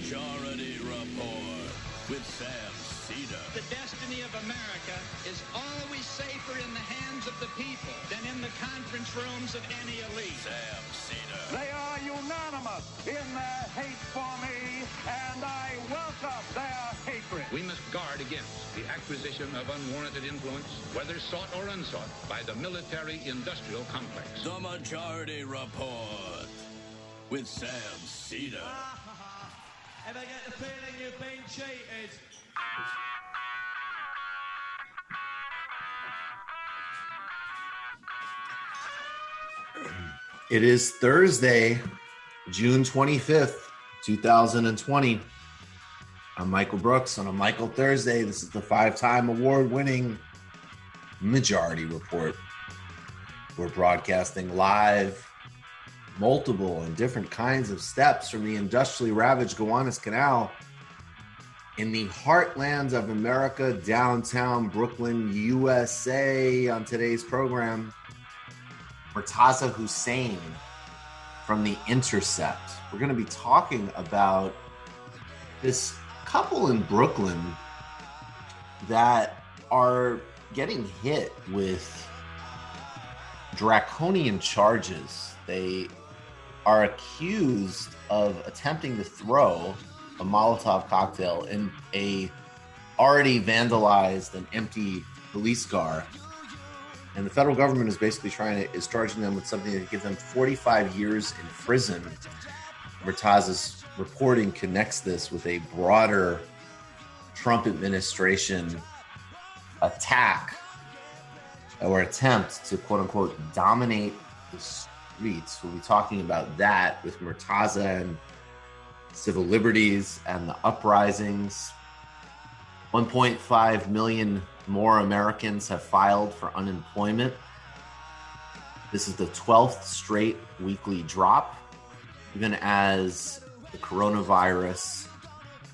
Majority Report with Sam Cedar. The destiny of America is always safer in the hands of the people than in the conference rooms of any elite. Sam Cedar. They are unanimous in their hate for me, and I welcome their hatred. We must guard against the acquisition of unwarranted influence, whether sought or unsought, by the military-industrial complex. The Majority Report with Sam Cedar. Ever get the feeling you've been cheated? It is Thursday, June 25th, 2020. I'm Michael Brooks on a Michael Thursday. This is the 5-time award-winning Majority Report. We're broadcasting live, multiple and different kinds of steps from the industrially ravaged Gowanus Canal in the heartlands of America, downtown Brooklyn, USA. On today's program, Murtaza Hussain from the Intercept. We're going to be talking about this couple in Brooklyn that are getting hit with draconian charges. They are accused of attempting to throw a Molotov cocktail in a already vandalized and empty police car. And the federal government is basically is charging them with something that gives them 45 years in prison. Murtaza's reporting connects this with a broader Trump administration attack or attempt to quote unquote dominate the streets. We'll be talking about that with Murtaza and civil liberties and the uprisings. 1.5 million more Americans have filed for unemployment. This is the 12th straight weekly drop, even as the coronavirus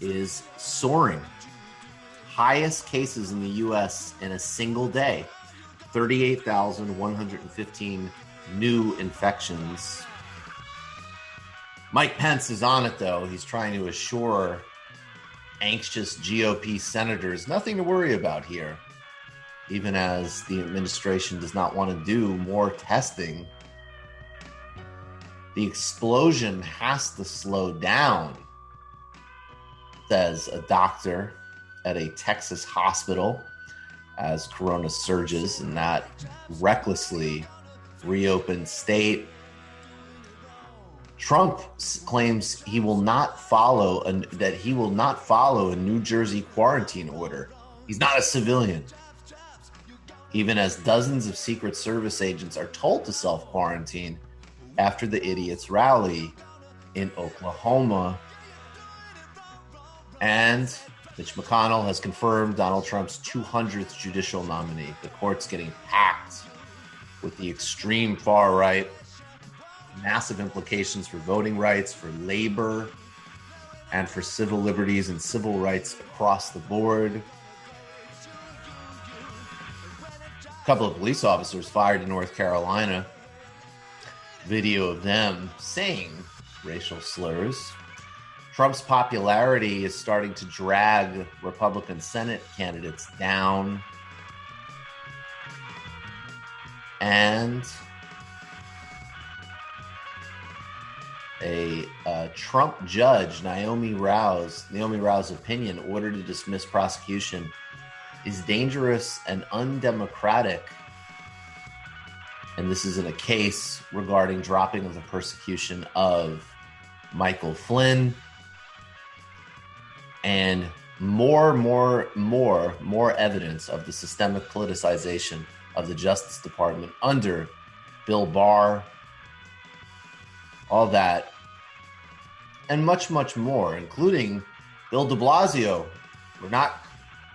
is soaring. Highest cases in the U.S. in a single day, 38,115 new infections. Mike Pence is on it, though. He's trying to assure anxious GOP senators nothing to worry about here, even as the administration does not want to do more testing. The explosion has to slow down, says a doctor at a Texas hospital as corona surges in that recklessly reopened state. Trump claims he will not follow a New Jersey quarantine order. He's not a civilian. Even as dozens of Secret Service agents are told to self-quarantine after the idiots rally in Oklahoma. And Mitch McConnell has confirmed Donald Trump's 200th judicial nominee. The court's getting packed with the extreme far right. Massive implications for voting rights, for labor, and for civil liberties and civil rights across the board. A couple of police officers fired in North Carolina. Video of them saying racial slurs. Trump's popularity is starting to drag Republican Senate candidates down. And a Trump judge, Naomi Rao's opinion, order to dismiss prosecution is dangerous and undemocratic. And this is in a case regarding dropping of the persecution of Michael Flynn. And more evidence of the systemic politicization of the Justice Department under Bill Barr. All that and much, much more, including Bill de Blasio. We're not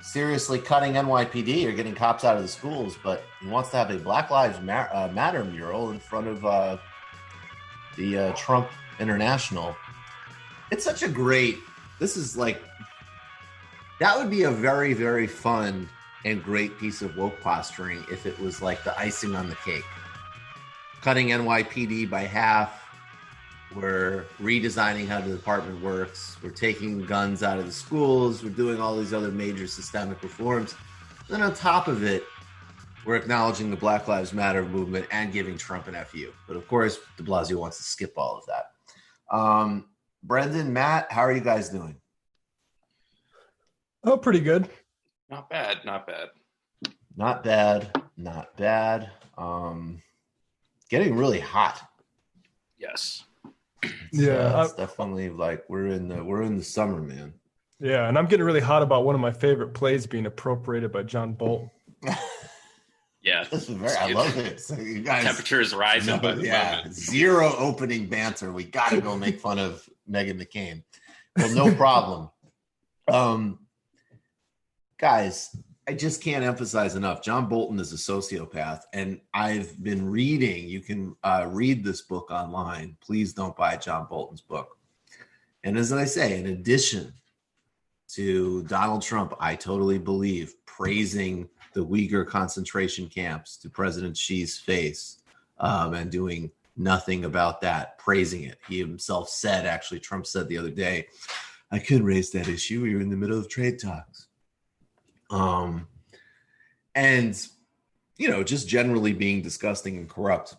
seriously cutting NYPD or getting cops out of the schools, but he wants to have a Black Lives Matter mural in front of the Trump International. It's such a great, that would be a very, very fun and great piece of woke posturing if it was like the icing on the cake. Cutting NYPD by half, We're redesigning how the department works. We're taking guns out of the schools. We're doing all these other major systemic reforms. Then on top of it, we're acknowledging the Black Lives Matter movement and giving Trump an FU. But of course, de Blasio wants to skip all of that. Brendan, Matt, how are you guys doing? Oh, pretty good. Not bad, not bad. Not bad, not bad. Getting really hot. Yes. It's definitely like we're in the summer, man. Yeah, and I'm getting really hot about one of my favorite plays being appropriated by John Bolton. Yeah, this is I love it. So you guys, temperature is rising. Zero opening banter. We got to go make fun of Meghan McCain. Well, no problem. Guys, I just can't emphasize enough. John Bolton is a sociopath, and I've been reading. You can read this book online. Please don't buy John Bolton's book. And as I say, in addition to Donald Trump, I totally believe, praising the Uyghur concentration camps to President Xi's face and doing nothing about that, praising it. He himself said, actually, Trump said the other day, I could raise that issue. We were in the middle of trade talks. And, you know, just generally being disgusting and corrupt.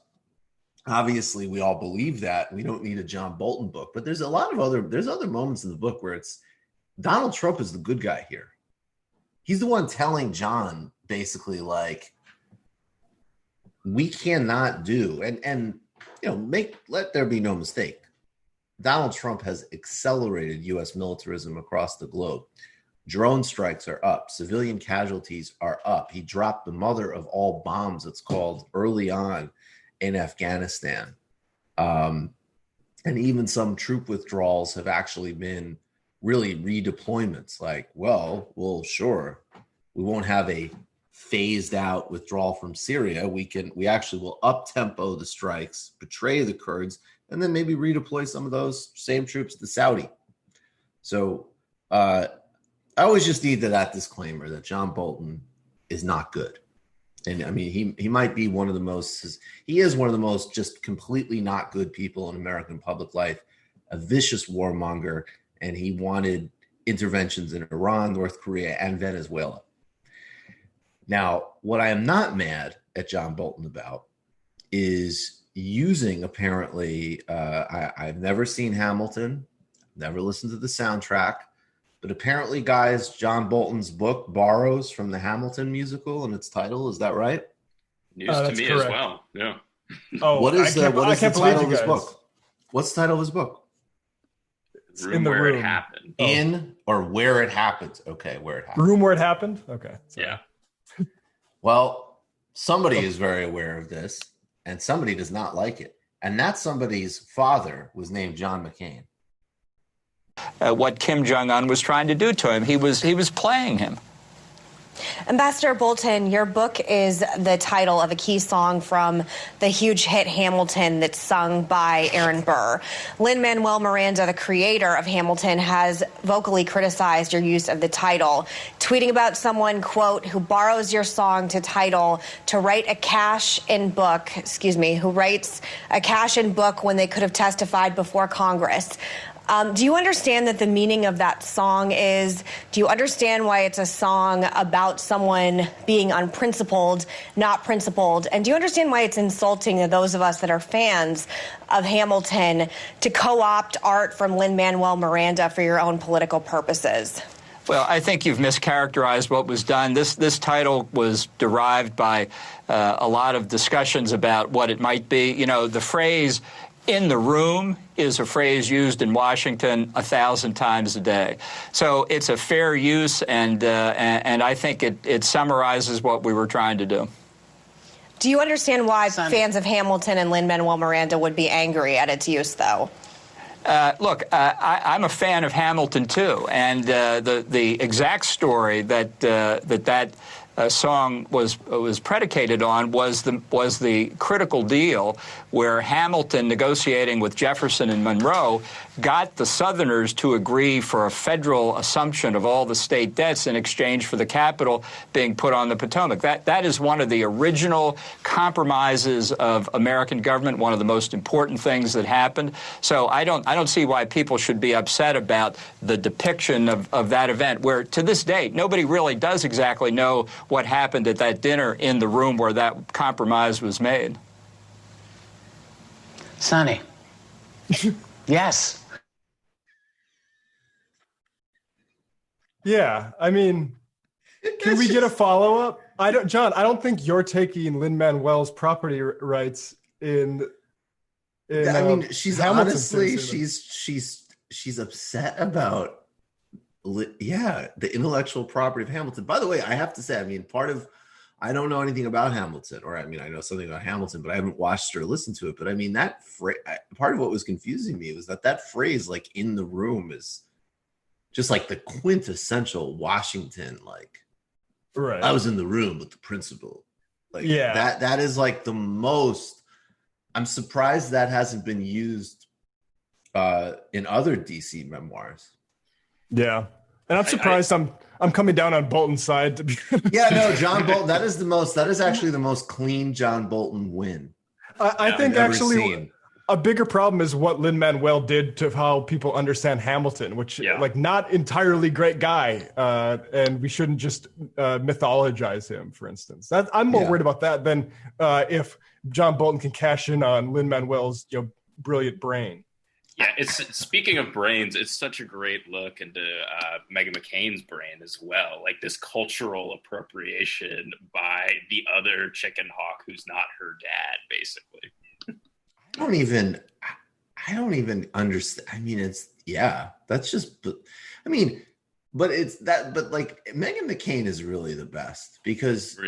Obviously, we all believe that. We don't need a John Bolton book, but there's other moments in the book where it's Donald Trump is the good guy here. He's the one telling John basically like, we cannot do, and you know, let there be no mistake. Donald Trump has accelerated U.S. militarism across the globe. Drone strikes are up. Civilian casualties are up. He dropped the mother of all bombs, it's called, early on in Afghanistan. And even some troop withdrawals have actually been really redeployments. Like, well, sure, we won't have a phased out withdrawal from Syria. We actually will up-tempo the strikes, betray the Kurds, and then maybe redeploy some of those same troops to Saudi. So, I always just need that disclaimer that John Bolton is not good. And I mean, he might be one of the most just completely not good people in American public life, a vicious warmonger, and he wanted interventions in Iran, North Korea, and Venezuela. Now, what I am not mad at John Bolton about is using, apparently, I've never seen Hamilton, never listened to the soundtrack, but apparently, guys, John Bolton's book borrows from the Hamilton musical and its title. Is that right? News to me correct. As well. Yeah. Oh, what is the title of his book? What's the title of his book? Room Where It Happened. In or Where It Happened. Okay, Where It Happened. Room Where It Happened? Okay. Sorry. Yeah. Well, somebody is very aware of this, and somebody does not like it. And that somebody's father was named John McCain. What Kim Jong-un was trying to do to him. He was playing him. Ambassador Bolton, your book is the title of a key song from the huge hit Hamilton that's sung by Aaron Burr. Lin-Manuel Miranda, the creator of Hamilton, has vocally criticized your use of the title, tweeting about someone, quote, who borrows your song to title to write a cash-in book, who writes a cash-in book when they could have testified before Congress. Do you understand that the meaning of that song is, do you understand why it's a song about someone being unprincipled, not principled? And do you understand why it's insulting to those of us that are fans of Hamilton to co-opt art from Lin-Manuel Miranda for your own political purposes? Well, I think you've mischaracterized what was done. This title was derived by a lot of discussions about what it might be. You know, the phrase "in the room" is a phrase used in Washington 1,000 times a day. So it's a fair use, and I think it summarizes what we were trying to do. Do you understand why fans of Hamilton and Lin-Manuel Miranda would be angry at its use, though? Look, I'm a fan of Hamilton, too, and the exact story that song was predicated on was the critical deal where Hamilton, negotiating with Jefferson and Monroe, got the Southerners to agree for a federal assumption of all the state debts in exchange for the capital being put on the Potomac. That is one of the original compromises of American government, one of the most important things that happened. So I don't see why people should be upset about the depiction of that event, where to this date nobody really does exactly know what happened at that dinner in the room where that compromise was made. Sonny. Yes. Yeah, I mean, can we get a follow-up? John, I don't think you're taking Lin-Manuel's property rights in I mean, she's Hamilton's honestly, case. she's upset about, the intellectual property of Hamilton. By the way, I have to say, I mean, I don't know anything about Hamilton, or I mean, I know something about Hamilton, but I haven't watched or listened to it. But I mean, that part of what was confusing me was that phrase, like, in the room, is just like the quintessential Washington, like, right. I was in the room with the principal. Like, yeah, that is like the most. I'm surprised that hasn't been used in other DC memoirs. Yeah, and I'm surprised I'm coming down on Bolton's side. To be yeah, no, John Bolton. That is actually the most clean John Bolton win. I think actually a bigger problem is what Lin-Manuel did to how people understand Hamilton, which like not entirely great guy, and we shouldn't just mythologize him. For instance, I'm more worried about that than if John Bolton can cash in on Lin-Manuel's brilliant brain. Yeah, speaking of brains, it's such a great look into Meghan McCain's brain as well. Like this cultural appropriation by the other chicken hawk who's not her dad, basically. I don't even understand. I mean, that's just, I mean, but like Meghan McCain is really the best because,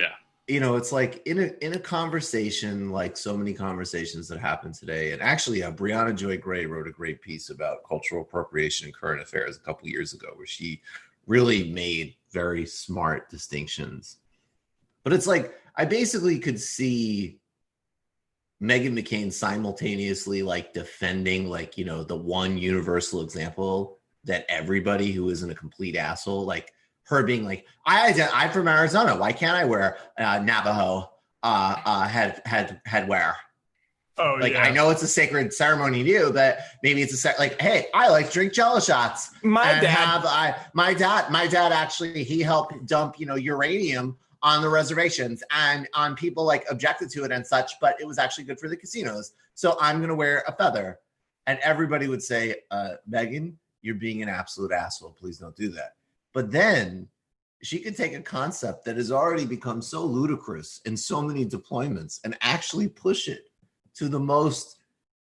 it's like in a conversation, like so many conversations that happen today. And actually, Brianna Joy Gray wrote a great piece about cultural appropriation in current affairs a couple years ago, where she really made very smart distinctions. But it's like, I basically could see Meghan McCain simultaneously like defending like, the one universal example that everybody who isn't a complete asshole, like her being like, I'm from Arizona. Why can't I wear Navajo headwear? Oh, like, I know it's a sacred ceremony to you, but maybe it's like, hey, I like to drink Jello shots. My dad actually, he helped dump, uranium on the reservations and on people like objected to it and such, but it was actually good for the casinos. So I'm going to wear a feather. And everybody would say, Meghan, you're being an absolute asshole. Please don't do that. But then she could take a concept that has already become so ludicrous in so many deployments and actually push it to the most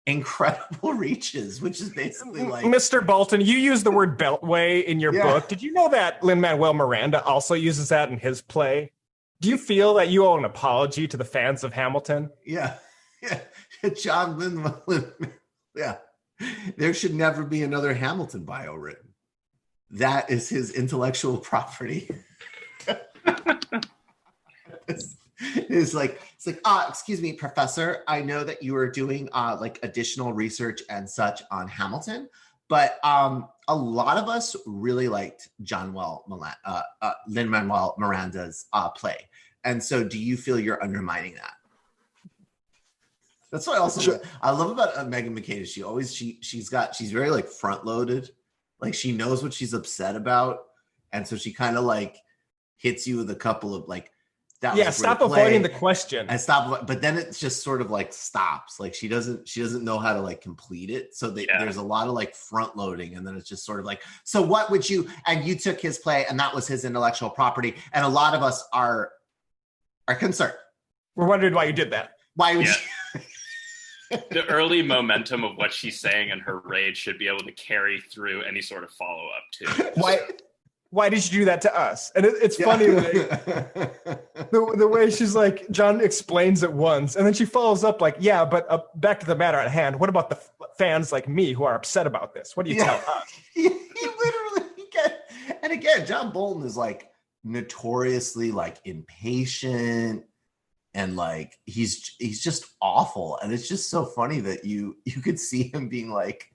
incredible reaches, which is basically like, Mr. Bolton, you use the word beltway in your book. Did you know that Lin-Manuel Miranda also uses that in his play? Do you feel that you owe an apology to the fans of Hamilton? Yeah. John Lin. Yeah. There should never be another Hamilton bio written. That is his intellectual property. It's like, excuse me, professor, I know that you are doing like additional research and such on Hamilton, but a lot of us really liked Lin-Manuel Miranda's play. And so do you feel you're undermining that? That's what I love about Meghan McCain is she's very like front loaded. Like she knows what she's upset about. And so she kind of like hits you with a couple of like, that was stop avoiding the question. And but then it just sort of like stops. Like she doesn't know how to like complete it. So there's a lot of like front loading, and then it's just sort of like, so what would you, and you took his play and that was his intellectual property. And a lot of us are concerned. We're wondering why you did that. Why would you? The early momentum of what she's saying and her rage should be able to carry through any sort of follow-up too. Why did you do that to us? And it's funny the way she's like, John explains it once, and then she follows up like, but back to the matter at hand. What about the fans like me who are upset about this? What do you tell us? You literally get, and again, John Bolton is like notoriously like impatient, and like he's just awful. And it's just so funny that you could see him being like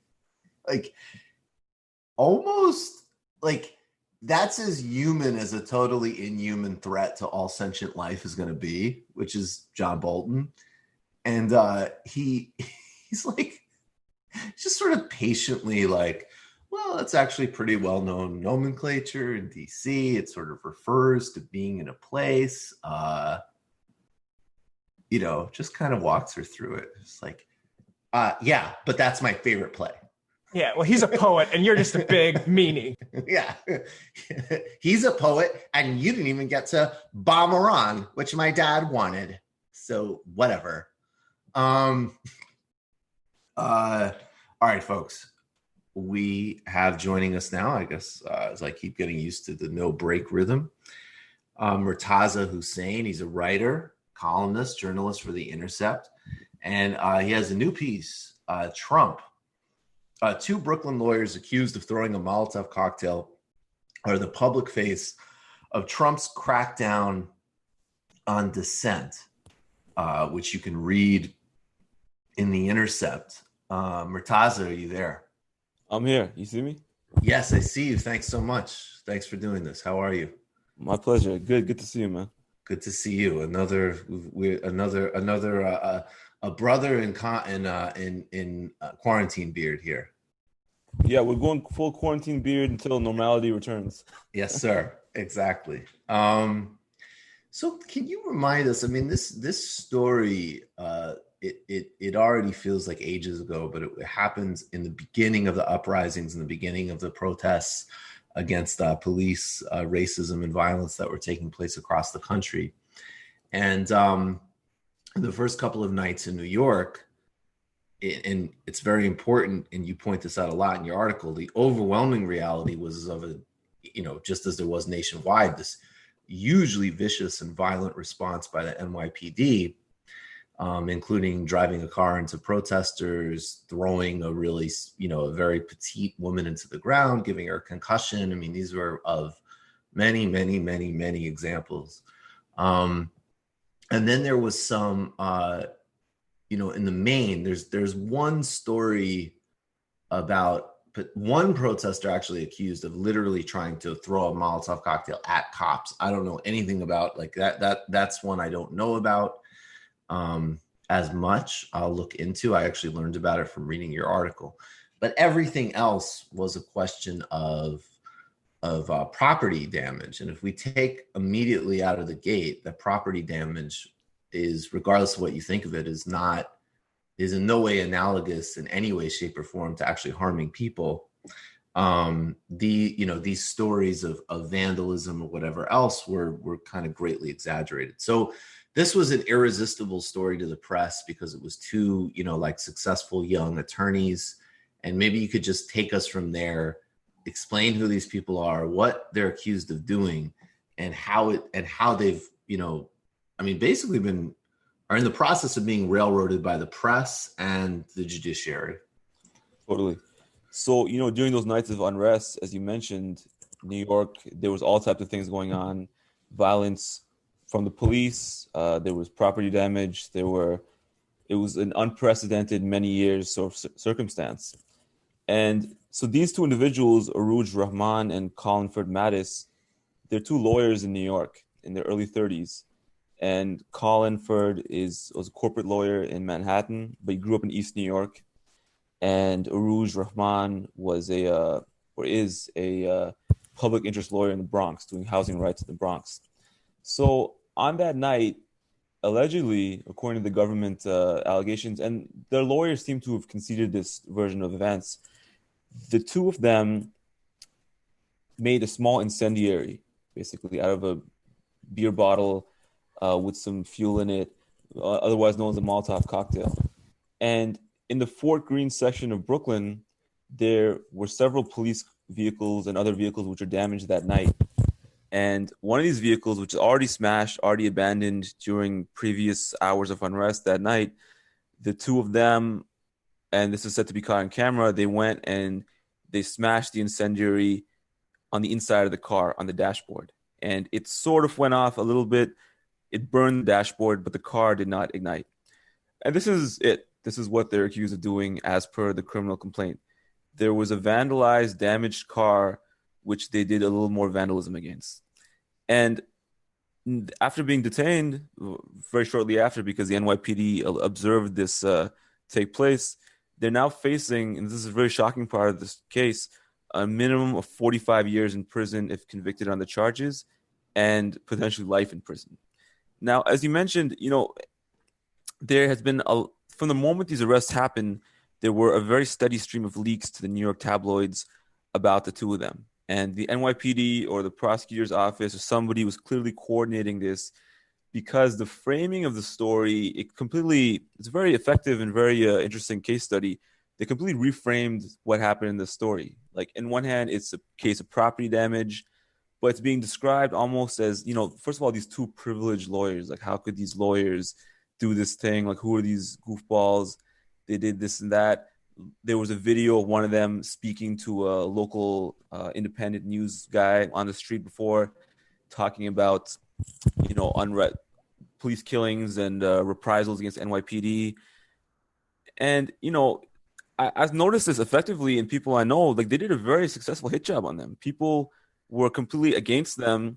almost like that's as human as a totally inhuman threat to all sentient life is going to be, which is John Bolton. And he's like just sort of patiently like, well, it's actually pretty well-known nomenclature in DC. It sort of refers to being in a place, just kind of walks her through it. It's like, yeah, but that's my favorite play. Yeah, well, he's a poet, and you're just a big meanie. Yeah. He's a poet, and you didn't even get to bomb Iran, which my dad wanted. So whatever. All right, folks. We have joining us now, I guess, as I keep getting used to the no break rhythm, Murtaza Hussain. He's a writer, columnist, journalist for The Intercept. And he has a new piece, Trump. Two Brooklyn lawyers accused of throwing a Molotov cocktail are the public face of Trump's crackdown on dissent, which you can read in The Intercept. Murtaza, are you there? I'm here. You see me? Yes, I see you. Thanks so much. Thanks for doing this. How are you? My pleasure. Good to see you, man. Good to see you. Another a brother in quarantine beard here. Yeah, we're going full quarantine beard until normality returns. Yes, sir. Exactly. So can you remind us? I mean, this story, it already feels like ages ago, but it happens in the beginning of the uprisings, in the beginning of the protests against police racism and violence that were taking place across the country. And the first couple of nights in New York, and it's very important, and you point this out a lot in your article, the overwhelming reality was of a, just as there was nationwide, this hugely vicious and violent response by the NYPD, including driving a car into protesters, throwing a really, a very petite woman into the ground, giving her a concussion. I mean, these were of many, many, many, many examples. And then there was some, in the main, there's one story about one protester actually accused of literally trying to throw a Molotov cocktail at cops. I don't know anything about like that. That's one I don't know about as much. I'll look into. I actually learned about it from reading your article. But everything else was a question of property damage. And if we take immediately out of the gate that property damage is, regardless of what you think of it, is in no way analogous in any way, shape, or form to actually harming people. These stories of vandalism or whatever else were kind of greatly exaggerated. So this was an irresistible story to the press because it was two, successful young attorneys. And maybe you could just take us from there, explain who these people are, what they're accused of doing, and how they've, basically are in the process of being railroaded by the press and the judiciary. Totally. So, during those nights of unrest, as you mentioned, New York, there was all types of things going on, violence from the police, there was property damage, it was an unprecedented many years of circumstance. And so these two individuals, Aruj Rahman and Collinford Mattis, they're two lawyers in New York in their early 30s. And Collinford was a corporate lawyer in Manhattan, but he grew up in East New York. And Aruj Rahman is a public interest lawyer in the Bronx, doing housing rights in the Bronx. So on that night, allegedly, according to the government allegations, and their lawyers seem to have conceded this version of events, the two of them made a small incendiary, basically out of a beer bottle with some fuel in it, otherwise known as a Molotov cocktail. And in the Fort Greene section of Brooklyn, there were several police vehicles and other vehicles which were damaged that night. And one of these vehicles, which is already smashed, already abandoned during previous hours of unrest that night, the two of them, and this is said to be caught on camera, they went and they smashed the incendiary on the inside of the car, on the dashboard. and it sort of went off a little bit. It burned the dashboard, but the car did not ignite. And this is it. This is what they're accused of doing as per the criminal complaint. There was a vandalized, damaged car, which they did a little more vandalism against. And after being detained, very shortly after, because the NYPD observed this take place, they're now facing, and this is a very shocking part of this case, a minimum of 45 years in prison if convicted on the charges, and potentially life in prison. Now, as you mentioned, there has been, from the moment these arrests happened, there were a very steady stream of leaks to the New York tabloids about the two of them. And the NYPD or the prosecutor's office or somebody was clearly coordinating this, because the framing of the story, it's a very effective and very interesting case study. They completely reframed what happened in the story. Like, in one hand, it's a case of property damage, but it's being described almost as, first of all, these two privileged lawyers. Like, how could these lawyers do this thing? Like, who are these goofballs? They did this and that. There was a video of one of them speaking to a local independent news guy on the street before, talking about, police killings and reprisals against NYPD. And, I've noticed this effectively in people I know. Like, they did a very successful hit job on them. People were completely against them.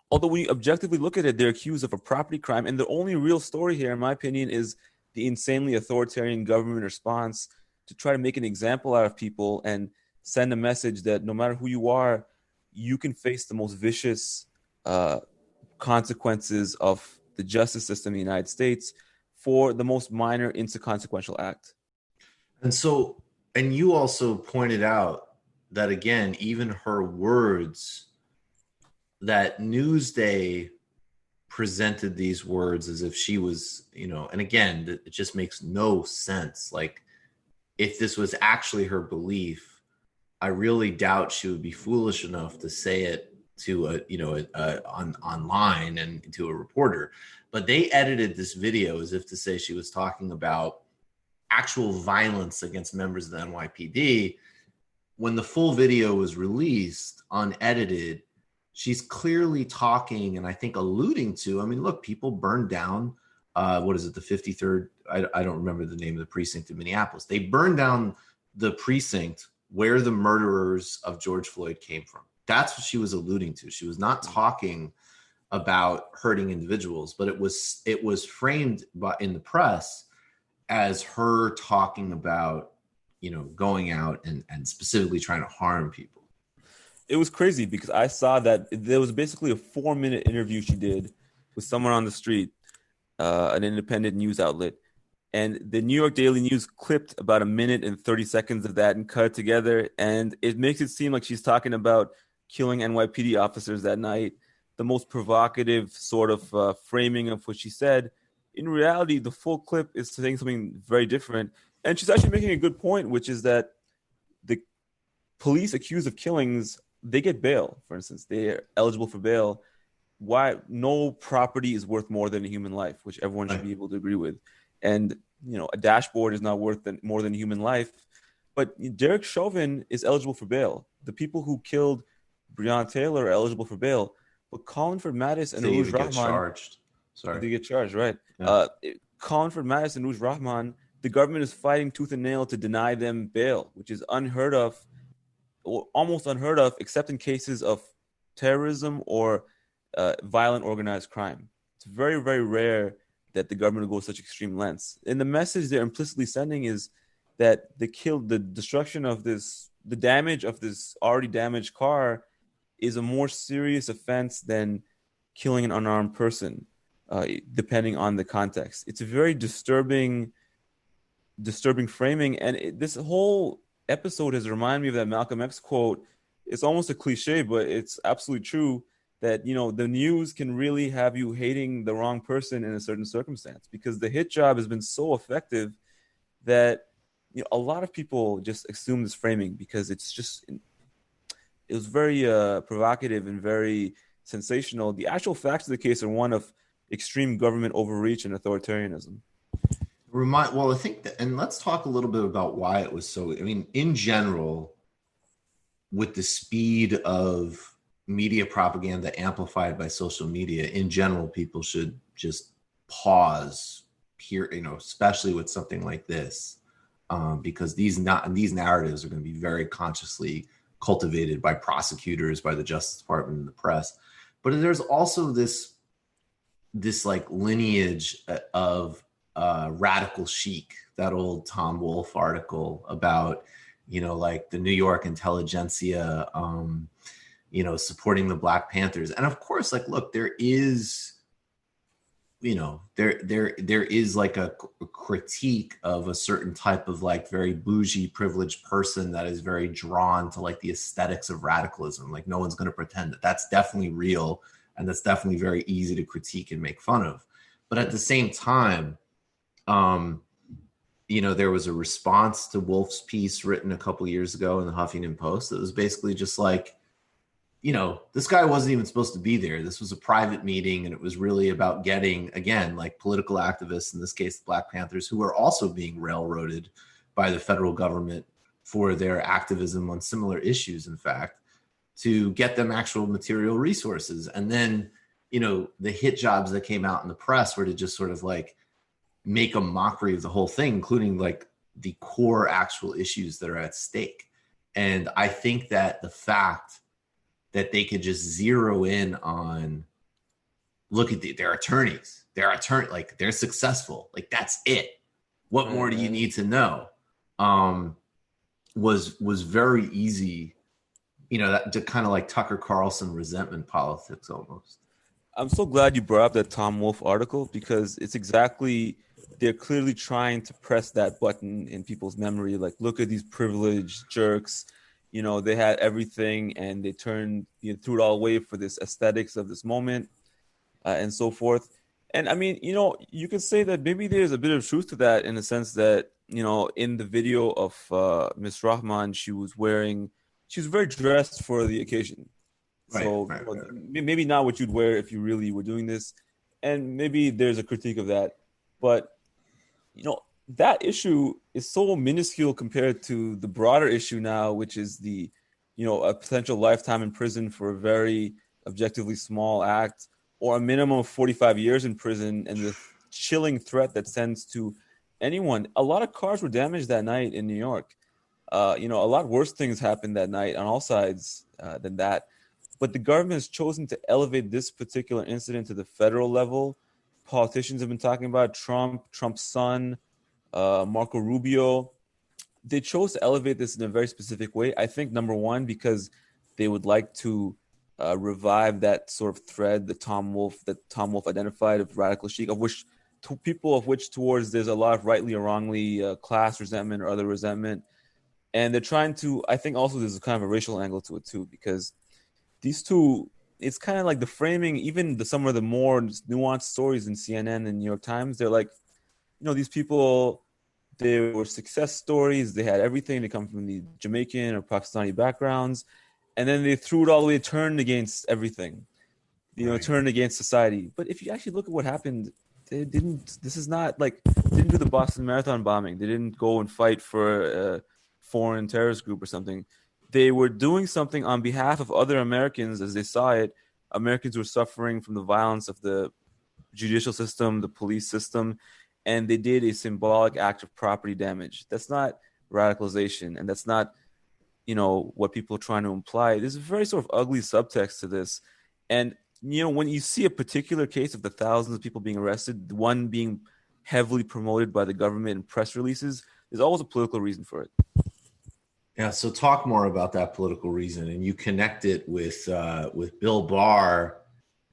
Although when you objectively look at it, they're accused of a property crime. And the only real story here, in my opinion, is the insanely authoritarian government response to try to make an example out of people and send a message that no matter who you are, you can face the most vicious consequences of the justice system in the United States for the most minor, inconsequential act. And you also pointed out that, again, even her words, that Newsday presented these words as if she was, and again, it just makes no sense. Like, if this was actually her belief, I really doubt she would be foolish enough to say it to online and to a reporter. But they edited this video as if to say she was talking about actual violence against members of the NYPD. When the full video was released, unedited, she's clearly talking and I think alluding to, look, people burned down, the 53rd, I don't remember the name of the precinct in Minneapolis. They burned down the precinct where the murderers of George Floyd came from. That's what she was alluding to. She was not talking about hurting individuals, but it was framed in the press as her talking about, going out and specifically trying to harm people. It was crazy because I saw that there was basically a 4-minute interview she did with someone on the street, an independent news outlet. And the New York Daily News clipped about 1 minute and 30 seconds of that and cut it together. And it makes it seem like she's talking about killing NYPD officers that night, the most provocative sort of framing of what she said. In reality, the full clip is saying something very different. And she's actually making a good point, which is that the police accused of killings, they get bail, for instance. They're eligible for bail. Why? No property is worth more than a human life, which everyone should be able to agree with. And, a dashboard is not worth more than a human life. But Derek Chauvin is eligible for bail. The people who killed Breonna Taylor are eligible for bail. But Collinford Mattis and Anuj Rahman... They get charged, right. Yeah. Collinford Mattis and Anuj Rahman, the government is fighting tooth and nail to deny them bail, which is unheard of, or almost unheard of, except in cases of terrorism or violent organized crime. It's very, very rare that the government will go such extreme lengths. And the message they're implicitly sending is that the destruction of this, the damage of this already damaged car is a more serious offense than killing an unarmed person, depending on the context. It's a very disturbing framing. And this whole episode has reminded me of that Malcolm X quote. It's almost a cliche, but it's absolutely true that, the news can really have you hating the wrong person in a certain circumstance, because the hit job has been so effective that, a lot of people just assume this framing because it was very provocative and very sensational. The actual facts of the case are one of extreme government overreach and authoritarianism. Well, I think and let's talk a little bit about why it was so, in general, with the speed of media propaganda amplified by social media, in general, people should just pause here, especially with something like this, because these narratives are going to be very consciously cultivated by prosecutors, by the Justice Department, and the press. But there's also this like lineage of radical chic, that old Tom Wolfe article about, like the New York intelligentsia, supporting the Black Panthers. And of course, like, look, there is, there is like a critique of a certain type of like very bougie, privileged person that is very drawn to like the aesthetics of radicalism. Like, no one's going to pretend that that's definitely real, and that's definitely very easy to critique and make fun of. But at the same time, there was a response to Wolf's piece written a couple years ago in the Huffington Post that was basically just like, this guy wasn't even supposed to be there. This was a private meeting, and it was really about getting, again, like political activists, in this case, the Black Panthers, who are also being railroaded by the federal government for their activism on similar issues, in fact, to get them actual material resources. And then, the hit jobs that came out in the press were to just sort of like make a mockery of the whole thing, including like the core actual issues that are at stake. And I think that the fact that they could just zero in on, look at their attorneys, like they're successful, like that's it. What more do you need to know? Was very easy, to kind of like Tucker Carlson resentment politics almost. I'm so glad you brought up that Tom Wolfe article, because it's exactly, they're clearly trying to press that button in people's memory. Like, look at these privileged jerks. They had everything, and they threw it all away for this aesthetics of this moment, and so forth. And I mean, you could say that maybe there's a bit of truth to that, in the sense that, in the video of Miss Rahman, she was very dressed for the occasion. Right. Maybe not what you'd wear if you really were doing this. And maybe there's a critique of that. But, that issue is so minuscule compared to the broader issue now, which is the, a potential lifetime in prison for a very objectively small act, or a minimum of 45 years in prison, and the chilling threat that sends to anyone. A lot of cars were damaged that night in New York. A lot worse things happened that night on all sides than that. But the government has chosen to elevate this particular incident to the federal level. Politicians have been talking about Trump's son, Marco Rubio. They chose to elevate this in a very specific way. I think, number one, because they would like to revive that sort of thread that Tom Wolfe identified of radical chic, of which towards there's a lot of rightly or wrongly class resentment or other resentment. And they're trying to, I think also there's a kind of a racial angle to it too, because these two, it's kind of like the framing, even some of the more nuanced stories in CNN and New York Times, they're like, these people, they were success stories. They had everything. They come from the Jamaican or Pakistani backgrounds. And then they threw it all the way, turned against everything, turned against society. But if you actually look at what happened, they didn't do the Boston Marathon bombing. They didn't go and fight for a foreign terrorist group or something. They were doing something on behalf of other Americans as they saw it. Americans were suffering from the violence of the judicial system, the police system, and they did a symbolic act of property damage. That's not radicalization, and that's not, what people are trying to imply. There's a very sort of ugly subtext to this. And, when you see a particular case of the thousands of people being arrested, one being heavily promoted by the government in press releases, there's always a political reason for it. Yeah, so talk more about that political reason, and you connect it with Bill Barr,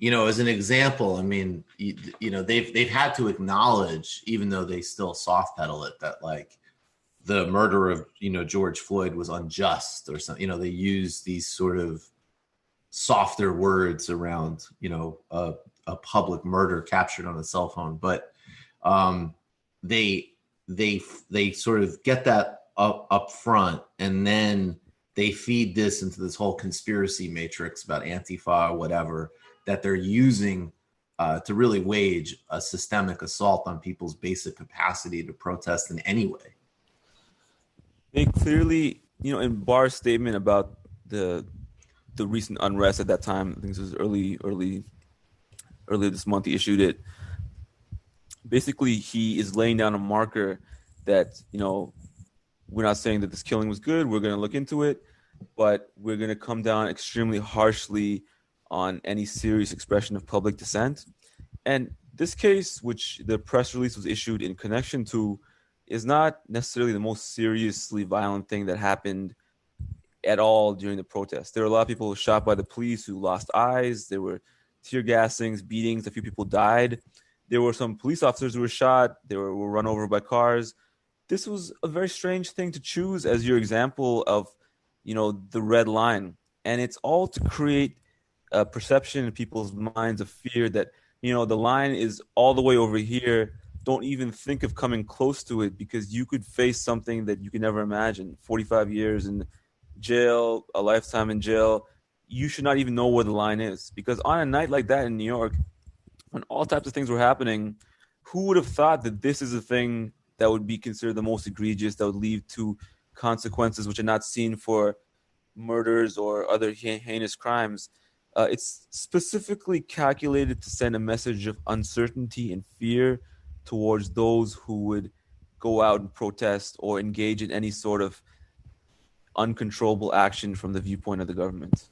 as an example. I mean, they've had to acknowledge, even though they still soft pedal it, that like the murder of George Floyd was unjust or something. They use these sort of softer words around a public murder captured on a cell phone, but they sort of get that up front, and then they feed this into this whole conspiracy matrix about Antifa or whatever that they're using to really wage a systemic assault on people's basic capacity to protest in any way. They clearly, in Barr's statement about the the recent unrest at that time. I think this was earlier this month. He issued it. Basically, he is laying down a marker that, we're not saying that this killing was good. We're going to look into it, but we're going to come down extremely harshly on any serious expression of public dissent. And this case, which the press release was issued in connection to, is not necessarily the most seriously violent thing that happened at all during the protest. There were a lot of people who were shot by the police who lost eyes. There were tear gassings, beatings. A few people died. There were some police officers who were shot. They were run over by cars. This was a very strange thing to choose as your example of, the red line. And it's all to create a perception in people's minds of fear that, the line is all the way over here. Don't even think of coming close to it because you could face something that you could never imagine. 45 years in jail, a lifetime in jail. You should not even know where the line is, because on a night like that in New York, when all types of things were happening, who would have thought that this is a thing that would be considered the most egregious, that would lead to consequences which are not seen for murders or other heinous crimes? It's specifically calculated to send a message of uncertainty and fear towards those who would go out and protest or engage in any sort of uncontrollable action from the viewpoint of the government.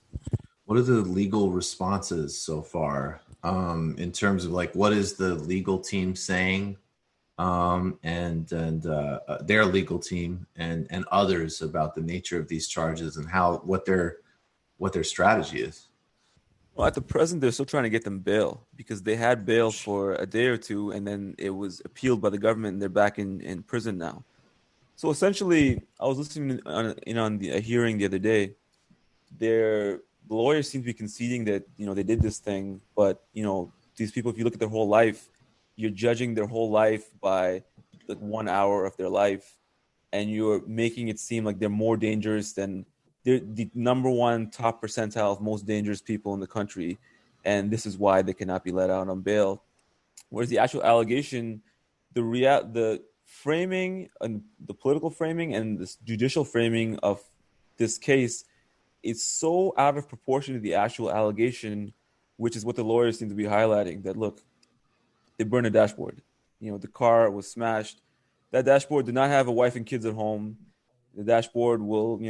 What are the legal responses so far in terms of what is the legal team saying and their legal team and others about the nature of these charges and what their strategy is? Well, at the present, they're still trying to get them bail because they had bail for a day or two, and then it was appealed by the government, and they're back in prison now. So essentially, I was listening on a hearing the other day. The lawyers seem to be conceding that they did this thing, but these people, if you look at their whole life, you're judging their whole life by 1 hour of their life, and you're making it seem like they're more dangerous than they're the number one top percentile of most dangerous people in the country, and this is why they cannot be let out on bail. Whereas the actual allegation, the framing and the political framing and the judicial framing of this case is so out of proportion to the actual allegation, which is what the lawyers seem to be highlighting, that look, they burned a dashboard. The car was smashed. That dashboard did not have a wife and kids at home. The dashboard will,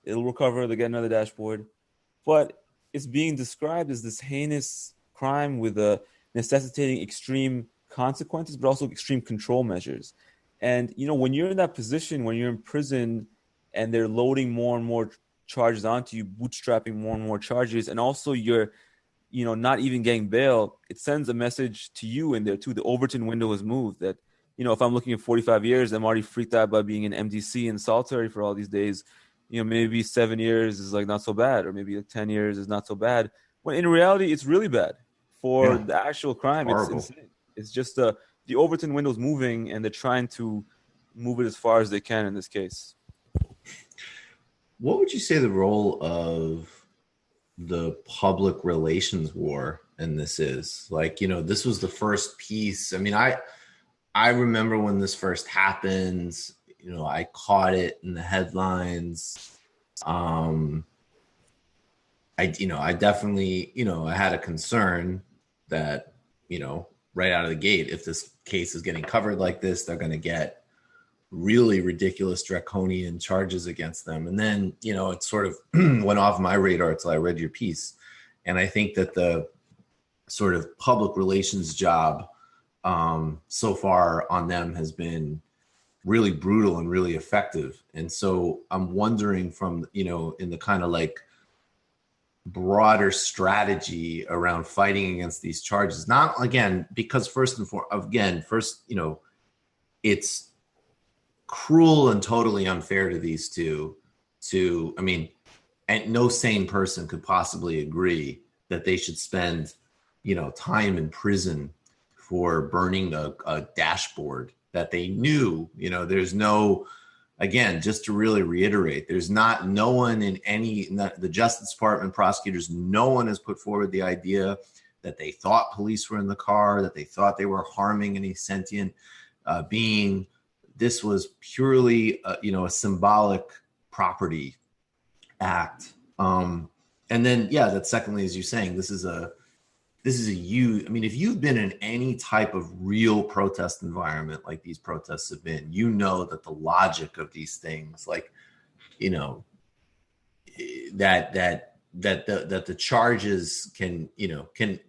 it'll recover. They'll get another dashboard. But it's being described as this heinous crime with necessitating extreme consequences, but also extreme control measures. And, when you're in that position, when you're in prison and they're loading more and more charges onto you, bootstrapping more and more charges, and also you're, not even getting bail, it sends a message to you in there too. The Overton window is moved that, if I'm looking at 45 years, I'm already freaked out by being in MDC and solitary for all these days. Maybe 7 years is not so bad, or maybe 10 years is not so bad. When in reality, it's really bad for the actual crime. It's insane. It's just the Overton window's moving, and they're trying to move it as far as they can in this case. What would you say the role of the public relations war in this is? This was the first piece. I mean, I remember when this first happened, I caught it in the headlines. I definitely, I had a concern that, right out of the gate, if this case is getting covered like this, they're going to get really ridiculous draconian charges against them. And then, it sort of went off my radar until I read your piece. And I think that the sort of public relations job so far on them has been really brutal and really effective. And so I'm wondering from, in the kind of broader strategy around fighting against these charges, not again, because first, it's cruel and totally unfair to these two and no sane person could possibly agree that they should spend, time in prison for burning a dashboard that they knew, there's no, again, just to really reiterate, there's no one in the Justice Department, prosecutors, no one has put forward the idea that they thought police were in the car, that they thought they were harming any sentient being. This was purely, a symbolic property act. And then, yeah, that secondly, as you're saying, this is a huge, I mean, if you've been in any type of real protest environment like these protests have been, you know that the logic of these things, like, you know, that the charges can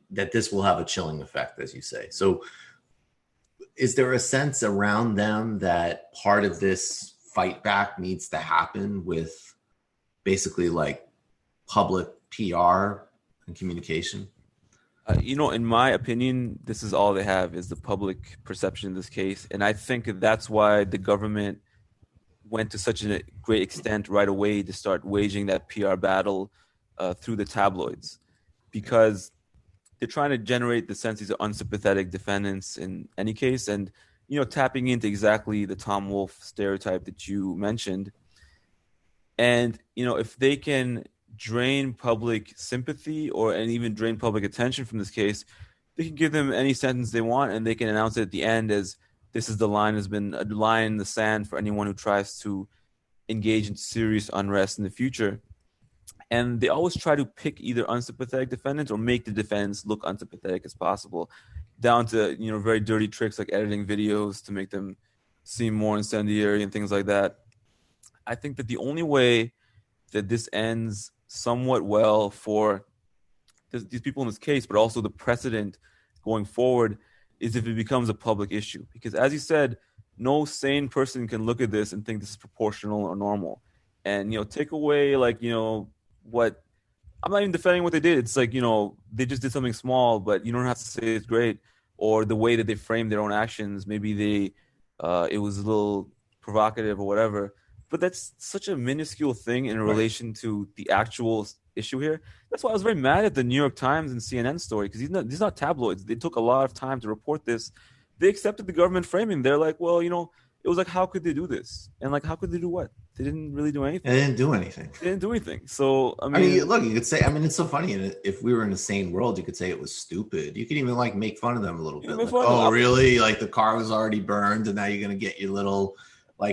that this will have a chilling effect, as you say. So is there a sense around them that part of this fight back needs to happen with basically like public PR and communication? In my opinion, this is all they have is the public perception in this case. And I think that's why the government went to such a great extent right away to start waging that PR battle through the tabloids, because they're trying to generate the sense these are unsympathetic defendants in any case, and tapping into exactly the Tom Wolfe stereotype that you mentioned. And if they can drain public sympathy and even drain public attention from this case, they can give them any sentence they want, and they can announce it at the end as this is the line, has been a line in the sand for anyone who tries to engage in serious unrest in the future. And they always try to pick either unsympathetic defendants or make the defendants look unsympathetic as possible, down to very dirty tricks like editing videos to make them seem more incendiary and things like that. I think that the only way that this ends somewhat well for these people in this case, but also the precedent going forward, is if it becomes a public issue. Because as you said, no sane person can look at this and think this is proportional or normal. And, take away what, I'm not even defending what they did. It's like, they just did something small, but you don't have to say it's great. Or the way that they framed their own actions, maybe it was a little provocative or whatever. But that's such a minuscule thing in relation to the actual issue here. That's why I was very mad at the New York Times and CNN story, because these are not tabloids. They took a lot of time to report this. They accepted the government framing. They're like, well, it was like, how could they do this? And like, how could they do what? They didn't really do anything. They didn't do anything. So, I mean, look, you could say, it's so funny. And if we were in a sane world, you could say it was stupid. You could even make fun of them a little bit. Like, oh, really? Like the car was already burned and now you're going to get your little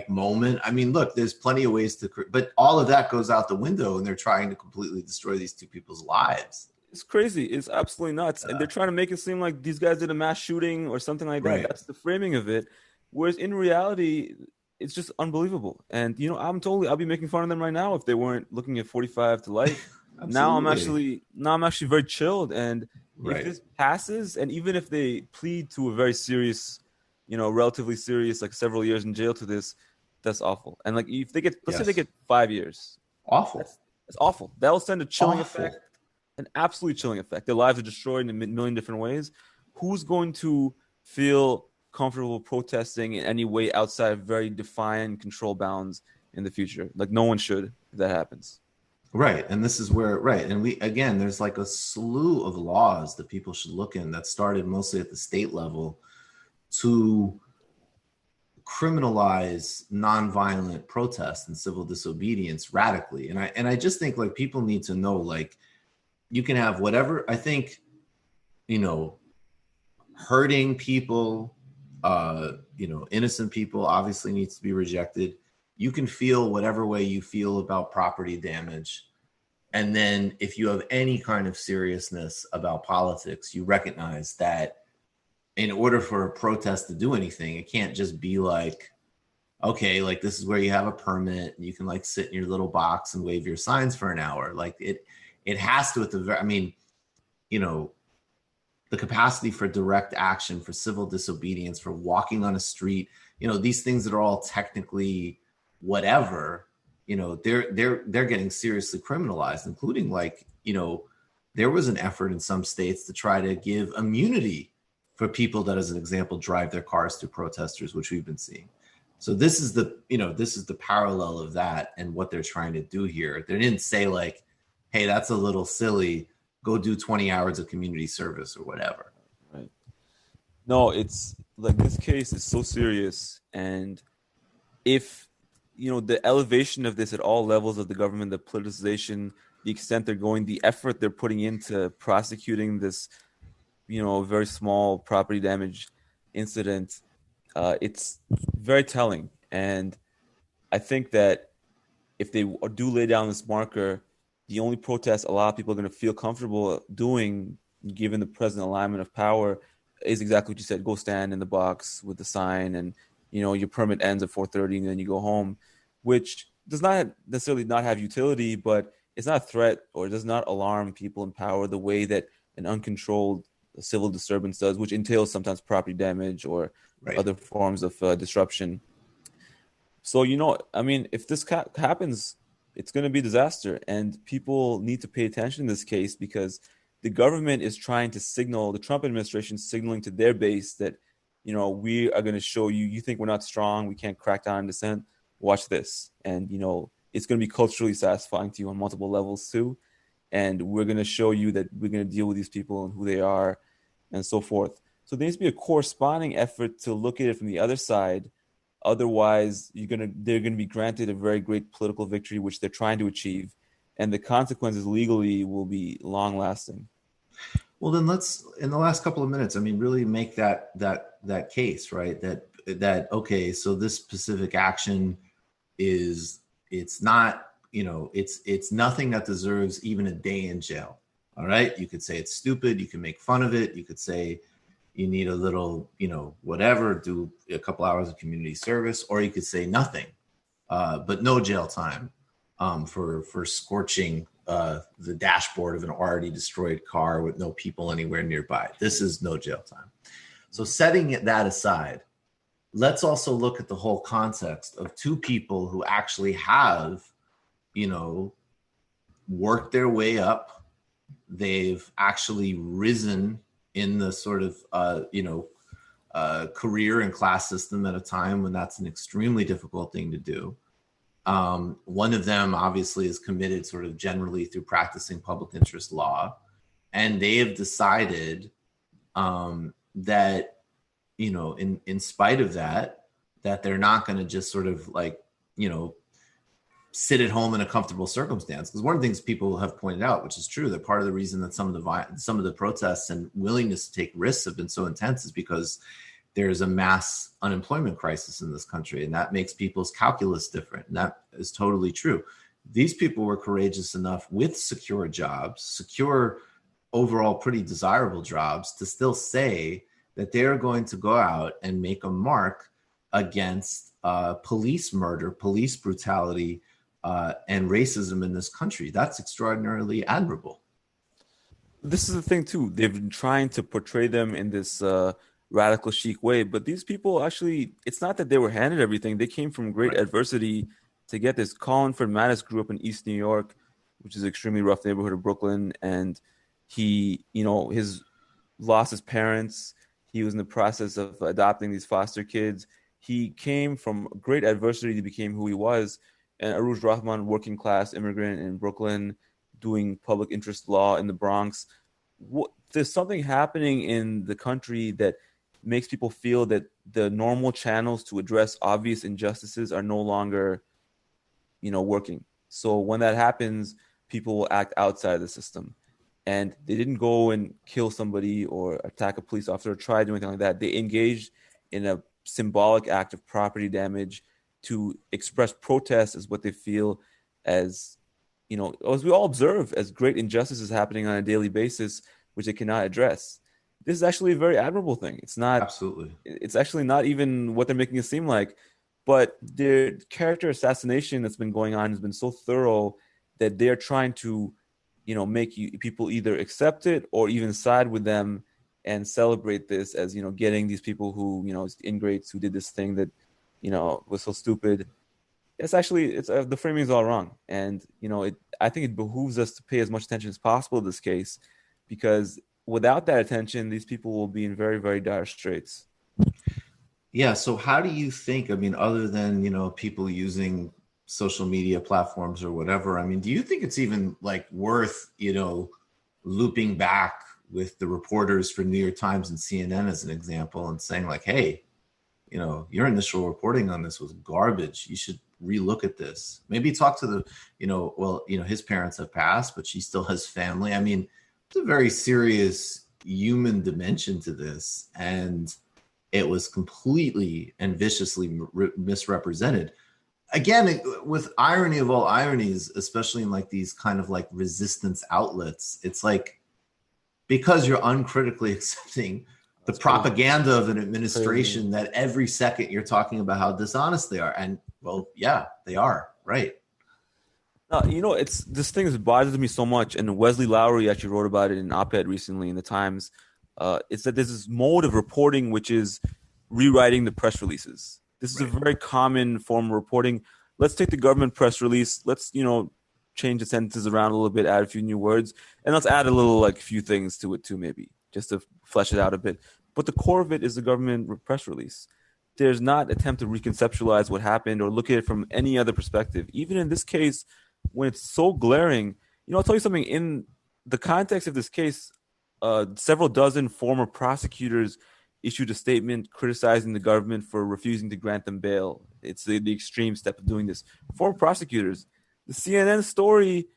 moment. I mean, look, there's plenty of ways but all of that goes out the window and they're trying to completely destroy these two people's lives. It's crazy. It's absolutely nuts. And they're trying to make it seem like these guys did a mass shooting or something like that. Right. That's the framing of it. Whereas in reality, it's just unbelievable. And, I'll be making fun of them right now if they weren't looking at 45 to life. Now I'm actually very chilled. And if this passes, and even if they plead to a very serious, relatively serious, like several years in jail to this, that's awful. And like if they get, let's say they get 5 years. Awful. That's awful. That'll send a chilling effect, an absolutely chilling effect. Their lives are destroyed in a million different ways. Who's going to feel comfortable protesting in any way outside of very defined control bounds in the future? Like no one should if that happens. Right. And this is where, and there's like a slew of laws that people should look in that started mostly at the state level to criminalize nonviolent protest and civil disobedience radically. And I just think like people need to know, like, you can have whatever, I think, hurting people, innocent people obviously needs to be rejected. You can feel whatever way you feel about property damage. And then if you have any kind of seriousness about politics, you recognize that in order for a protest to do anything, it can't just be like, okay, like this is where you have a permit and you can like sit in your little box and wave your signs for an hour. Like it has to, the capacity for direct action, for civil disobedience, for walking on a street, these things that are all technically whatever, they're getting seriously criminalized, including there was an effort in some states to try to give immunity for people that, as an example, drive their cars through protesters, which we've been seeing. So this is the parallel of that and what they're trying to do here. They didn't say like, hey, that's a little silly, go do 20 hours of community service or whatever. Right. No, it's like this case is so serious. And if, the elevation of this at all levels of the government, the politicization, the extent they're going, the effort they're putting into prosecuting this, very small property damage incident, it's very telling. And I think that if they do lay down this marker, the only protest a lot of people are going to feel comfortable doing, given the present alignment of power, is exactly what you said. Go stand in the box with the sign, and your permit ends at 4:30, and then you go home, which does not necessarily not have utility, but it's not a threat or it does not alarm people in power the way that an uncontrolled civil disturbance does, which entails sometimes property damage or other forms of disruption. So, if this happens, it's going to be a disaster, and people need to pay attention in this case because the government is trying to signal, the Trump administration signaling to their base that, we are going to show you, you think we're not strong, we can't crack down on dissent, watch this. And, it's going to be culturally satisfying to you on multiple levels too. And we're going to show you that we're going to deal with these people and who they are and so forth. So there needs to be a corresponding effort to look at it from the other side. Otherwise, they're going to be granted a very great political victory, which they're trying to achieve. And the consequences legally will be long lasting. Well, then let's, in the last couple of minutes, really make that case, right? That okay, so this specific action it's not, it's nothing that deserves even a day in jail. All right. You could say it's stupid. You can make fun of it. You could say you need a little, whatever, do a couple hours of community service, or you could say nothing, but no jail time for scorching the dashboard of an already destroyed car with no people anywhere nearby. This is no jail time. So setting that aside, let's also look at the whole context of two people who actually have, worked their way up. They've actually risen in the sort of, career and class system at a time when that's an extremely difficult thing to do. One of them obviously is committed sort of generally through practicing public interest law. And they have decided that, in spite of that they're not going to just sort of sit at home in a comfortable circumstance. Because one of the things people have pointed out, which is true, that part of the reason that some of the protests and willingness to take risks have been so intense is because there's a mass unemployment crisis in this country, and that makes people's calculus different. And that is totally true. These people were courageous enough with secure jobs, secure overall pretty desirable jobs, to still say that they're going to go out and make a mark against police murder, police brutality, and racism in this country. That's extraordinarily admirable. This is the thing too. They've been trying to portray them in this radical chic way, but these people actually, it's not that they were handed everything. They came from great adversity to get this. Colin Mattis grew up in East New York, which is an extremely rough neighborhood of Brooklyn, and he, his lost his parents. He was in the process of adopting these foster kids. He came from great adversity to become who he was. And Aruj Rahman, working class immigrant in Brooklyn, doing public interest law in the Bronx. There's something happening in the country that makes people feel that the normal channels to address obvious injustices are no longer, working. So when that happens, people will act outside the system. And they didn't go and kill somebody or attack a police officer or try to do anything like that. They engaged in a symbolic act of property damage to express protest as what they feel as, as we all observe, as great injustices happening on a daily basis, which they cannot address. This is actually a very admirable thing. It's not absolutely. It's actually not even what they're making it seem like, but their character assassination that's been going on has been so thorough that they're trying to, make people either accept it or even side with them and celebrate this as, getting these people who, ingrates who did this thing that, was so stupid. It's actually, the framing is all wrong. And, I think it behooves us to pay as much attention as possible to this case, because without that attention, these people will be in very, very dire straits. Yeah. So how do you think, other than, people using social media platforms or whatever, do you think it's even worth, looping back with the reporters for New York Times and CNN as an example and saying hey, your initial reporting on this was garbage. You should relook at this. Maybe talk to the, his parents have passed, but she still has family. It's a very serious human dimension to this. And it was completely and viciously misrepresented. again, with irony of all ironies, especially in like these kind of like resistance outlets, it's like because you're uncritically accepting the propaganda of an administration that every second you're talking about how dishonest they are. And well, yeah, they are, right. You know, it's this thing has bothered me so much, and Wesley Lowery actually wrote about it in an op-ed recently in the Times. It's that there's this mode of reporting which is rewriting the press releases. This is a very common form of reporting. Let's take the government press release. Let's, change the sentences around a little bit, add a few new words, and let's add a little, like, few things to it too, maybe, just to flesh it out a bit. But the core of it is the government press release. There's not attempt to reconceptualize what happened or look at it from any other perspective. Even in this case, when it's so glaring, I'll tell you something. In the context of this case, several dozen former prosecutors issued a statement criticizing the government for refusing to grant them bail. It's the extreme step of doing this. Former prosecutors. The CNN story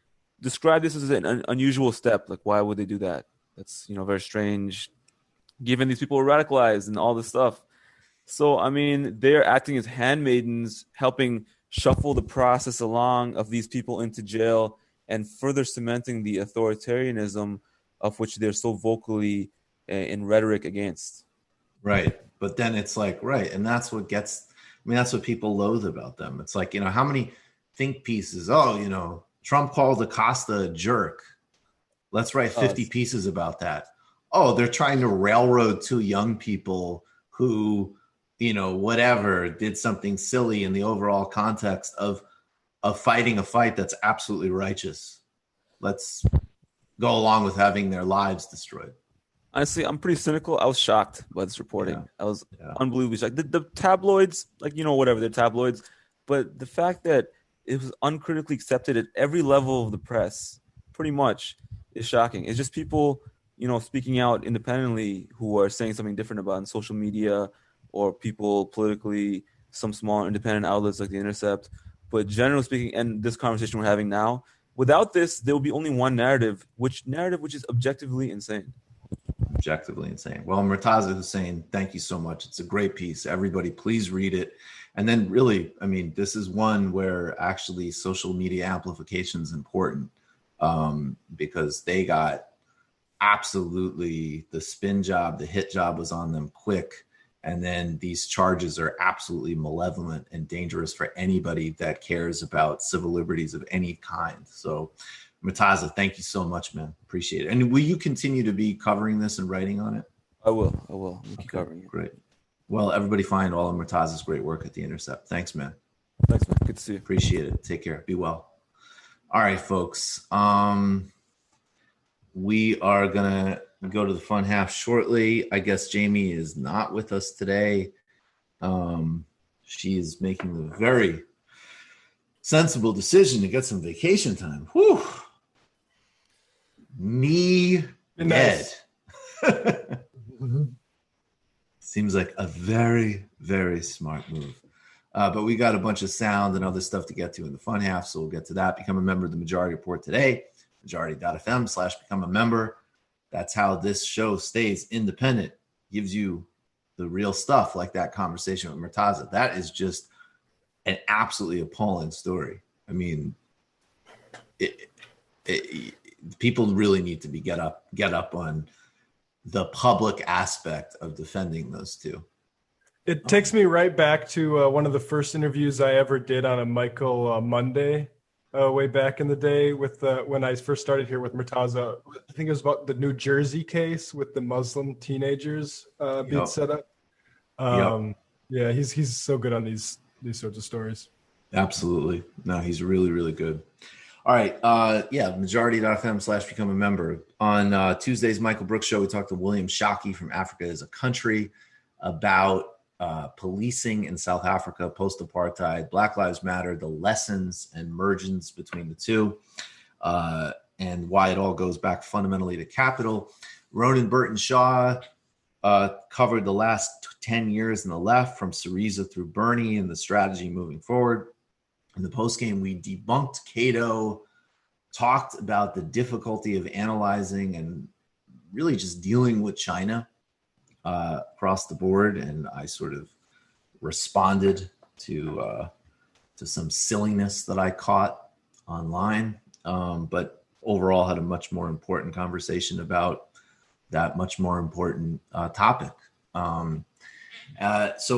described this as an unusual step. Like, why would they do that? That's, very strange, given these people are radicalized and all this stuff. So, I mean, they're acting as handmaidens, helping shuffle the process along of these people into jail and further cementing the authoritarianism of which they're so vocally in rhetoric against. Right. But then it's like, right. And that's what that's what people loathe about them. It's like, how many think pieces? Oh, Trump called Acosta a jerk. Let's write 50 pieces about that. Oh, they're trying to railroad two young people who, whatever, did something silly in the overall context of fighting a fight that's absolutely righteous. Let's go along with having their lives destroyed. Honestly, I'm pretty cynical. I was shocked by this reporting. Yeah. I was unbelievably shocked. The tabloids, whatever, they're tabloids. But the fact that it was uncritically accepted at every level of the press, pretty much, is shocking. It's just people, speaking out independently who are saying something different about it on social media, or people politically, some small independent outlets like the Intercept. But generally speaking, and this conversation we're having now, without this, there will be only one narrative, which is objectively insane. Objectively insane. Well, Murtaza Hussain, thank you so much. It's a great piece. Everybody, please read it. And then really, this is one where actually social media amplification is important because they got absolutely the spin job, the hit job was on them quick. And then these charges are absolutely malevolent and dangerous for anybody that cares about civil liberties of any kind. So Murtaza, thank you so much, man. Appreciate it. And will you continue to be covering this and writing on it? I will. We'll keep covering it. Great. Well, everybody find all of Murtaza's great work at The Intercept. Thanks, man. Thanks, man. Good to see you. Appreciate it. Take care. Be well. All right, folks. We are going to go to the fun half shortly. I guess Jamie is not with us today. She is making the very sensible decision to get some vacation time. Whew. Me nice. dead. Seems like a very, very smart move. But we got a bunch of sound and other stuff to get to in the fun half, so we'll get to that. Become a member of the Majority Report today, majority.fm/become a member. That's how this show stays independent, gives you the real stuff like that conversation with Murtaza. That is just an absolutely appalling story. People really need to get up on the public aspect of defending those two. It takes me right back to one of the first interviews I ever did on a Michael Monday way back in the day with when I first started here with Murtaza. I think it was about the New Jersey case with the Muslim teenagers being set up. Yeah, he's so good on these sorts of stories. Absolutely. No, he's really, really good. All right. Majority.fm/become a member. On Tuesday's Michael Brooks show, we talked to William Shockey from Africa as a Country about policing in South Africa, post-apartheid, Black Lives Matter, the lessons and mergence between the two, and why it all goes back fundamentally to capital. Ronan Burton Shaw covered the last 10 years in the left, from Syriza through Bernie, and the strategy moving forward. In the postgame, we debunked Cato, talked about the difficulty of analyzing and really just dealing with China across the board, and I sort of responded to to some silliness that I caught online, but overall had a much more important conversation about that much more important topic. So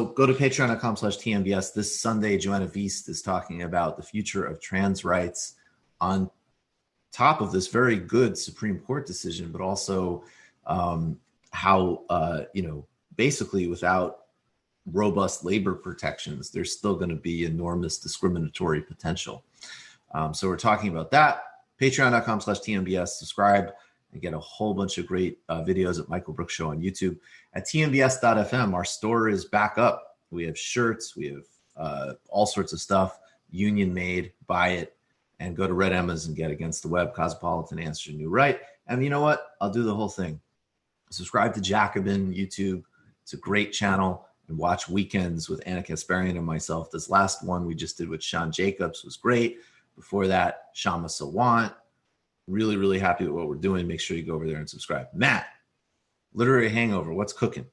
go to patreon.com/TMBS. This Sunday, Joanna Wiest is talking about the future of trans rights on top of this very good Supreme Court decision, but also how, basically without robust labor protections, there's still going to be enormous discriminatory potential. So we're talking about that. Patreon.com/TMBS. Subscribe and get a whole bunch of great videos at Michael Brooks Show on YouTube. At TMBS.fm, our store is back up. We have shirts. We have all sorts of stuff, union made. Buy it and go to Red Emma's and get Against the Web, Cosmopolitan, Answer New Right. And you know what? I'll do the whole thing. Subscribe to Jacobin YouTube. It's a great channel. And watch Weekends with Anna Kasparian and myself. This last one we just did with Sean Jacobs was great. Before that, Shama Sawant. Really, really happy with what we're doing. Make sure you go over there and subscribe. Matt, Literary Hangover, what's cooking?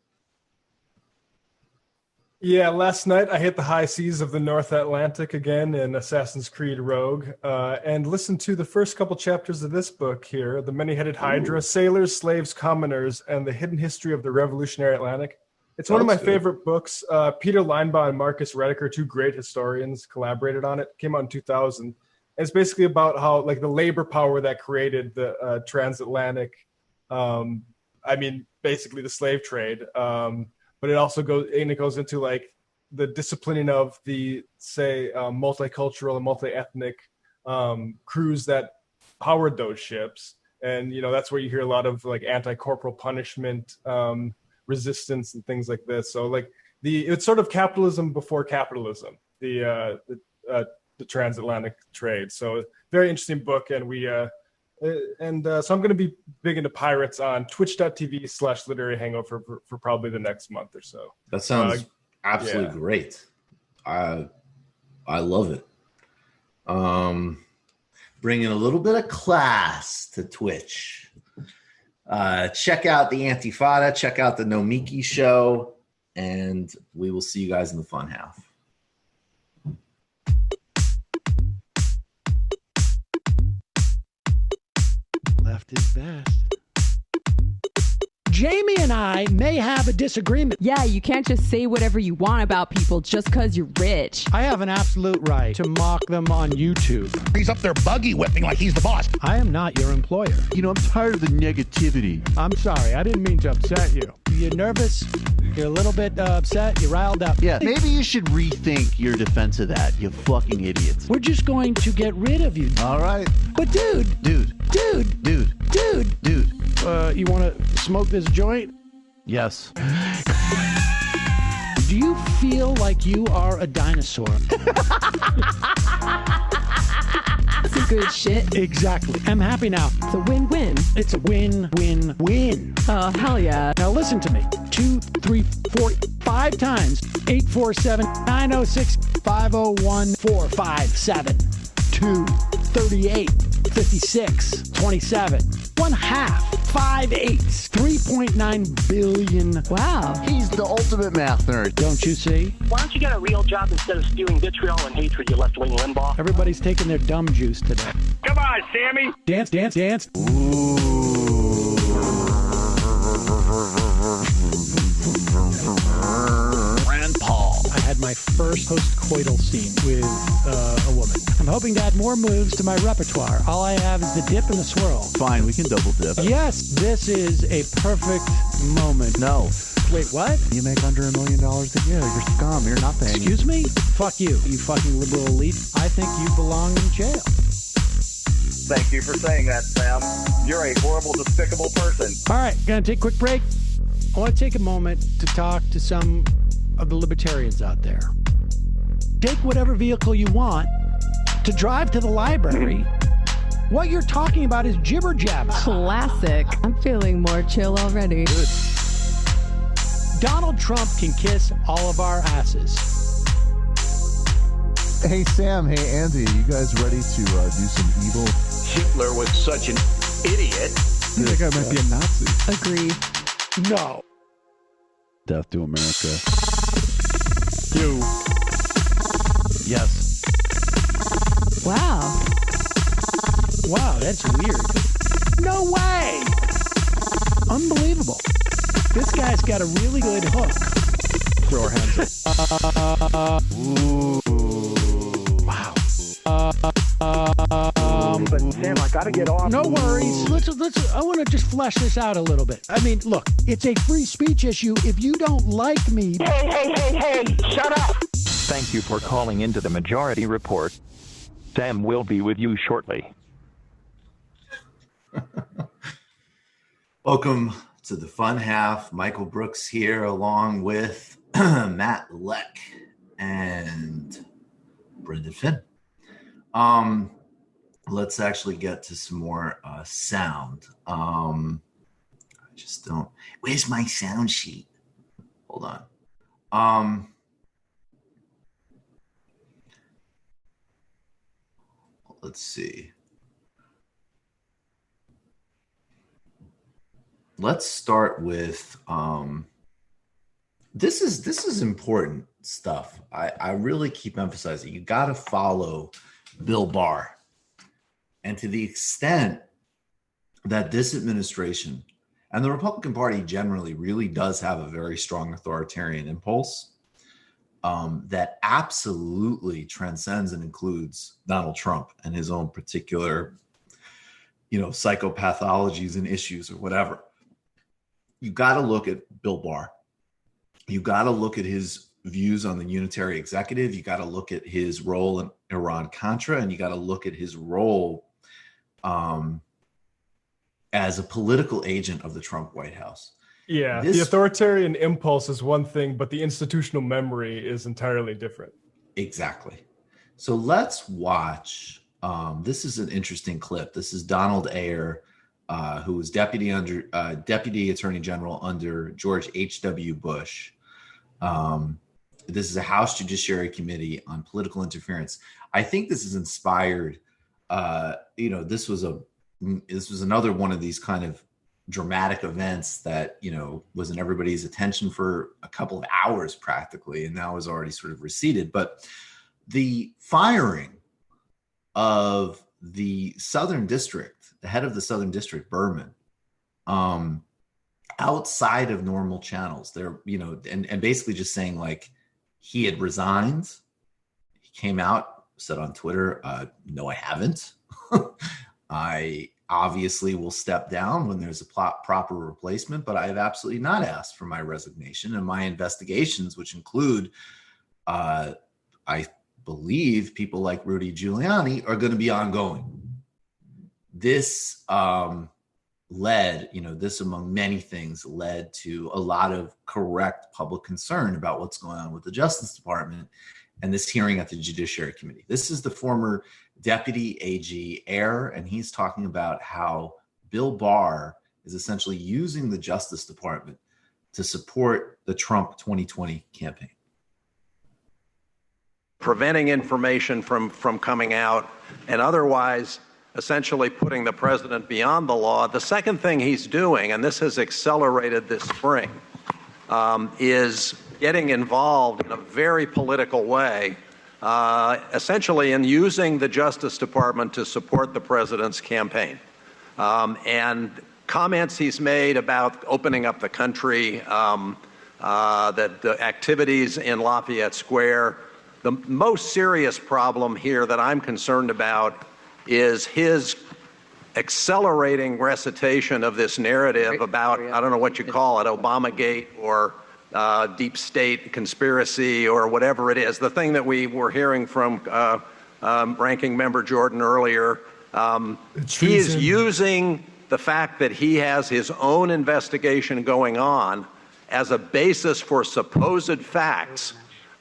Yeah, last night I hit the high seas of the North Atlantic again in Assassin's Creed Rogue and listened to the first couple chapters of this book here, The Many-Headed Hydra, Sailors, Slaves, Commoners, and the Hidden History of the Revolutionary Atlantic. It's one of my favorite books. Peter Linebaugh and Marcus Rediker, two great historians, collaborated on it. Came out in 2000. It's basically about how, like, the labor power that created the transatlantic, basically the slave trade. But it also goes into like the disciplining of the, say, multicultural and multi-ethnic crews that powered those ships. And, that's where you hear a lot of like anti-corporal punishment, resistance and things like this. So like it's sort of capitalism before capitalism, the transatlantic trade. So very interesting book. And so I'm going to be big into pirates on twitch.tv/literary hangover for probably the next month or so. That sounds absolutely great. I love it. Bringing a little bit of class to Twitch. Check out the Antifada, check out the Nomiki show, and we will see you guys in the fun half. Left is best. Jamie and I may have a disagreement. Yeah, you can't just say whatever you want about people just because you're rich. I have an absolute right to mock them on YouTube. He's up there buggy whipping like he's the boss. I am not your employer. I'm tired of the negativity. I'm sorry, I didn't mean to upset you. You're nervous? You're a little bit upset? You're riled up? Yeah, maybe you should rethink your defense of that, you fucking idiots. We're just going to get rid of you. All right. But dude. You want to smoke this joint? Yes. Do you feel like you are a dinosaur? That's a good shit. Exactly. I'm happy now. It's a win-win. It's a win-win-win. Oh, hell yeah. Now listen to me. 2, 3, 4, 5 times. 847-906-501-457. 2, 38, 56, 27. 1/2. 5 8s. 3.9 billion. Wow. He's the ultimate math nerd. Don't you see? Why don't you get a real job instead of spewing vitriol and hatred, you left-wing Limbaugh? Everybody's taking their dumb juice today. Come on, Sammy. Dance, dance, dance. Rand Paul. I had my first post-coital scene with a woman. I'm hoping to add more moves to my repertoire. All I have is the dip and the swirl. Fine, we can double dip. Yes, this is a perfect moment. No. Wait, what? You make under $1 million a year. You're scum. You're nothing. Excuse me? Fuck you, you fucking liberal elite. I think you belong in jail. Thank you for saying that, Sam. You're a horrible, despicable person. All right, gonna take a quick break. I want to take a moment to talk to some of the libertarians out there. Take whatever vehicle you want to drive to the library. What you're talking about is jibber jabber. Classic. I'm feeling more chill already. Good. Donald Trump can kiss all of our asses. Hey, Sam. Hey, Andy. You guys ready to do some evil? Hitler was such an idiot. That guy might be a Nazi. Agree. No. Death to America. You. Yes. Wow. Wow, that's weird. No way! Unbelievable. This guy's got a really good hook. Throw our hands up. Ooh. Wow. But Sam, I gotta get off. No worries. Let's. I want to just flesh this out a little bit. I mean, look, it's a free speech issue. If you don't like me... Hey, shut up! Thank you for calling into the Majority Report. Sam will be with you shortly. Welcome to the fun half. Michael Brooks here, along with Matt Leck and Brendan Finn. Let's actually get to some more sound. I just don't. Where's my sound sheet? Hold on. Let's see. Let's start with this is important stuff. I really keep emphasizing you got to follow Bill Barr. And to the extent that this administration and the Republican Party generally really does have a very strong authoritarian impulse that absolutely transcends and includes Donald Trump and his own particular, psychopathologies and issues or whatever. You got to look at Bill Barr. You got to look at his views on the unitary executive. You got to look at his role in Iran-Contra, and you got to look at his role as a political agent of the Trump White House. Yeah, the authoritarian impulse is one thing, but the institutional memory is entirely different. Exactly. So let's watch. This is an interesting clip. This is Donald Ayer, who was Deputy Attorney General under George H.W. Bush. This is a House Judiciary Committee on political interference. I think this is inspired. This was another one of these kind of dramatic events that was in everybody's attention for a couple of hours practically, and now has already sort of receded. But the firing of the Southern District, the head of the Southern District, Berman, outside of normal channels, there, and basically just saying like he had resigned. He came out, said on Twitter, "No, I haven't. I obviously will step down when there's a proper replacement, but I have absolutely not asked for my resignation, and my investigations, which include, I believe, people like Rudy Giuliani, are going to be ongoing." This led, this among many things led to a lot of correct public concern about what's going on with the Justice Department and this hearing at the Judiciary Committee. This is the former Deputy AG Ayer, and he's talking about how Bill Barr is essentially using the Justice Department to support the Trump 2020 campaign. Preventing information from coming out and otherwise essentially putting the president beyond the law. The second thing he's doing, and this has accelerated this spring, is getting involved in a very political way, essentially in using the Justice Department to support the president's campaign. And comments he's made about opening up the country, that the activities in Lafayette Square. The most serious problem here that I'm concerned about is his accelerating recitation of this narrative about, I don't know what you call it, Obamagate or deep state conspiracy or whatever it is. The thing that we were hearing from Ranking Member Jordan earlier, he is using the fact that he has his own investigation going on as a basis for supposed facts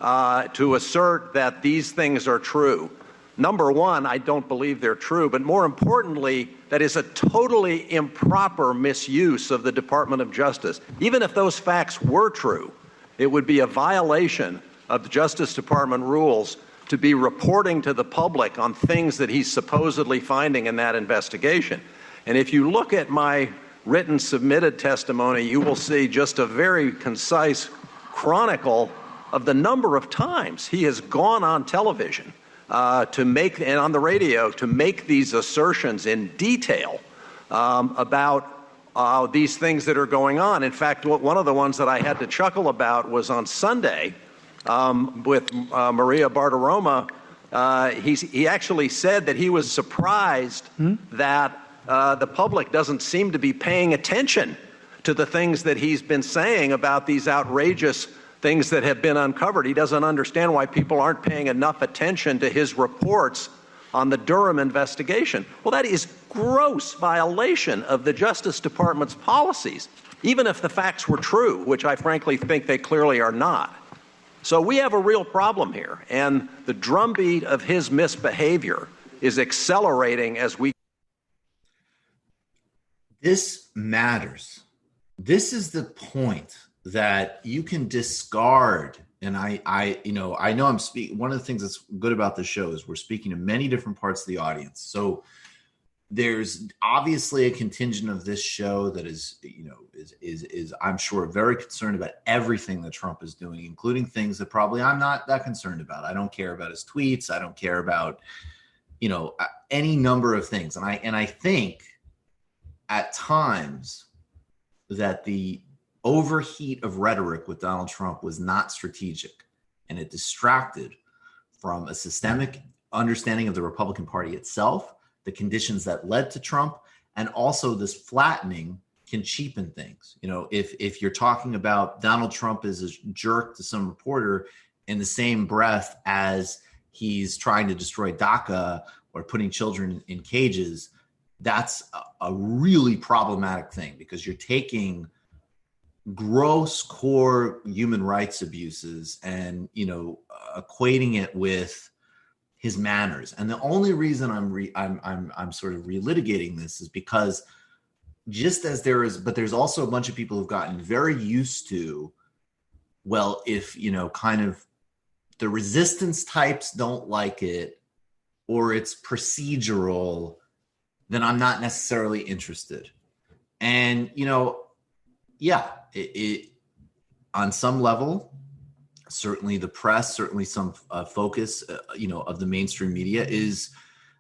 to assert that these things are true. Number one, I don't believe they're true, but more importantly, that is a totally improper misuse of the Department of Justice. Even if those facts were true, it would be a violation of the Justice Department rules to be reporting to the public on things that he's supposedly finding in that investigation. And if you look at my written submitted testimony, you will see just a very concise chronicle of the number of times he has gone on television to make, and on the radio, to make these assertions in detail about these things that are going on. In fact, one of the ones that I had to chuckle about was on Sunday with Maria Bartiromo. He actually said that he was surprised that the public doesn't seem to be paying attention to the things that he's been saying about these outrageous things that have been uncovered. He doesn't understand why people aren't paying enough attention to his reports on the Durham investigation. Well, that is gross violation of the Justice Department's policies, even if the facts were true, which I frankly think they clearly are not. So we have a real problem here, and the drumbeat of his misbehavior is accelerating as we... This matters. This is the point that you can discard. And I know I'm speaking. One of the things that's good about this show is we're speaking to many different parts of the audience. So there's obviously a contingent of this show that is I'm sure very concerned about everything that Trump is doing, including things that probably I'm not that concerned about. I don't care about his tweets. I don't care about, any number of things. And I think at times that the overheat of rhetoric with Donald Trump was not strategic, and it distracted from a systemic understanding of the Republican Party itself, the conditions that led to Trump, and also this flattening can cheapen things. If you're talking about Donald Trump as a jerk to some reporter in the same breath as he's trying to destroy DACA or putting children in cages, that's a really problematic thing, because you're taking gross core human rights abuses and equating it with his manners. And the only reason I'm sort of relitigating this is because just as there's also a bunch of people who've gotten very used to, well, if kind of the resistance types don't like it or it's procedural, then I'm not necessarily interested. And it on some level, certainly the press, certainly some focus, of the mainstream media is,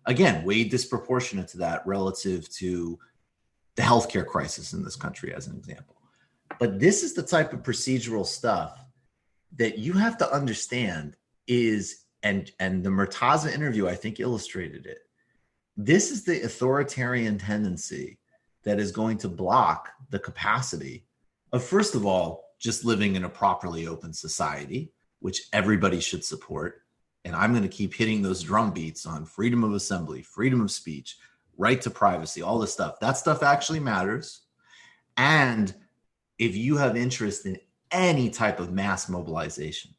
again, way disproportionate to that relative to the healthcare crisis in this country, as an example. But this is the type of procedural stuff that you have to understand is, and the Murtaza interview, I think, illustrated it. This is the authoritarian tendency that is going to block the capacity of, first of all, just living in a properly open society, which everybody should support. And I'm going to keep hitting those drum beats on freedom of assembly, freedom of speech, right to privacy, all this stuff. That stuff actually matters. And if you have interest in any type of mass mobilization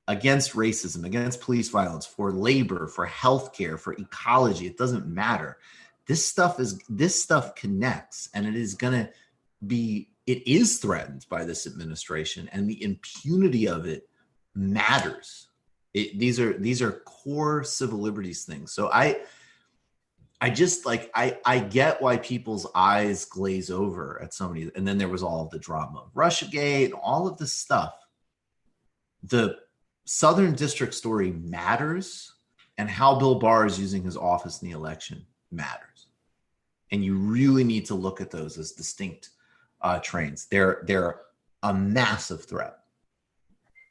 against racism, against police violence, for labor, for healthcare, for ecology, it doesn't matter. This stuff connects, and it is threatened by this administration, and the impunity of it matters. These are core civil liberties things. So I get why people's eyes glaze over at some of these. And then there was all of the drama of Russiagate, all of this stuff. The Southern District story matters, and how Bill Barr is using his office in the election matters. And you really need to look at those as distinct trains. They're a massive threat.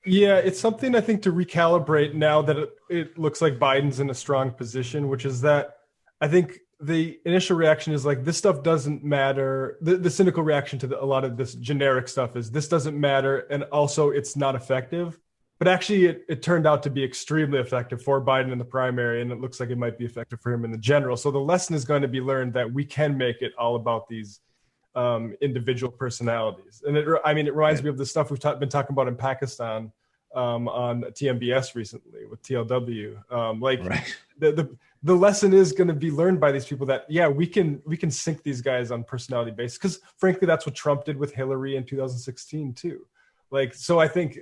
Yeah, it's something I think to recalibrate now that it looks like Biden's in a strong position, which is that I think the initial reaction is like, this stuff doesn't matter. The cynical reaction to a lot of this generic stuff is this doesn't matter, and also it's not effective. But actually, it turned out to be extremely effective for Biden in the primary, and it looks like it might be effective for him in the general. So the lesson is going to be learned that we can make it all about these individual personalities. And it reminds me of the stuff we've been talking about in Pakistan on TMBS recently with TLW. The lesson is going to be learned by these people that, yeah, we can sink these guys on personality basis, because frankly, that's what Trump did with Hillary in 2016 too. So I think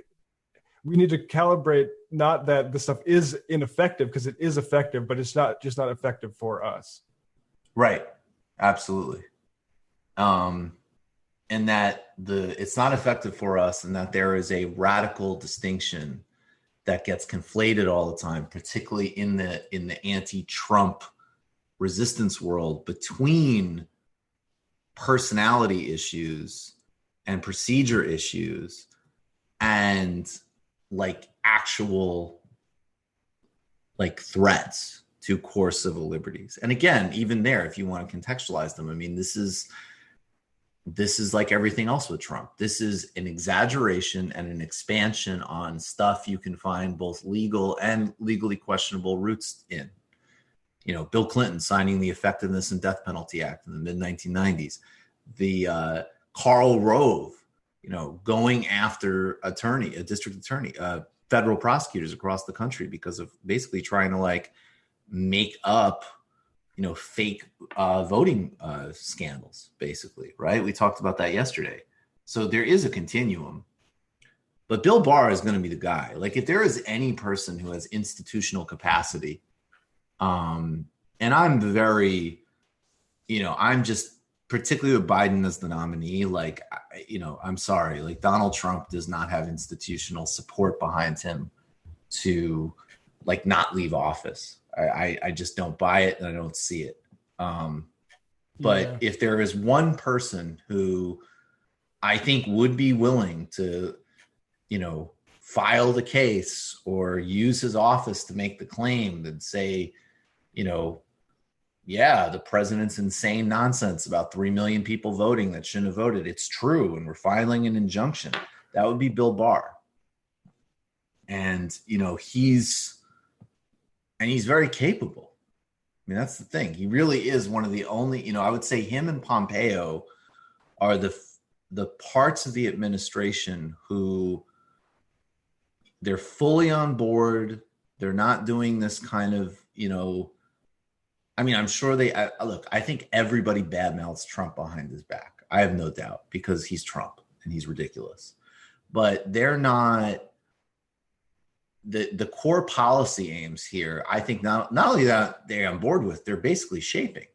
we need to calibrate, not that this stuff is ineffective, because it is effective, but it's not effective for us. Right. Absolutely. And that it's not effective for us, and that there is a radical distinction that gets conflated all the time, particularly in the anti-Trump resistance world, between personality issues and procedure issues and like actual like threats to core civil liberties. And again, even there, if you want to contextualize them, I mean, this is like everything else with Trump. This is an exaggeration and an expansion on stuff you can find both legal and legally questionable roots in. You know, Bill Clinton signing the Effectiveness and Death Penalty Act in the mid-1990s. The Karl Rove, you know, going after a district attorney, federal prosecutors across the country because of basically trying to like make up, you know, fake voting scandals, basically, right? We talked about that yesterday. So there is a continuum. But Bill Barr is going to be the guy. Like, if there is any person who has institutional capacity, and I'm very, you know, I'm just, particularly with Biden as the nominee, like, you know, I'm sorry, like Donald Trump does not have institutional support behind him to like not leave office. I just don't buy it and I don't see it. But if there is one person who I think would be willing to, you know, file the case or use his office to make the claim and say, you know, yeah, the president's insane nonsense about 3 million people voting that shouldn't have voted. It's true. And we're filing an injunction. That would be Bill Barr. And, you know, he's very capable. I mean, that's the thing. He really is one of the only, you know, I would say him and Pompeo are the parts of the administration who they're fully on board. They're not doing this kind of, you know, I mean, I'm sure look, I think everybody badmouths Trump behind his back. I have no doubt because he's Trump and he's ridiculous. But they're not, the core policy aims here, I think not only that they're on board with, they're basically shaping.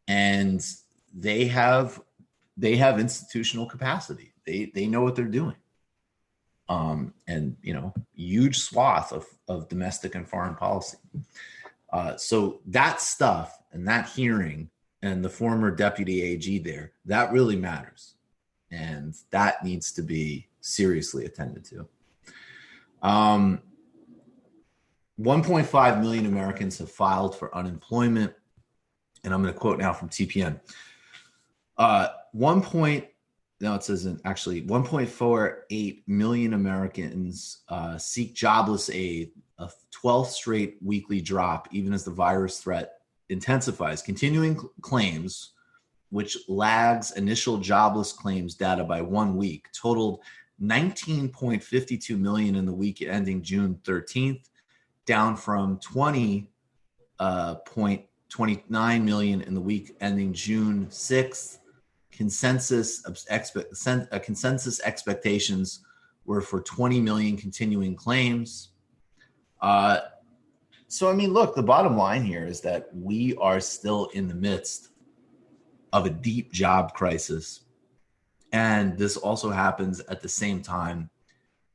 And they have institutional capacity. They know what they're doing. And, you know, huge swath of domestic and foreign policy. So that stuff and that hearing and the former deputy AG there, that really matters. And that needs to be seriously attended to. 1.5 million Americans have filed for unemployment. And I'm going to quote now from TPN. Now it says actually 1.48 million Americans seek jobless aid, a 12th straight weekly drop, even as the virus threat intensifies. Continuing claims, which lags initial jobless claims data by 1 week, totaled 19.52 million in the week ending June 13th, down from 20.29 million in the week ending June 6th. Consensus expectations were for 20 million continuing claims. So, I mean, look, the bottom line here is that we are still in the midst of a deep job crisis. And this also happens at the same time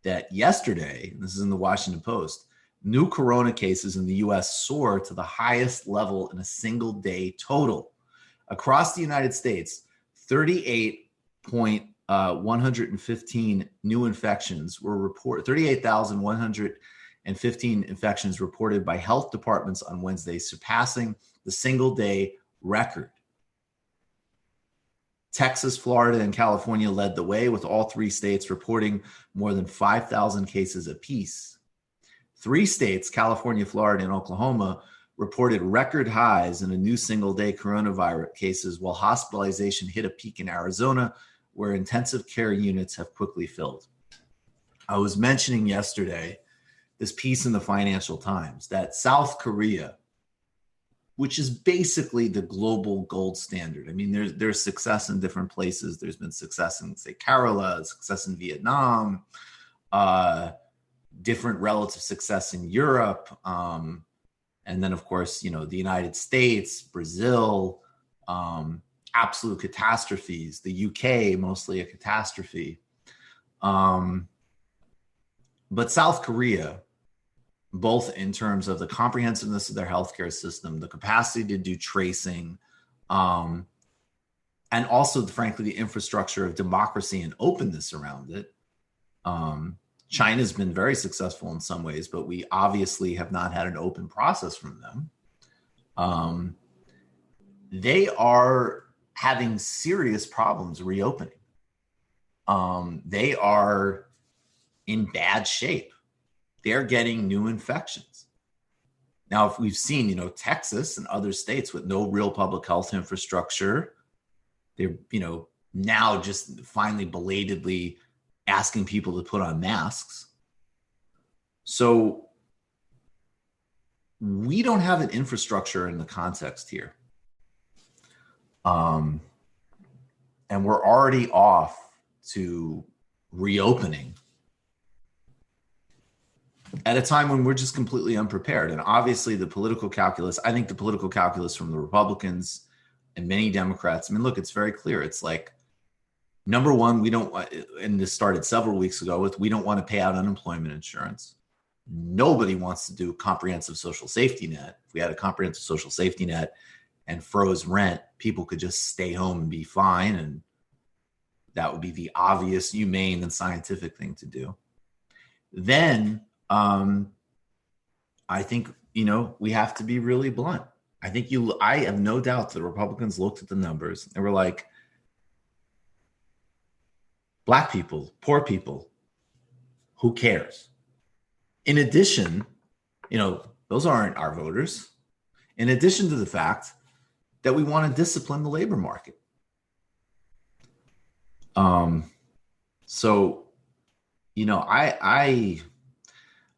that yesterday, this is in the Washington Post, new corona cases in the U.S. soar to the highest level in a single day total. Across the United States, 38,115 new infections were reported, 38,115 infections reported by health departments on Wednesday, surpassing the single day record. Texas, Florida, and California led the way, with all three states reporting more than 5,000 cases apiece. 3 states, California, Florida, and Oklahoma, reported record highs in a new single-day coronavirus cases, while hospitalization hit a peak in Arizona, where intensive care units have quickly filled. I was mentioning yesterday this piece in the Financial Times that South Korea, which is basically the global gold standard. I mean, there's success in different places. There's been success in, say, Kerala, success in Vietnam, different relative success in Europe. And then, of course, you know, the United States, Brazil, absolute catastrophes. The UK, mostly a catastrophe. But South Korea, both in terms of the comprehensiveness of their healthcare system, the capacity to do tracing, and also, frankly, the infrastructure of democracy and openness around it. China's been very successful in some ways, but we obviously have not had an open process from them. They are having serious problems reopening. They are in bad shape. They're getting new infections. Now, if we've seen, Texas and other states with no real public health infrastructure, they're, now just finally belatedly asking people to put on masks. So we don't have an infrastructure in the context here. And we're already off to reopening at a time when we're just completely unprepared. And obviously the political calculus, I think the political calculus from the Republicans and many Democrats, look, it's very clear. It's like, number one, we don't, and this started several weeks ago with, we don't want to pay out unemployment insurance. Nobody wants to do a comprehensive social safety net. If we had a comprehensive social safety net and froze rent, people could just stay home and be fine. And that would be the obvious, humane, and scientific thing to do. Then I think, we have to be really blunt. I have no doubt the Republicans looked at the numbers and were like, Black people, poor people, who cares? In addition, those aren't our voters. In addition to the fact that we want to discipline the labor market. So, I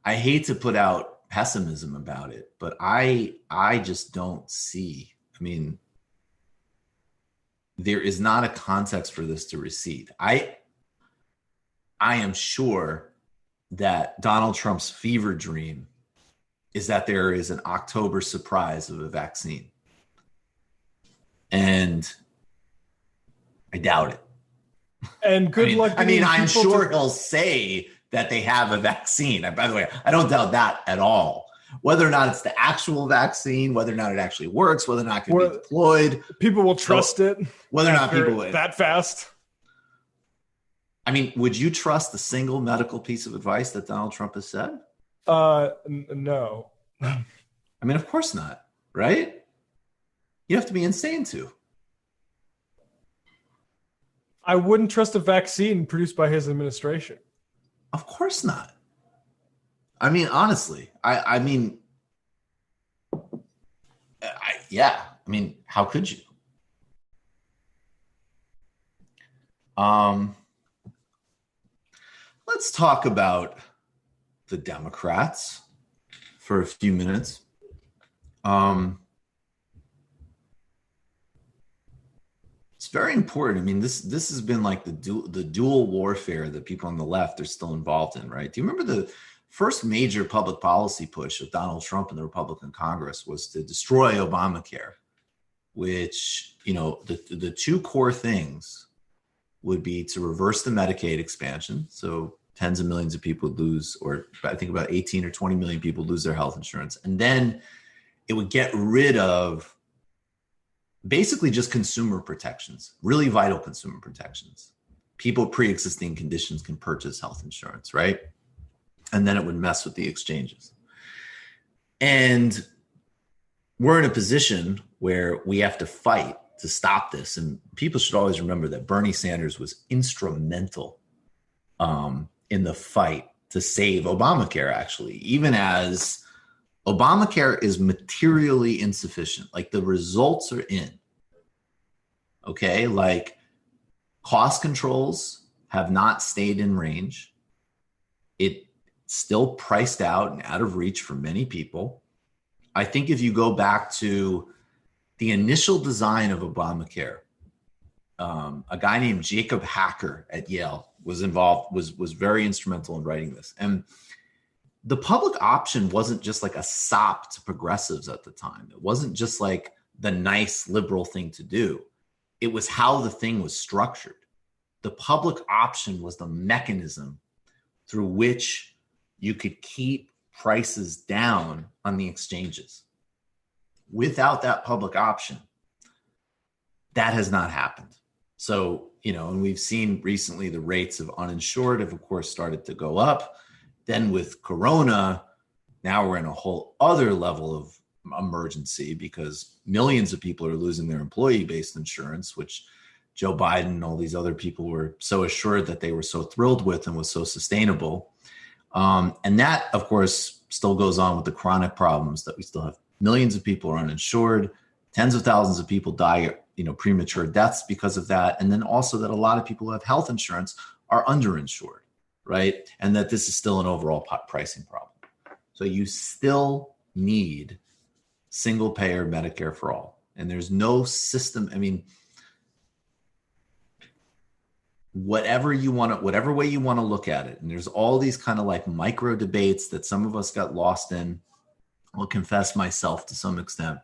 hate to put out pessimism about it, but I just don't see, there is not a context for this to recede. I am sure that Donald Trump's fever dream is that there is an October surprise of a vaccine. And I doubt it. And good luck. I'm sure he'll say that they have a vaccine. And by the way, I don't doubt that at all. Whether or not it's the actual vaccine, whether or not it actually works, whether or not it can be deployed. People will trust it. Whether or not people would. That fast. Would you trust a single medical piece of advice that Donald Trump has said? No. Of course not, right? You have to be insane to. I wouldn't trust a vaccine produced by his administration. Of course not. Honestly, how could you? Let's talk about the Democrats for a few minutes. It's very important. This has been like the dual warfare that people on the left are still involved in, right? Do you remember the first major public policy push of Donald Trump and the Republican Congress was to destroy Obamacare, which, the two core things would be to reverse the Medicaid expansion. So tens of millions of people lose, or I think about 18 or 20 million people lose their health insurance. And then it would get rid of basically just consumer protections, really vital consumer protections. People with pre-existing conditions can purchase health insurance, right? And then it would mess with the exchanges. And we're in a position where we have to fight to stop this. And people should always remember that Bernie Sanders was instrumental in the fight to save Obamacare, actually, even as Obamacare is materially insufficient. Like, the results are in. Okay, like, cost controls have not stayed in range. It's still priced out and out of reach for many people. I think if you go back to the initial design of Obamacare, a guy named Jacob Hacker at Yale was involved, was very instrumental in writing this. And the public option wasn't just like a sop to progressives at the time. It wasn't just like the nice liberal thing to do. It was how the thing was structured. The public option was the mechanism through which you could keep prices down on the exchanges. Without that public option, that has not happened. So, and we've seen recently the rates of uninsured have, of course, started to go up. Then with Corona, now we're in a whole other level of emergency because millions of people are losing their employee-based insurance, which Joe Biden and all these other people were so assured that they were so thrilled with and was so sustainable. And that, of course, still goes on with the chronic problems that we still have. Millions of people are uninsured. Tens of thousands of people die, premature deaths because of that. And then also that a lot of people who have health insurance are underinsured, right? And that this is still an overall pricing problem. So you still need single payer Medicare for all. And there's no system. I mean, whatever way you want to look at it. And there's all these kind of like micro debates that some of us got lost in. I'll confess myself to some extent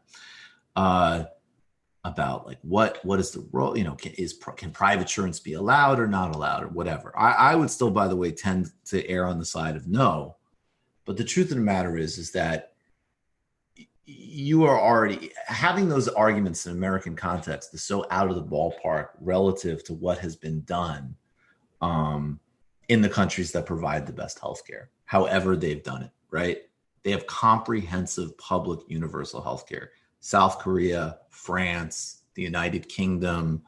about like what is the role, can private insurance be allowed or not allowed or whatever. I would still, by the way, tend to err on the side of no. But the truth of the matter is that you are already having those arguments in American context is so out of the ballpark relative to what has been done in the countries that provide the best healthcare, however they've done it, right? They have comprehensive public universal healthcare. South Korea, France, the United Kingdom,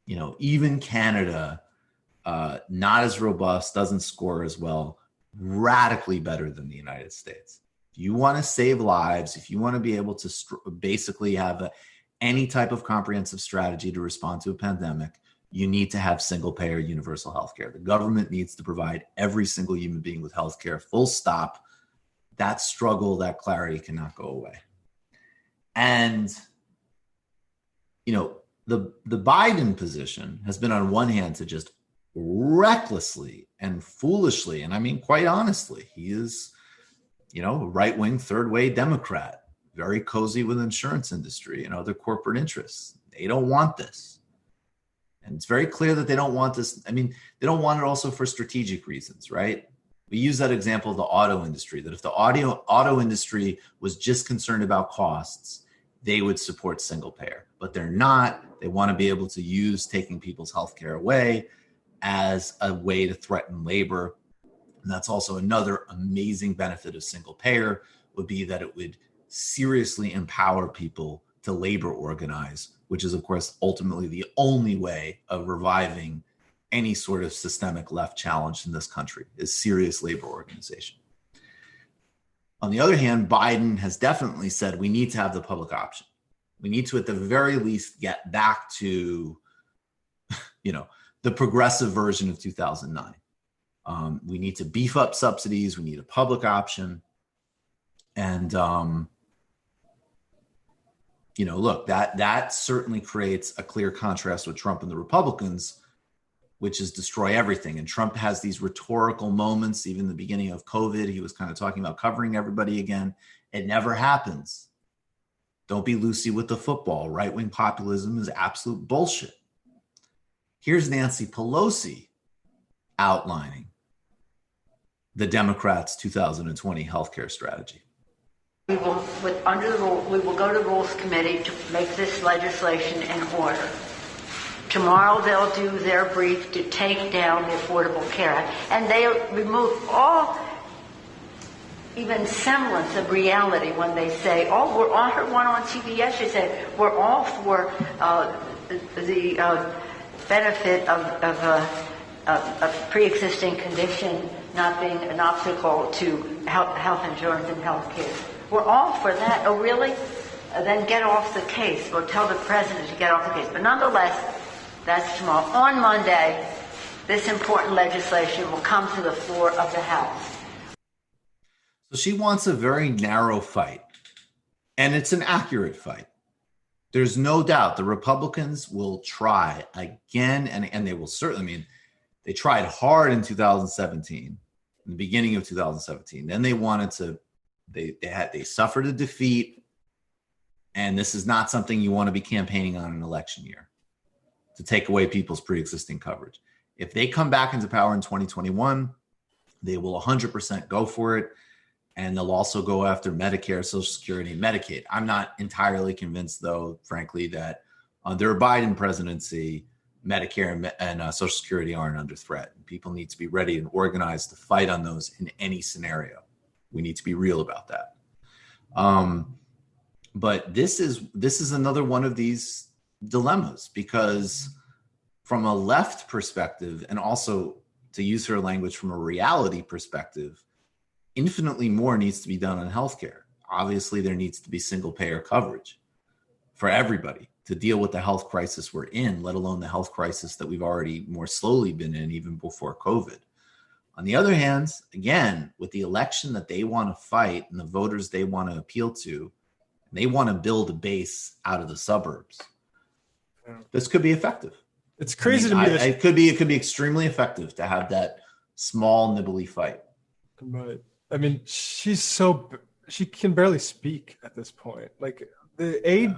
even Canada, not as robust, doesn't score as well, radically better than the United States. If you want to save lives, if you want to be able to basically have any type of comprehensive strategy to respond to a pandemic, you need to have single payer universal healthcare. The government needs to provide every single human being with healthcare, full stop. That struggle, that clarity cannot go away. And, the Biden position has been on one hand to just recklessly and foolishly, and I mean, quite honestly, he is, a right-wing, third-way Democrat, very cozy with insurance industry and other corporate interests. They don't want this. And it's very clear that they don't want this. I mean, they don't want it also for strategic reasons, right? We use that example of the auto industry, that if the auto industry was just concerned about costs, they would support single payer, but they're not. They want to be able to use taking people's healthcare away as a way to threaten labor. And that's also another amazing benefit of single payer would be that it would seriously empower people to labor organize, which is, of course, ultimately the only way of reviving any sort of systemic left challenge in this country is serious labor organization. On the other hand, Biden has definitely said we need to have the public option. We need to, at the very least, get back to, the progressive version of 2009. We need to beef up subsidies. We need a public option. And, look, that certainly creates a clear contrast with Trump and the Republicans, which is destroy everything. And Trump has these rhetorical moments. Even the beginning of COVID, he was kind of talking about covering everybody again. It never happens. Don't be loosey with the football. Right-wing populism is absolute bullshit. Here's Nancy Pelosi outlining the Democrats' 2020 healthcare strategy. We will, under the rule, we will go to the Rules Committee to make this legislation in order. Tomorrow they'll do their brief to take down the Affordable Care Act, and they remove all even semblance of reality when they say, we're on her one on TV yesterday, we're all for the benefit of a pre-existing condition not being an obstacle to health insurance and health care. We're all for that. Oh, really? Then get off the case, or tell the president to get off the case. But nonetheless, that's tomorrow. On Monday, this important legislation will come to the floor of the House. So she wants a very narrow fight, and it's an accurate fight. There's no doubt the Republicans will try again, and they will certainly, they tried hard in 2017, in the beginning of 2017. Then they wanted to, they suffered a defeat, and this is not something you want to be campaigning on an election year, to take away people's pre-existing coverage. If they come back into power in 2021, They will 100% go for it. And they'll also go after Medicare, Social Security, and Medicaid. I'm not entirely convinced, though, frankly, that under a Biden presidency, Medicare and Social Security aren't under threat. People need to be ready and organized to fight on those in any scenario. We need to be real about that. But this is another one of these dilemmas, because from a left perspective, and also to use her language, from a reality perspective, infinitely more needs to be done on healthcare. Obviously, there needs to be single payer coverage for everybody to deal with the health crisis we're in, let alone the health crisis that we've already more slowly been in even before COVID. On the other hand, again, with the election that they want to fight and the voters they want to appeal to, they want to build a base out of the suburbs. This could be effective. It's crazy to me. It could be extremely effective to have that small nibbly fight. But I mean, she can barely speak at this point. Like the aid,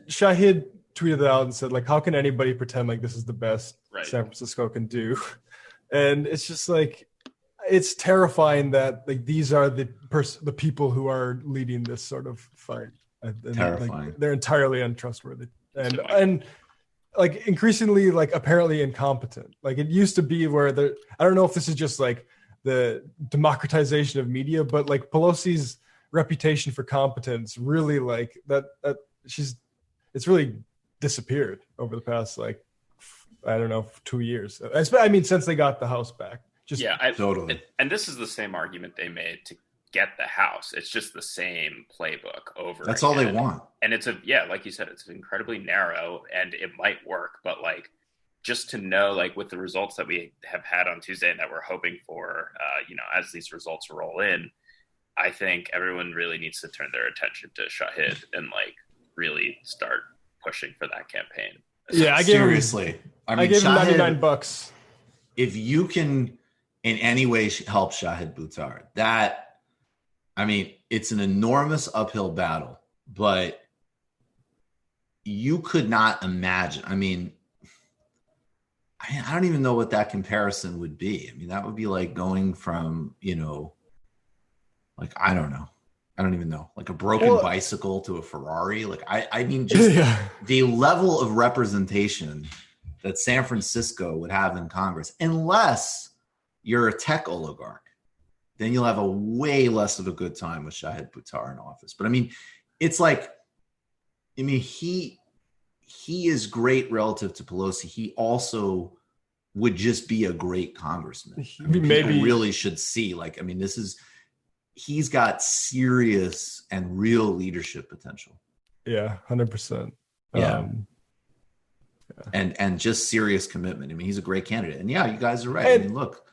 Shahid tweeted out and said, like, how can anybody pretend like this is the best San Francisco can do? And it's just like, it's terrifying that like these are the people who are leading this sort of fight. And, terrifying. Like, they're entirely untrustworthy and like increasingly like apparently incompetent. Like it used to be where I don't know if this is just like the democratization of media, but like Pelosi's reputation for competence really like that it's really disappeared over the past like, I don't know, 2 years. I mean, since they got the House back. Totally. And this is the same argument they made to get the House. It's just the same playbook over. That's all they want. And it's like you said, it's incredibly narrow and it might work, but like, just to know, like with the results that we have had on Tuesday and that we're hoping for, as these results roll in, I think everyone really needs to turn their attention to Shahid and like really start pushing for that campaign. Yeah, I gave him $99. If you can in any way help Shahid Buttar, it's an enormous uphill battle, but you could not imagine. I don't even know what that comparison would be. I mean, that would be like going from, like, I don't know. I don't even know, like a broken bicycle to a Ferrari. Like, the level of representation that San Francisco would have in Congress, unless you're a tech oligarch, then you'll have a way less of a good time with Shahid Buttar in office. But it's like, he is great relative to Pelosi. He also would just be a great congressman. Maybe really should see, like, he's got serious and real leadership potential. Yeah, 100%. Yeah. And just serious commitment. He's a great candidate. And yeah, you guys are right. Look.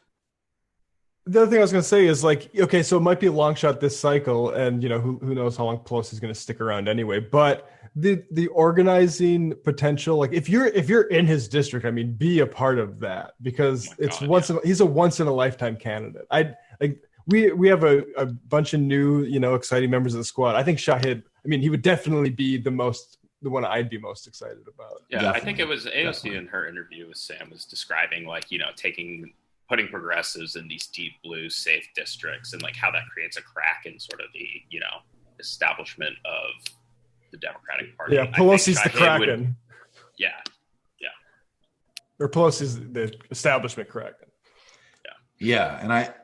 The other thing I was going to say is like, okay, so it might be a long shot this cycle, and who knows how long Pelosi is going to stick around anyway. But the organizing potential, like if you're in his district, be a part of that, because he's a once in a lifetime candidate. We have a bunch of new, exciting members of the squad. I think Shahid, he would definitely be the one I'd be most excited about. Yeah, Definitely. I think it was AOC in her interview with Sam was describing like, putting progressives in these deep blue safe districts and like how that creates a crack in sort of the, establishment of the Democratic Party. Yeah, Pelosi's the Kraken. Yeah. Or Pelosi's the establishment Kraken. Yeah, and I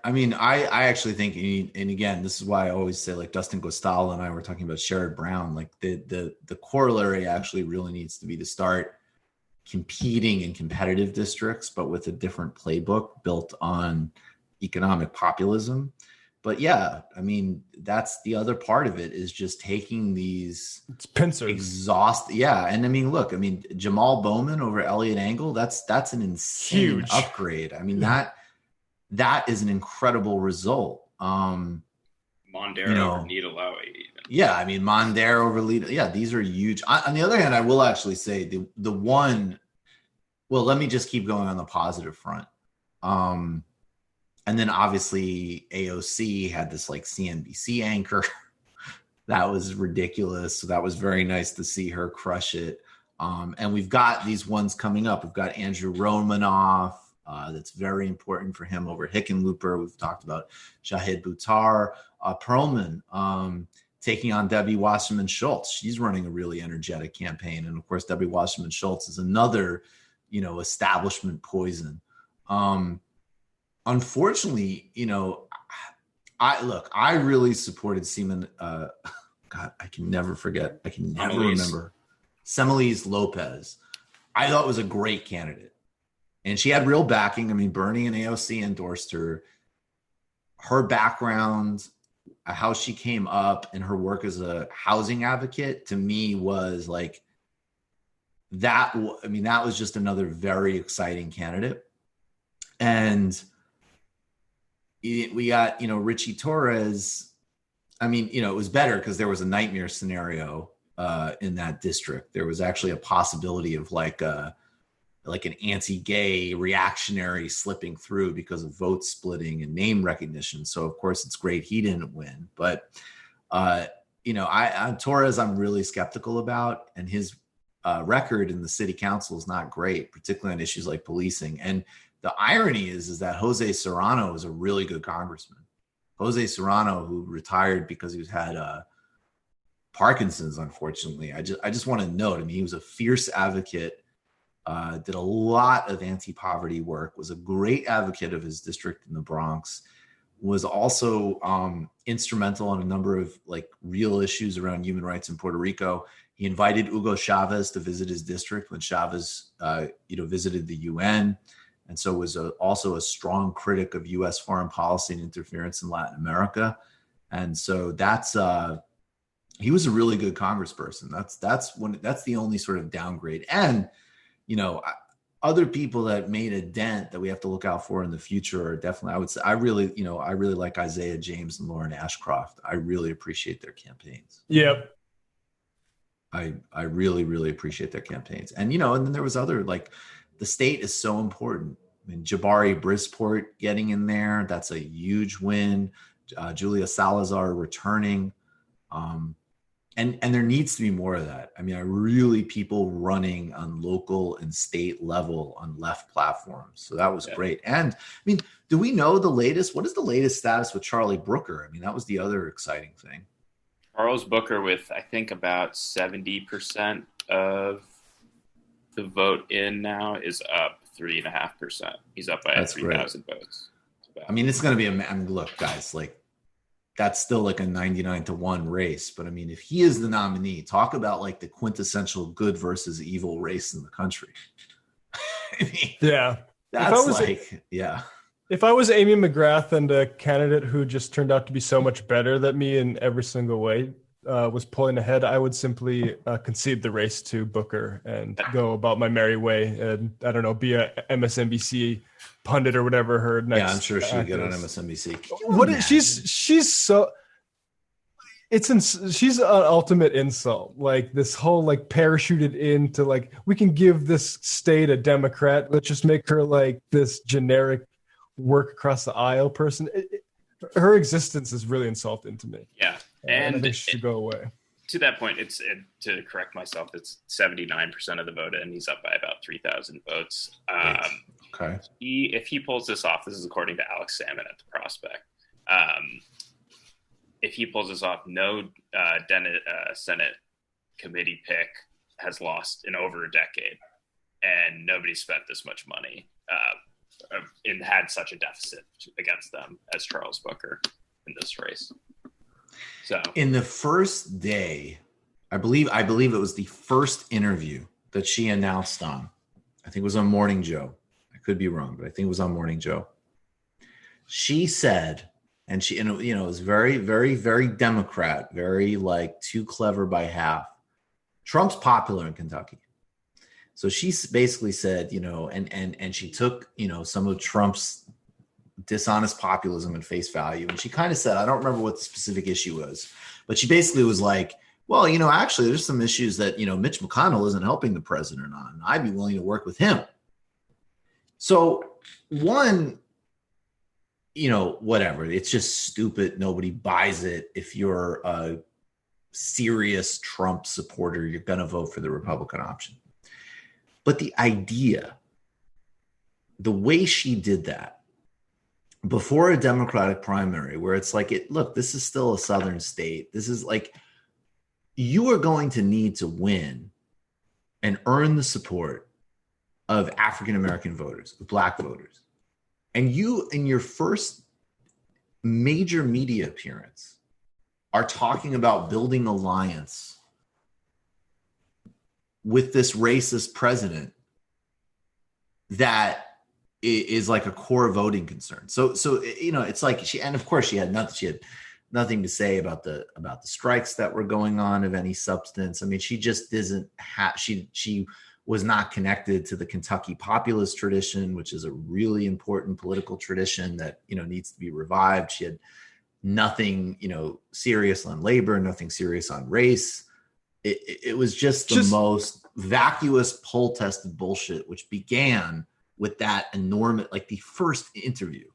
actually think, and again, this is why I always say, like, Dustin Gostal and I were talking about Sherrod Brown, like the corollary actually really needs to be to start competing in competitive districts, but with a different playbook built on economic populism. But yeah, that's the other part of it, is just taking these pincers. Yeah, and look, Jamal Bowman over Elliot Engel, that's an insane upgrade. That is an incredible result. Mondare over Nita Lowey. Yeah, Mondare over Lita. Yeah, these are huge. On the other hand, I will actually say the one. Well, let me just keep going on the positive front. And then obviously AOC had this like CNBC anchor. That was ridiculous. So that was very nice to see her crush it. And we've got these ones coming up. We've got Andrew Romanoff. That's very important for him over Hickenlooper. We've talked about Shahid Buttar, Perlman taking on Debbie Wasserman Schultz. She's running a really energetic campaign. And of course, Debbie Wasserman Schultz is another, establishment poison. Unfortunately, I really supported Seaman. God, I can never forget. I can never remember. Semmelise Lopez. I thought was a great candidate. And she had real backing. I mean, Bernie and AOC endorsed her. Her background, how she came up, and her work as a housing advocate, to me, was like that. I mean, that was just another very exciting candidate. And we got, Richie Torres. I mean, it was better because there was a nightmare scenario in that district. There was actually a possibility of like an anti-gay reactionary slipping through because of vote splitting and name recognition. So of course it's great he didn't win, but Torres, I'm really skeptical about, and his record in the city council is not great, particularly on issues like policing. And the irony is that Jose Serrano is a really good congressman. Jose Serrano, who retired because he had Parkinson's, unfortunately. I just want to note, he was a fierce advocate, did a lot of anti-poverty work, was a great advocate of his district in the Bronx, was also instrumental in a number of real issues around human rights in Puerto Rico. He invited Hugo Chavez to visit his district when Chavez, visited the UN. And so was also a strong critic of U.S. foreign policy and interference in Latin America. And so he was a really good congressperson. That's the only sort of downgrade. And, other people that made a dent that we have to look out for in the future are definitely, I would say, I really like Isaiah James and Lauren Ashcroft. I really appreciate their campaigns. Yep. I really, really appreciate their campaigns. And, and then there was other, the state is so important. I mean, Jabari Brisport getting in there, that's a huge win. Julia Salazar returning. And there needs to be more of that. I mean, people running on local and state level on left platforms. So that was great. And do we know the latest? What is the latest status with Charlie Brooker? That was the other exciting thing. Charles Booker with, I think, about 70% of the vote in now is up 3.5%. He's up by 3,000 votes. It's going to be look, guys, that's still a 99-1 race. But if he is the nominee, talk about the quintessential good versus evil race in the country. Yeah. That's If I was Amy McGrath and a candidate who just turned out to be so much better than me in every single way was pulling ahead, I would simply concede the race to Booker and go about my merry way and, I don't know, be a MSNBC pundit or whatever her next. Yeah, I'm sure she would get on MSNBC. She's so... she's an ultimate insult. This whole parachuted into we can give this state a Democrat. Let's just make her this generic work across the aisle person. Her existence is really insulting to me. Yeah, and I think she should go away. To that point, to correct myself, it's 79% of the vote, and he's up by about 3,000 votes. Okay. If he pulls this off, this is according to Alex Salmon at the Prospect. If he pulls this off, no Senate committee pick has lost in over a decade, and nobody spent this much money and had such a deficit against them as Charles Booker in this race. So in the first day, I believe it was the first interview that she announced on. I think it was on Morning Joe. I could be wrong, but I think it was on Morning Joe. She said, and it was very, very, very Democrat, very too clever by half. Trump's popular in Kentucky. So she basically said, and she took, some of Trump's dishonest populism and face value. And she kind of said, I don't remember what the specific issue was, but she basically was well, actually there's some issues that, Mitch McConnell isn't helping the president on. And I'd be willing to work with him. So one, whatever, it's just stupid. Nobody buys it. If you're a serious Trump supporter, you're going to vote for the Republican option. But the idea the way she did that before a Democratic primary, where it's like, look, this is still a Southern state. This is like, you are going to need to win and earn the support of African-American voters, of Black voters. And you, in your first major media appearance, are talking about building alliance with this racist president that is like a core voting concern. So it's like and of course she had nothing to say about the strikes that were going on of any substance. I mean, she just doesn't have, she was not connected to the Kentucky populist tradition, which is a really important political tradition that, needs to be revived. She had nothing, serious on labor, nothing serious on race. It was just the most vacuous, poll-tested bullshit, which began with that enormous, like the first interview.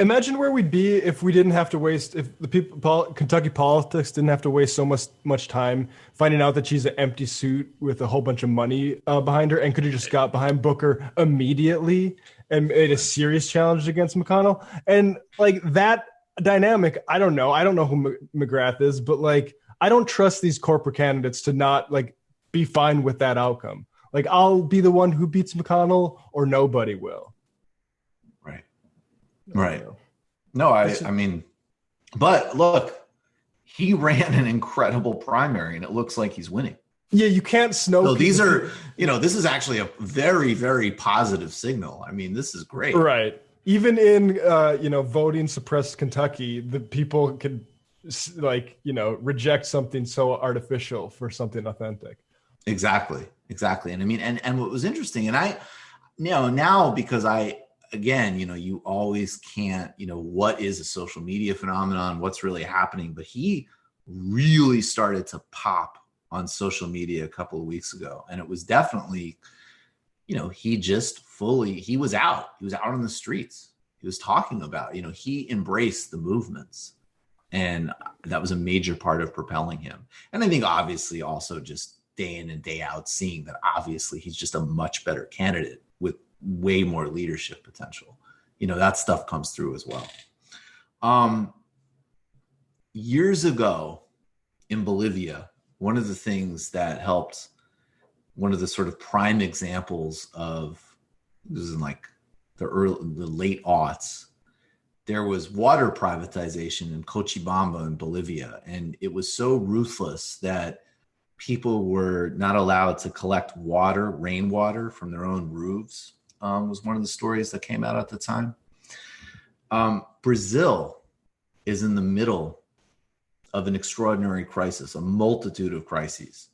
Imagine where we'd be if we didn't have to waste, if the people, Kentucky politics didn't have to waste so much time finding out that she's an empty suit with a whole bunch of money behind her, and could have just got behind Booker immediately and made a serious challenge against McConnell. And like that dynamic, I don't know who McGrath is, but like, I don't trust these corporate candidates to not like be fine with that outcome. Like, I'll be the one who beats McConnell or nobody will. Right. No, I mean, but look, he ran an incredible primary and it looks like he's winning. Yeah, you can't snow. So these are, this is actually a very, very positive signal. I mean, this is great. Right. Even in, voting suppressed Kentucky, the people could reject something so artificial for something authentic. Exactly. And I mean, and what was interesting, and I, now because again, you always can't, what is a social media phenomenon, what's really happening, but he really started to pop on social media a couple of weeks ago. And it was definitely, he was out on the streets. He was talking about, he embraced the movements, and that was a major part of propelling him. And I think obviously also just day in and day out, seeing that obviously he's just a much better candidate with way more leadership potential. That stuff comes through as well. Years ago in Bolivia, one of the things that helped, one of the sort of prime examples of, this is in like the late aughts, there was water privatization in Cochabamba in Bolivia. And it was so ruthless that people were not allowed to collect rainwater from their own roofs. Was one of the stories that came out at the time. Brazil is in the middle of an extraordinary crisis, a multitude of crises.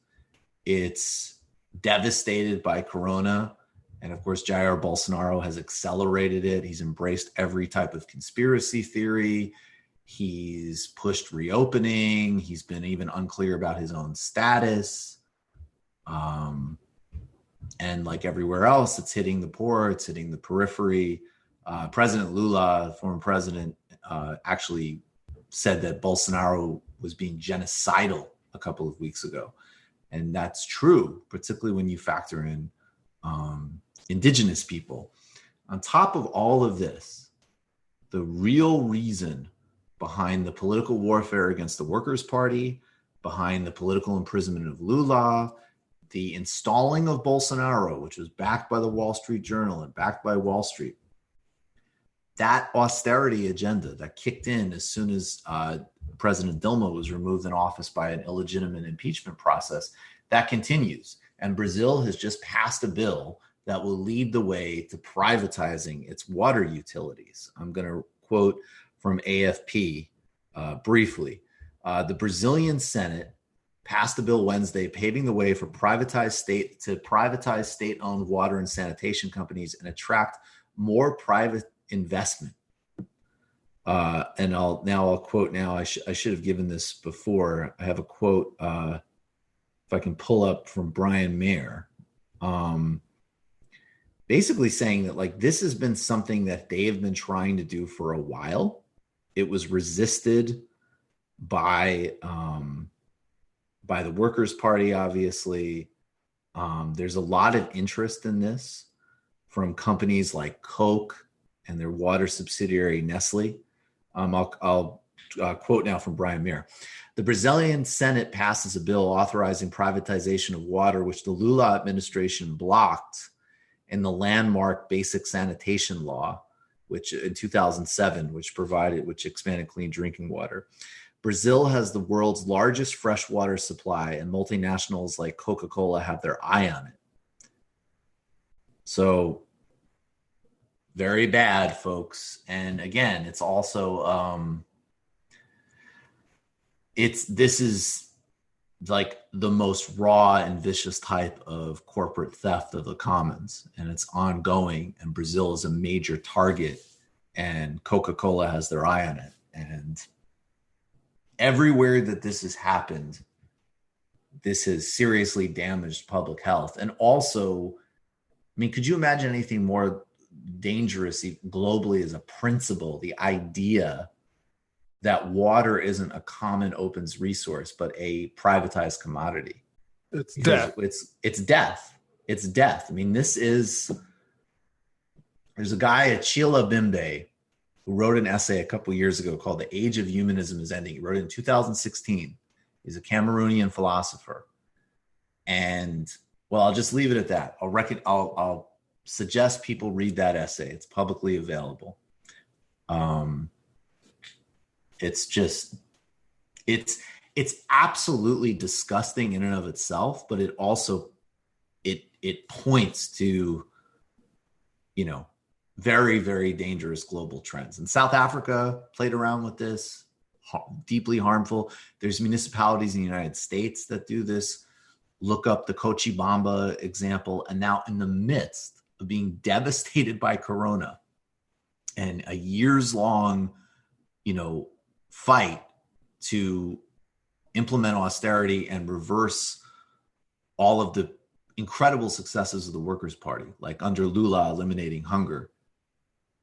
It's devastated by Corona. And of course, Jair Bolsonaro has accelerated it. He's embraced every type of conspiracy theory. He's pushed reopening. He's been even unclear about his own status. And like everywhere else, it's hitting the poor, it's hitting the periphery. President Lula, former president, actually said that Bolsonaro was being genocidal a couple of weeks ago. And that's true, particularly when you factor in indigenous people. On top of all of this, the real reason behind the political warfare against the Workers' Party, behind the political imprisonment of Lula, the installing of Bolsonaro, which was backed by the Wall Street Journal and backed by Wall Street, that austerity agenda that kicked in as soon as President Dilma was removed in office by an illegitimate impeachment process, that continues. And Brazil has just passed a bill that will lead the way to privatizing its water utilities. I'm going to quote from AFP briefly. The Brazilian Senate passed a bill Wednesday paving the way for privatized state-owned water and sanitation companies and attract more private investment. And I'll quote now. I should have given this before. I have a quote, if I can pull up, from Brian Mayer, basically saying that like this has been something that they have been trying to do for a while. It was resisted by the Workers' Party, obviously. There's a lot of interest in this from companies like Coke and their water subsidiary Nestle. I'll quote now from Brian Muir. The Brazilian Senate passes a bill authorizing privatization of water, which the Lula administration blocked in the landmark Basic Sanitation Law, which in 2007, which expanded clean drinking water. Brazil has the world's largest freshwater supply, and multinationals like Coca-Cola have their eye on it. So very bad, folks. And again, it's also this is like the most raw and vicious type of corporate theft of the commons, and it's ongoing, and Brazil is a major target, and Coca-Cola has their eye on it. And everywhere that this has happened, this has seriously damaged public health. And also, I mean, could you imagine anything more dangerous globally as a principle, the idea that water isn't a common opens resource, but a privatized commodity? It's death. It's death. It's death. I mean, there's a guy, Achille Mbembe, who wrote an essay a couple years ago called The Age of Humanism is Ending. He wrote it in 2016. He's a Cameroonian philosopher. And, well, I'll just leave it at that. I'll suggest people read that essay. It's publicly available. It's absolutely disgusting in and of itself, but it also it points to, you know, very, very dangerous global trends. And South Africa played around with this, deeply harmful. There's municipalities in the United States that do this. Look up the Cochabamba example. And now in the midst of being devastated by Corona and a years-long, fight to implement austerity and reverse all of the incredible successes of the Workers' Party, like under Lula eliminating hunger,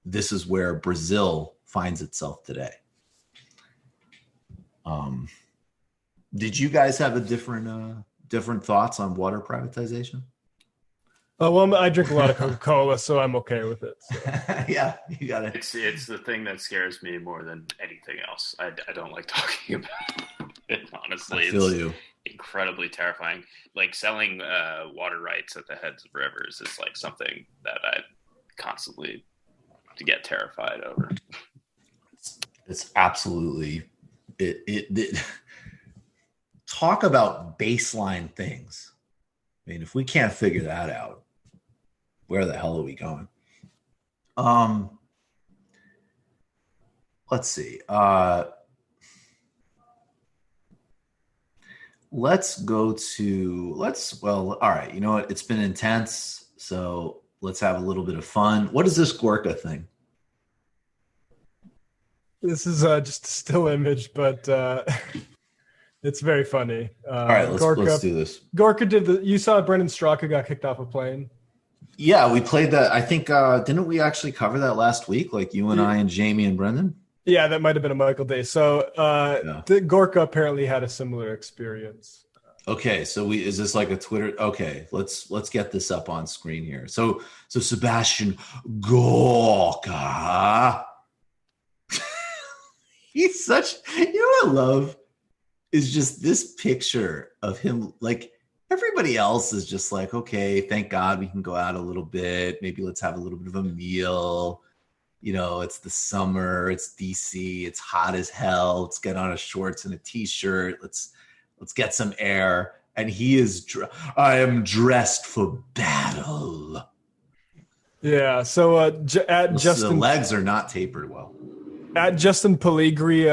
this is where Brazil finds itself today. Did you guys have a different thoughts on water privatization? Well, I drink a lot of Coca-Cola, so I'm okay with it. So. Yeah, you got it. It's the thing that scares me more than anything else. I don't like talking about it, honestly. I feel you. Incredibly terrifying. Like selling water rights at the heads of rivers is like something that I constantly get terrified over. It's absolutely it talk about baseline things. I mean, if we can't figure that out, where the hell are we going? Let's see. All right. You know what? It's been intense. So let's have a little bit of fun. What is this Gorka thing? This is just a still image, but it's very funny. All right, let's do this. Gorka you saw Brendan Straka got kicked off a plane. Yeah, we played that. I think, didn't we actually cover that last week? Like you and I and Jamie and Brendan? Yeah, that might have been a Michael Day. So the Gorka apparently had a similar experience. Okay, so is this like a Twitter? Okay, let's get this up on screen here. So Sebastian Gorka, he's such. You know what I love is just this picture of him. Like everybody else is just like, okay, thank God we can go out a little bit. Maybe let's have a little bit of a meal. You know, it's the summer. It's DC. It's hot as hell. Let's get on a shorts and a t-shirt. Let's get some air. And he is, I am dressed for battle. Yeah. So at Justin, the legs are not tapered well. At Justin Pellegri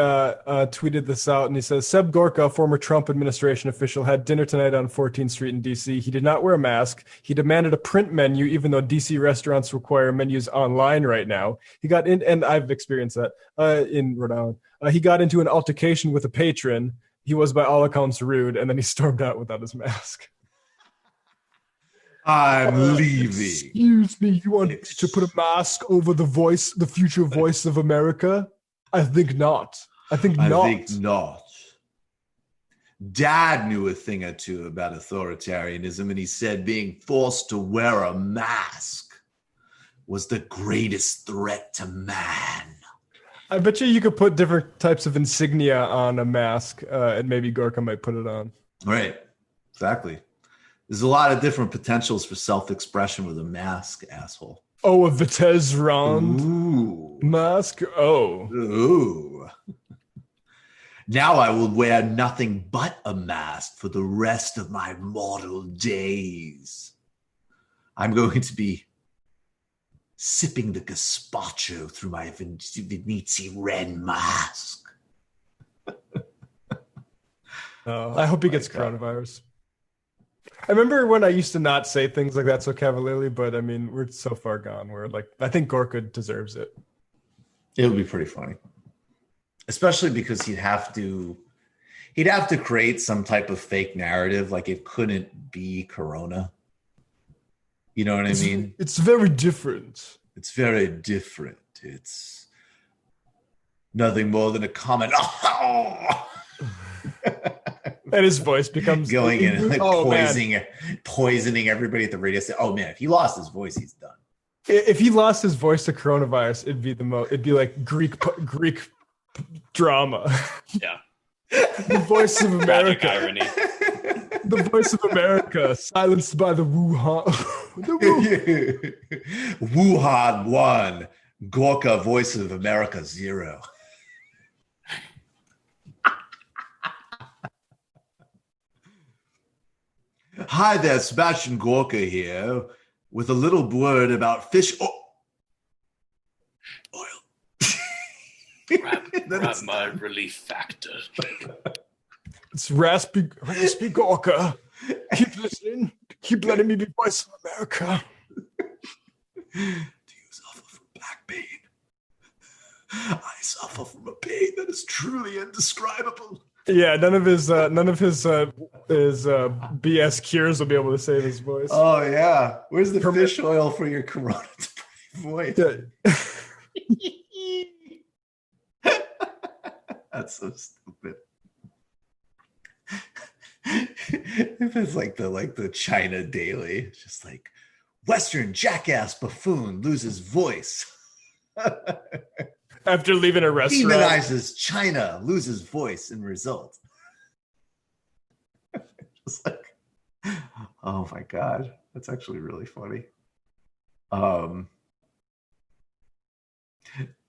tweeted this out, and he says, Seb Gorka, former Trump administration official, had dinner tonight on 14th Street in D.C. He did not wear a mask. He demanded a print menu, even though D.C. restaurants require menus online right now. He got in, and I've experienced that in Rhode Island. He got into an altercation with a patron. He was, by all accounts, rude, and then he stormed out without his mask. I'm leaving. Excuse me, you want to put a mask over the future voice of America? I think not. I think not. Dad knew a thing or two about authoritarianism, and he said being forced to wear a mask was the greatest threat to man. I bet you could put different types of insignia on a mask, and maybe Gorka might put it on. Right. Exactly. There's a lot of different potentials for self-expression with a mask, asshole. Oh, a Vitesse round mask? Oh. Ooh. Now I will wear nothing but a mask for the rest of my mortal days. I'm going to be sipping the gazpacho through my Vinizzi Ren mask. I hope he gets coronavirus. I remember when I used to not say things like that so cavalierly, but I mean, we're so far gone. We're like, I think Gorka deserves it. It would be pretty funny, especially because he'd have to create some type of fake narrative, like it couldn't be Corona. You know what I mean? It's very different. It's very different. It's nothing more than a common. And his voice becomes going in and like poisoning everybody at the radio station. Oh man, if he lost his voice, he's done. If he lost his voice to coronavirus, it'd be like Greek drama. Yeah. The voice of America. Magic irony. The voice of America, silenced by the Wuhan. Wuhan 1, Gorka, voice of America 0. Hi there, Sebastian Gorka here, with a little word about fish oil. Grab my relief factor. It's raspy Gorka. Keep listening. Keep letting me be voice of America. Do you suffer from back pain? I suffer from a pain that is truly indescribable. Yeah, none of his BS cures will be able to save his voice. Oh yeah, where's the fish oil for your corona voice? That's so stupid. If it's like the China Daily, it's just like Western jackass buffoon loses voice. After leaving a restaurant. Demonizes China, loses voice in result. Just like, oh my God. That's actually really funny.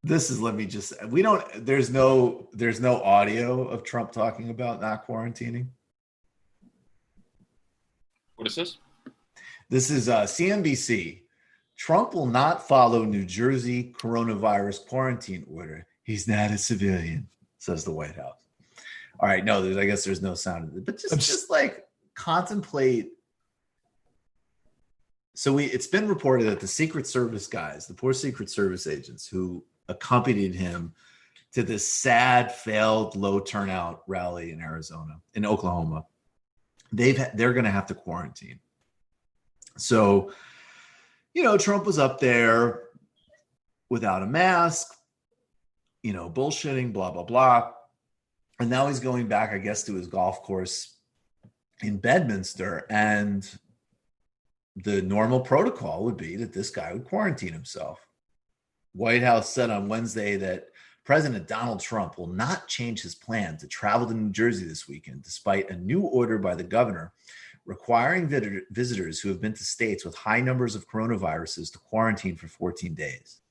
There's no audio of Trump talking about not quarantining. What is this? This is CNBC. Trump will not follow New Jersey coronavirus quarantine order. He's not a civilian, says the White House. All right, no, I guess there's no sound of it, but just like contemplate. So it's been reported that the Secret Service guys, the poor Secret Service agents who accompanied him to this sad, failed, low turnout rally in Oklahoma, they're going to have to quarantine. So, Trump was up there without a mask, bullshitting, blah, blah, blah. And now he's going back, I guess, to his golf course in Bedminster. And the normal protocol would be that this guy would quarantine himself. White House said on Wednesday that President Donald Trump will not change his plan to travel to New Jersey this weekend, despite a new order by the governor requiring visitors who have been to states with high numbers of coronaviruses to quarantine for 14 days.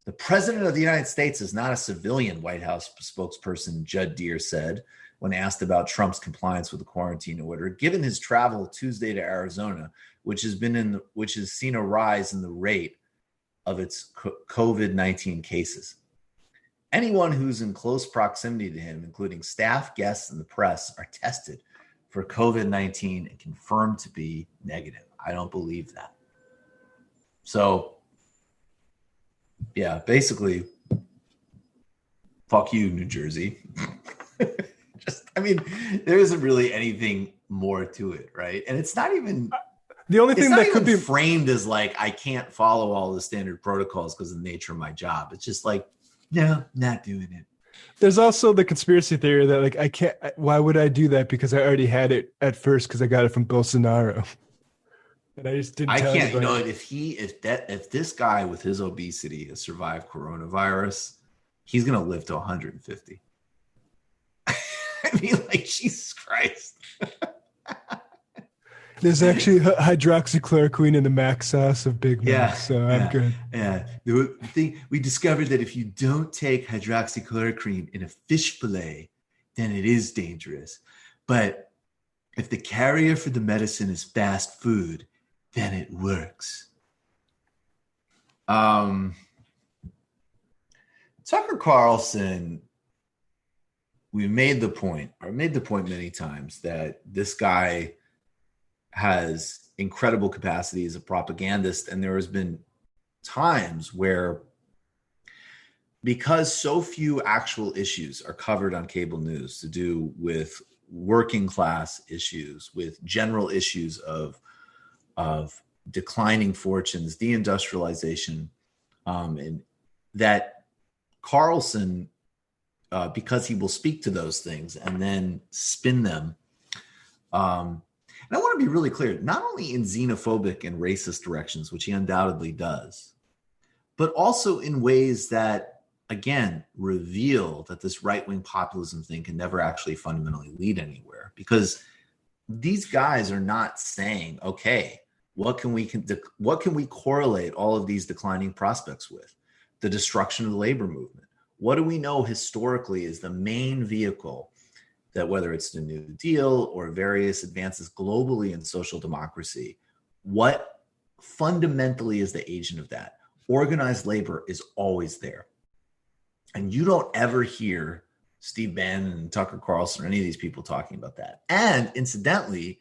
The president of the United States is not a civilian, White House spokesperson Judd Deere said when asked about Trump's compliance with the quarantine order, given his travel Tuesday to Arizona, which has seen a rise in the rate of its COVID-19 cases. Anyone who's in close proximity to him, including staff, guests, and the press, are tested for COVID-19 and confirmed to be negative. I don't believe that. So, yeah, basically, fuck you, New Jersey. There isn't really anything more to it, right? And it's not even the only thing that could be framed as like I can't follow all the standard protocols because of the nature of my job. It's just like, no, not doing it. There's also the conspiracy theory that like I can't. Why would I do that? Because I already had it at first because I got it from Bolsonaro. And I just didn't. I can't. You know, if this guy with his obesity has survived coronavirus, he's gonna live to 150. I mean, like, Jesus Christ. There's actually hydroxychloroquine in the mac sauce of Big Mac, so I'm good. Yeah. We discovered that if you don't take hydroxychloroquine in a fish fillet, then it is dangerous. But if the carrier for the medicine is fast food, then it works. Tucker Carlson, we made the point many times that this guy has incredible capacity as a propagandist. And there has been times where, because so few actual issues are covered on cable news to do with working class issues, with general issues of declining fortunes, deindustrialization, and that Carlson, because he will speak to those things and then spin them, and I want to be really clear, not only in xenophobic and racist directions, which he undoubtedly does, but also in ways that, again, reveal that this right-wing populism thing can never actually fundamentally lead anywhere. Because these guys are not saying, okay, what can we correlate all of these declining prospects with? The destruction of the labor movement. What do we know historically is the main vehicle that, whether it's the New Deal or various advances globally in social democracy, what fundamentally is the agent of that? Organized labor is always there. And you don't ever hear Steve Bannon and Tucker Carlson or any of these people talking about that. And incidentally,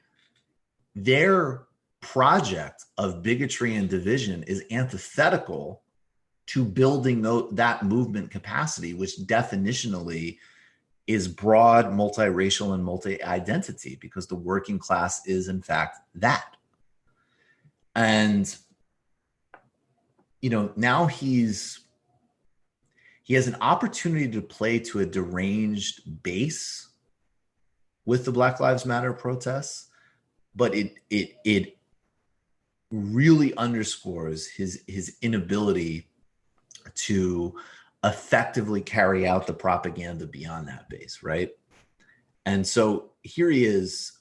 their project of bigotry and division is antithetical to building that movement capacity, which definitionally is broad, multiracial, and multi-identity, because the working class is, in fact, that. And, you know, now he has an opportunity to play to a deranged base with the Black Lives Matter protests, but it really underscores his inability to effectively carry out the propaganda beyond that base, right? And so here he is,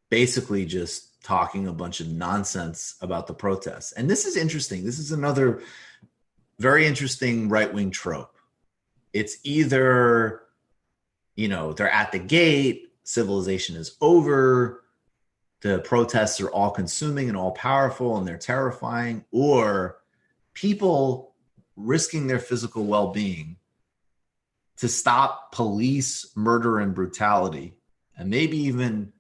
basically just talking a bunch of nonsense about the protests. And this is interesting. This is another very interesting right-wing trope. It's either, you know, they're at the gate, civilization is over, the protests are all-consuming and all-powerful and they're terrifying, or people risking their physical well-being to stop police murder and brutality, and maybe even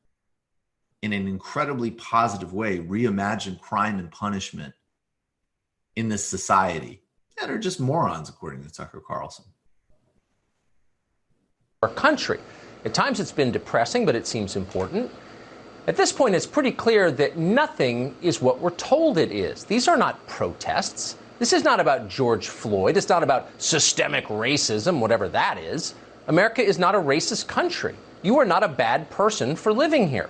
in an incredibly positive way reimagine crime and punishment in this society, that are just morons, according to Tucker Carlson. Our country. At times it's been depressing, but it seems important. At this point, it's pretty clear that nothing is what we're told it is. These are not protests. This is not about George Floyd. It's not about systemic racism, whatever that is. America is not a racist country. You are not a bad person for living here.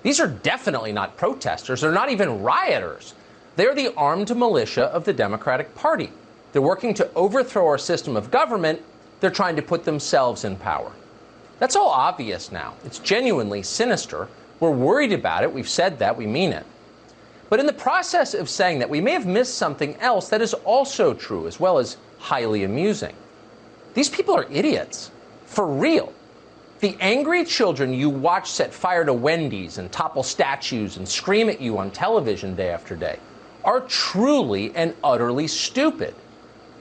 These are definitely not protesters. They're not even rioters. They're the armed militia of the Democratic Party. They're working to overthrow our system of government. They're trying to put themselves in power. That's all obvious now. It's genuinely sinister. We're worried about it. We've said that. We mean it. But in the process of saying that, we may have missed something else that is also true, as well as highly amusing. These people are idiots. For real. The angry children you watch set fire to Wendy's and topple statues and scream at you on television day after day are truly and utterly stupid.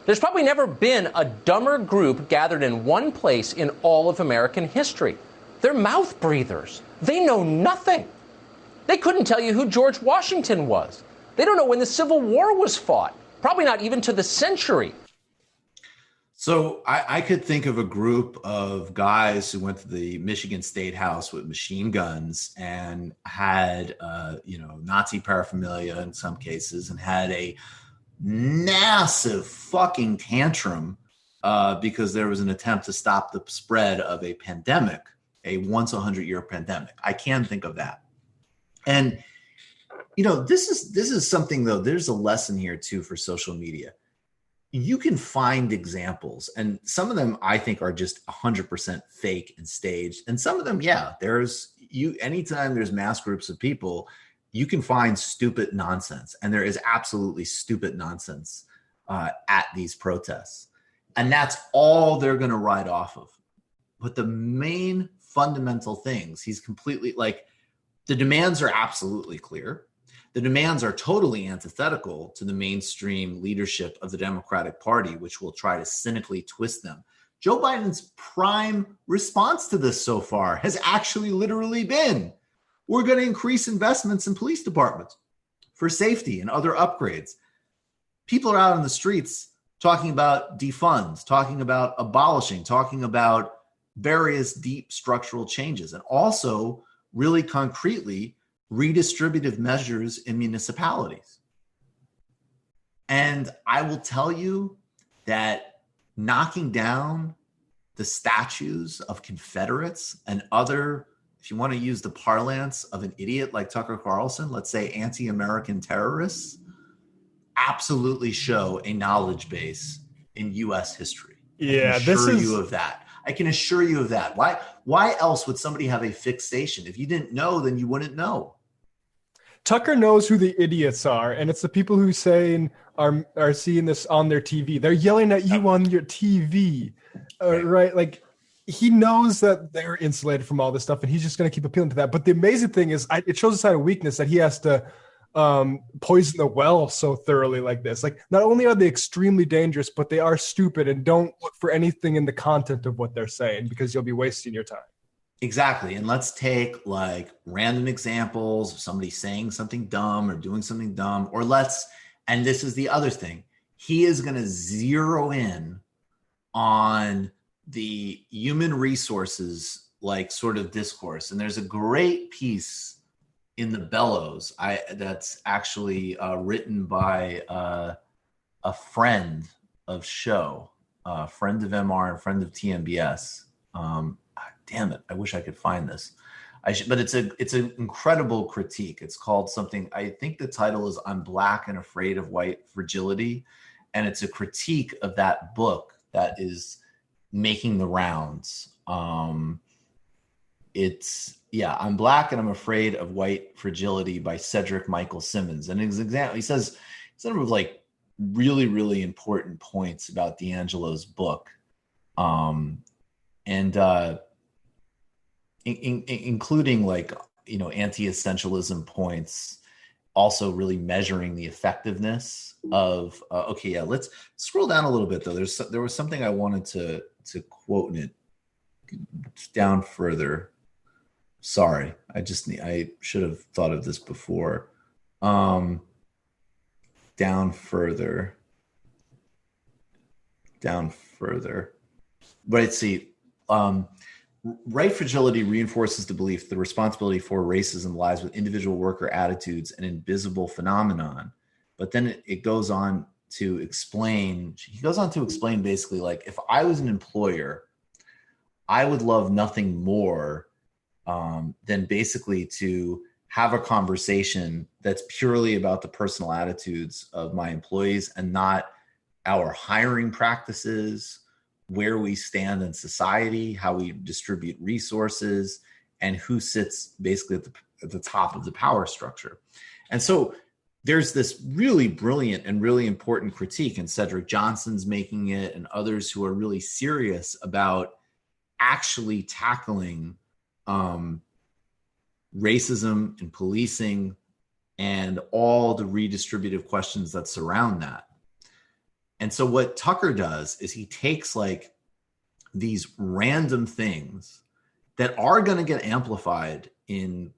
There's probably never been a dumber group gathered in one place in all of American history. They're mouth breathers. They know nothing. They couldn't tell you who George Washington was. They don't know when the Civil War was fought. Probably not even to the century. So I could think of a group of guys who went to the Michigan State House with machine guns and had, Nazi paraphernalia in some cases, and had a massive fucking tantrum because there was an attempt to stop the spread of a pandemic, a once 100-year pandemic. I can think of that. And This is something, though. There's a lesson here too for social media. You can find examples, and some of them I think are just 100% fake and staged, and some of them, anytime there's mass groups of people, you can find stupid nonsense, and there is absolutely stupid nonsense at these protests, and that's all they're going to ride off of. But the main fundamental things, he's completely the demands are absolutely clear. The demands are totally antithetical to the mainstream leadership of the Democratic Party, which will try to cynically twist them. Joe Biden's prime response to this so far has actually literally been, we're going to increase investments in police departments for safety and other upgrades. People are out on the streets talking about defund, talking about abolishing, talking about various deep structural changes, and also really concretely redistributive measures in municipalities. And I will tell you that knocking down the statues of Confederates and other, if you want to use the parlance of an idiot like Tucker Carlson, let's say anti-American terrorists, absolutely show a knowledge base in U.S. history. Yeah, I can assure you of that. Why else would somebody have a fixation? If you didn't know, then you wouldn't know. Tucker knows who the idiots are, and it's the people who are seeing this on their TV. They're yelling at you on your TV, right? Like, he knows that they're insulated from all this stuff, and he's just going to keep appealing to that. But the amazing thing is, it shows a side of weakness that he has to poison the well so thoroughly like this. Like, not only are they extremely dangerous, but they are stupid, and don't look for anything in the content of what they're saying, because you'll be wasting your time. Exactly. And let's take random examples of somebody saying something dumb or doing something dumb, and this is the other thing, he is going to zero in on the human resources, sort of discourse. And there's a great piece in the Bellows that's actually written by a friend of show, a friend of MR and friend of TMBS. Damn it! I wish I could find this. But it's an incredible critique. It's called something. I think the title is "I'm Black and Afraid of White Fragility," and it's a critique of that book that is making the rounds. I'm Black and I'm Afraid of White Fragility by Cedric Michael Simmons. And his example, he says some of really, really important points about D'Angelo's book, including anti-essentialism points, also really measuring the effectiveness of let's scroll down a little bit though. There was something I wanted to quote in it. Down further. Sorry, I should have thought of this before. Down further. But let's see. Right fragility reinforces the belief the responsibility for racism lies with individual worker attitudes, an invisible phenomenon. But then it goes on to explain. He goes on to explain basically, if I was an employer, I would love nothing more than basically to have a conversation that's purely about the personal attitudes of my employees and not our hiring practices, where we stand in society, how we distribute resources, and who sits basically at the top of the power structure. And so there's this really brilliant and really important critique, and Cedric Johnson's making it, and others who are really serious about actually tackling racism and policing and all the redistributive questions that surround that. And so what Tucker does is he takes these random things that are going to get amplified in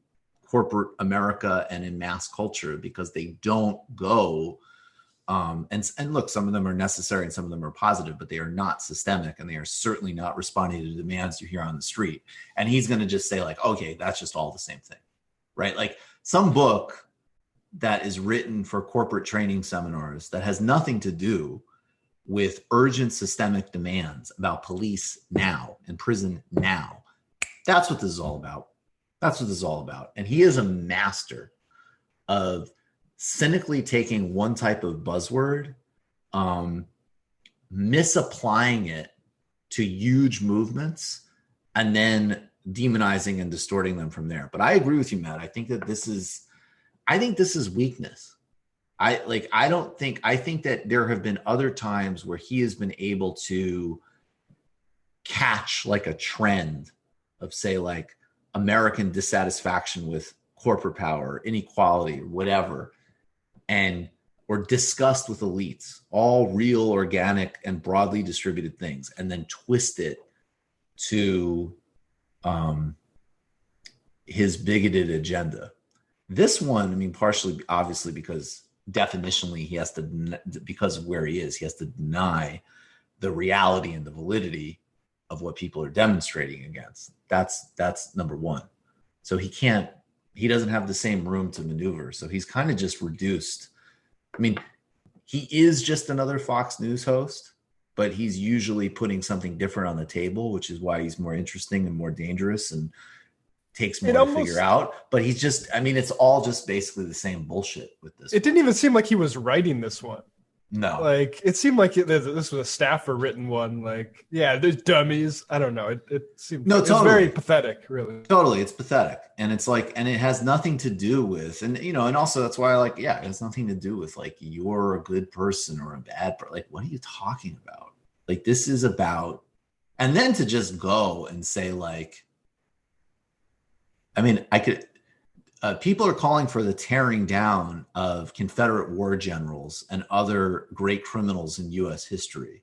corporate America and in mass culture because they don't go and look, some of them are necessary and some of them are positive, but they are not systemic, and they are certainly not responding to demands you hear on the street. And he's going to just say okay, that's just all the same thing, right? Some book that is written for corporate training seminars that has nothing to do with urgent systemic demands about police now and prison now. That's what this is all about. And he is a master of cynically taking one type of buzzword, misapplying it to huge movements, and then demonizing and distorting them from there. But I agree with you, Matt. I think this is weakness. I think that there have been other times where he has been able to catch like a trend of, say, like American dissatisfaction with corporate power, inequality, whatever, or disgust with elites, all real, organic, and broadly distributed things, and then twist it to his bigoted agenda. This one, I mean, partially, obviously, because definitionally he has to, because of where he is, he has to deny the reality and the validity of what people are demonstrating against. That's number one. So he doesn't have the same room to maneuver. So he's kind of just reduced. I mean, he is just another Fox News host, but he's usually putting something different on the table, which is why he's more interesting and more dangerous and takes more to figure out. But he's just, I mean, it's all just basically the same bullshit with this. It didn't even seem like he was writing this one. No. Like, it seemed like this was a staffer written one. Like, yeah, there's dummies. I don't know. It seemed it was very pathetic, really. Totally. It's pathetic. And it's like, and it has nothing to do with, and also that's why it has nothing to do with like, you're a good person or a bad person. Like, what are you talking about? Like, this is about, and then to just go and say like, I mean, people are calling for the tearing down of Confederate war generals and other great criminals in U.S. history.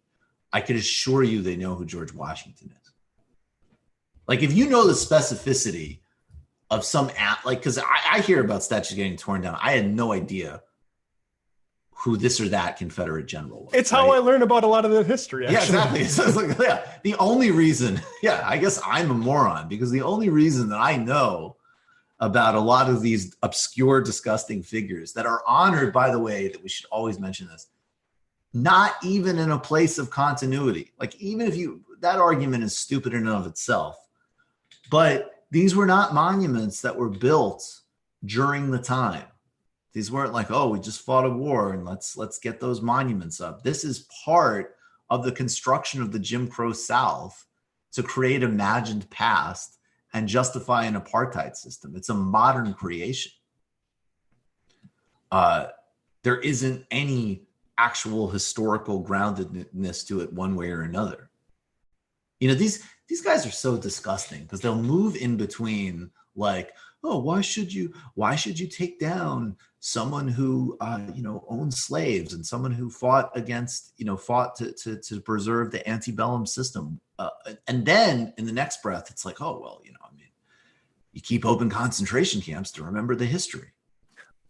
I could assure you they know who George Washington is. Like, if you know the specificity of some because I hear about statues getting torn down. I had no idea who this or that Confederate general was. It's how I learn about a lot of the history, actually. Yeah, exactly. So it's like, the only reason, I guess I'm a moron, because the only reason that I know about a lot of these obscure, disgusting figures that are honored, by the way, that we should always mention this, not even in a place of continuity. Like, even if that argument is stupid in and of itself, but these were not monuments that were built during the time. These weren't like, oh, we just fought a war and let's get those monuments up. This is part of the construction of the Jim Crow South to create imagined past and justify an apartheid system. It's a modern creation. There isn't any actual historical groundedness to it one way or another. These guys are so disgusting because they'll move in between like, oh, why should you take down someone who owned slaves and someone who fought to preserve the antebellum system, and then in the next breath it's like, oh well, you keep open concentration camps to remember the history.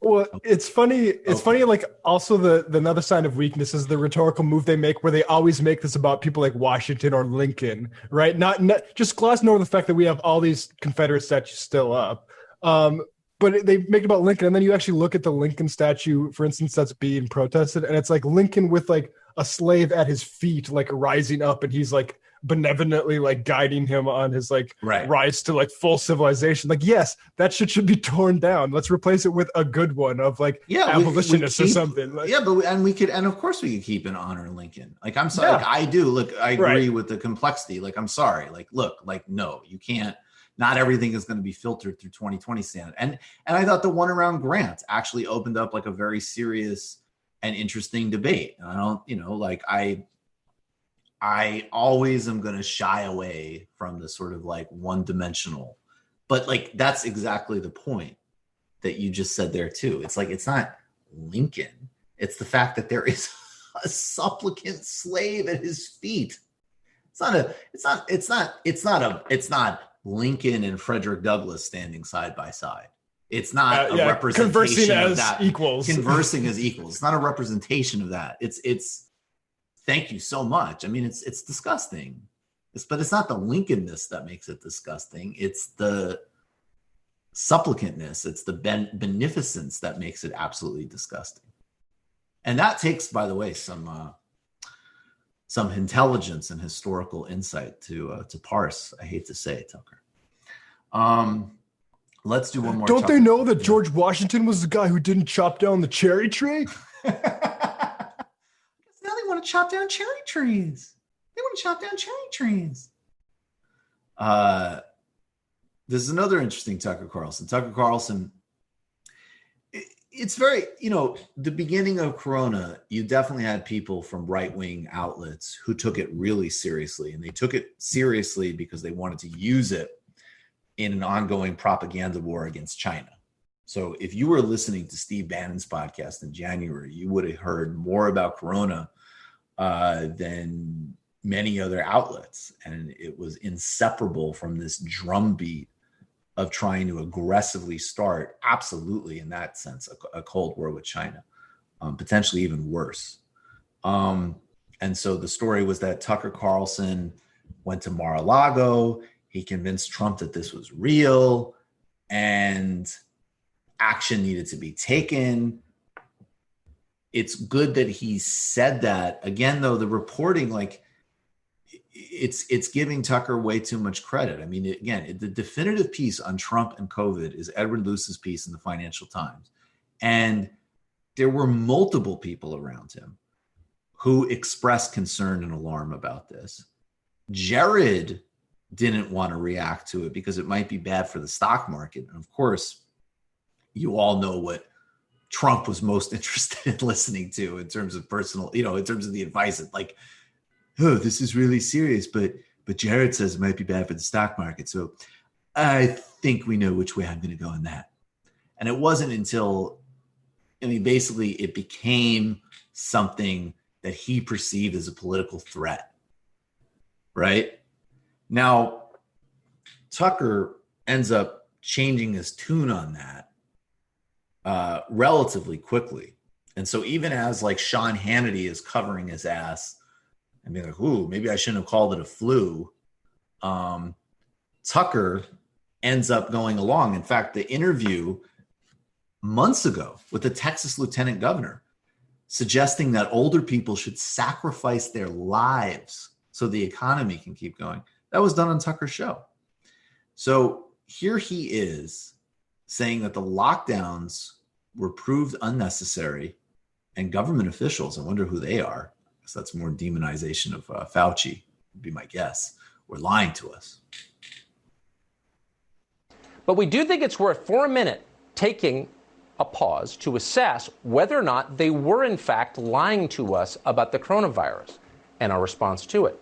Well, it's funny. It's funny. Like, also the another sign of weakness is the rhetorical move they make, where they always make this about people like Washington or Lincoln, right? Not just glossing over the fact that we have all these Confederate statues still up. But they make it about Lincoln, and then you actually look at the Lincoln statue, for instance, that's being protested, and it's like Lincoln with like a slave at his feet, like rising up, and he's like benevolently like guiding him on his like rise to like full civilization. Like, yes, that shit should be torn down. Let's replace it with a good one of like abolitionists or something. Like, and of course we could keep and honor Lincoln. Like, I'm sorry, like, I do. Look, I agree with the complexity. Like, I'm sorry. Like, look, like, no, you can't. Not everything is going to be filtered through 2020 standard. And I thought the one around Grant actually opened up like a very serious and interesting debate. And I don't, I always am going to shy away from the sort of like one-dimensional, but like, that's exactly the point that you just said there too. It's like, it's not Lincoln. It's the fact that there is a supplicant slave at his feet. It's not Lincoln and Frederick Douglass standing side by side. It's not a representation of that. Conversing as equals. It's not a representation of that. It's thank you so much. I mean, it's disgusting. But it's not the Lincolnness that makes it disgusting. It's the supplicantness. It's the beneficence that makes it absolutely disgusting. And that takes, by the way, some intelligence and historical insight to parse. I hate to say it, Tucker. Let's do one more. Don't they know that George Washington was the guy who didn't chop down the cherry tree? Now they want to chop down cherry trees. They want to chop down cherry trees. This is another interesting Tucker Carlson. Tucker Carlson, it's very, the beginning of Corona, you definitely had people from right-wing outlets who took it really seriously. And they took it seriously because they wanted to use it in an ongoing propaganda war against China. So if you were listening to Steve Bannon's podcast in January, you would have heard more about Corona than many other outlets. And it was inseparable from this drumbeat of trying to aggressively start, absolutely in that sense, a Cold War with China, potentially even worse. And so the story was that Tucker Carlson went to Mar-a-Lago. He convinced Trump that this was real and action needed to be taken. It's good that he said that. Again, though, the reporting, it's giving Tucker way too much credit. I mean, the definitive piece on Trump and COVID is Edward Luce's piece in the Financial Times. And there were multiple people around him who expressed concern and alarm about this. Jared didn't want to react to it because it might be bad for the stock market. And of course, you all know what Trump was most interested in listening to in terms of personal, in terms of the advice. Oh, this is really serious, but Jared says it might be bad for the stock market. So I think we know which way I'm going to go on that. And it wasn't until, basically it became something that he perceived as a political threat, right? Now, Tucker ends up changing his tune on that relatively quickly. And so even as Sean Hannity is covering his ass and being ooh, maybe I shouldn't have called it a flu, Tucker ends up going along. In fact, the interview months ago with the Texas lieutenant governor suggesting that older people should sacrifice their lives so the economy can keep going. That was done on Tucker's show. So here he is saying that the lockdowns were proved unnecessary, and government officials, I wonder who they are, because that's more demonization of Fauci, would be my guess, were lying to us. But we do think it's worth, for a minute, taking a pause to assess whether or not they were in fact lying to us about the coronavirus and our response to it.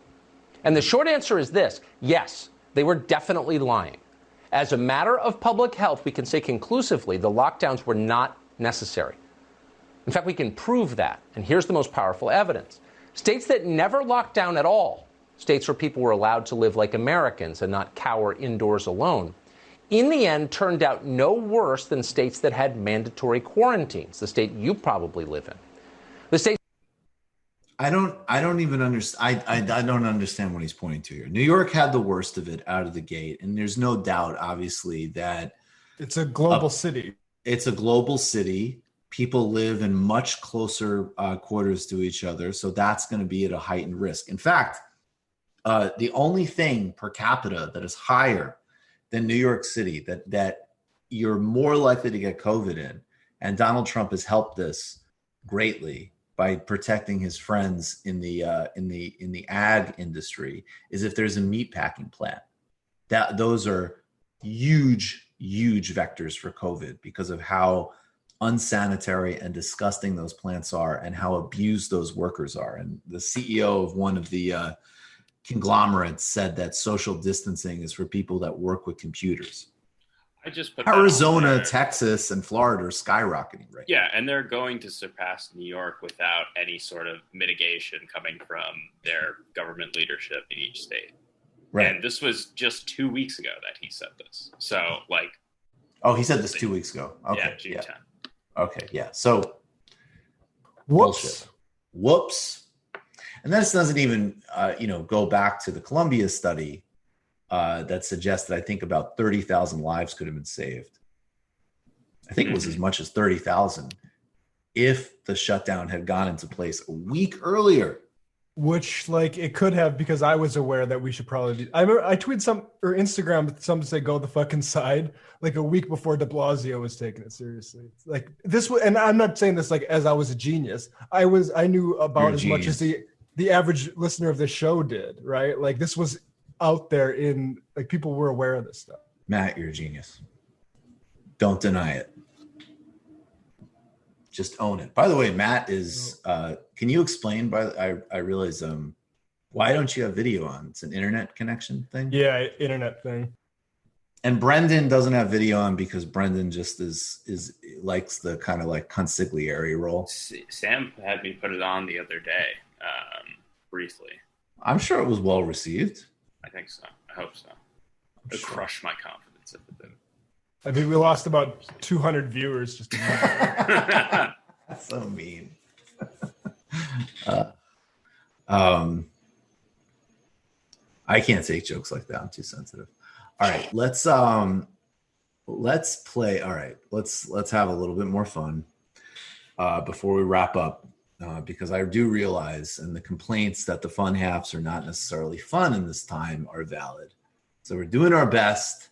And the short answer is this: yes, they were definitely lying. As a matter of public health, we can say conclusively the lockdowns were not necessary. In fact, we can prove that. And here's the most powerful evidence. States that never locked down at all, states where people were allowed to live like Americans and not cower indoors alone, in the end turned out no worse than states that had mandatory quarantines, the state you probably live in. The state I don't even understand. I don't understand what he's pointing to here. New York had the worst of it out of the gate. And there's no doubt, obviously, that it's a global city. It's a global city. People live in much closer quarters to each other. So that's going to be at a heightened risk. In fact, the only thing per capita that is higher than New York City that you're more likely to get COVID in, and Donald Trump has helped this greatly by protecting his friends in the ag industry, is if there's a meat packing plant. Those are huge vectors for COVID because of how unsanitary and disgusting those plants are and how abused those workers are. And the CEO of one of the conglomerates said that social distancing is for people that work with computers. I just put Arizona, Texas, and Florida are skyrocketing right now. Yeah, and they're going to surpass New York without any sort of mitigation coming from their government leadership in each state. Right. And this was just 2 weeks ago that he said this. So, oh, he said this 2 weeks ago. Okay. Yeah, June 10th. Okay, yeah. So, whoops. And this doesn't even, go back to the Columbia study that suggested, I think, about 30,000 lives could have been saved. I think it was as much as 30,000 if the shutdown had gone into place a week earlier. Which, like, it could have, because I was aware that we should probably be. I remember I tweeted Instagram some to say go the fucking side like a week before de Blasio was taking it seriously. Like this, and I'm not saying this like as I was a genius. I knew about as much as the average listener of this show did, right? Like this was out there in, like, people were aware of this stuff. Matt, you're a genius. Don't deny it. Just own it. By the way, Matt is, can you explain, I realize, why don't you have video on? It's an internet connection thing? Yeah, internet thing. And Brendan doesn't have video on because Brendan just is likes the kind of like consigliere role. Sam had me put it on the other day, briefly. I'm sure it was well received. I think so. I hope so. It crushed my confidence if it didn't. I think we lost about 200 viewers just. That's so mean. I can't take jokes like that. I'm too sensitive. All right, let's play. All right, let's have a little bit more fun before we wrap up, because I do realize, and the complaints that the fun halves are not necessarily fun in this time are valid. So we're doing our best.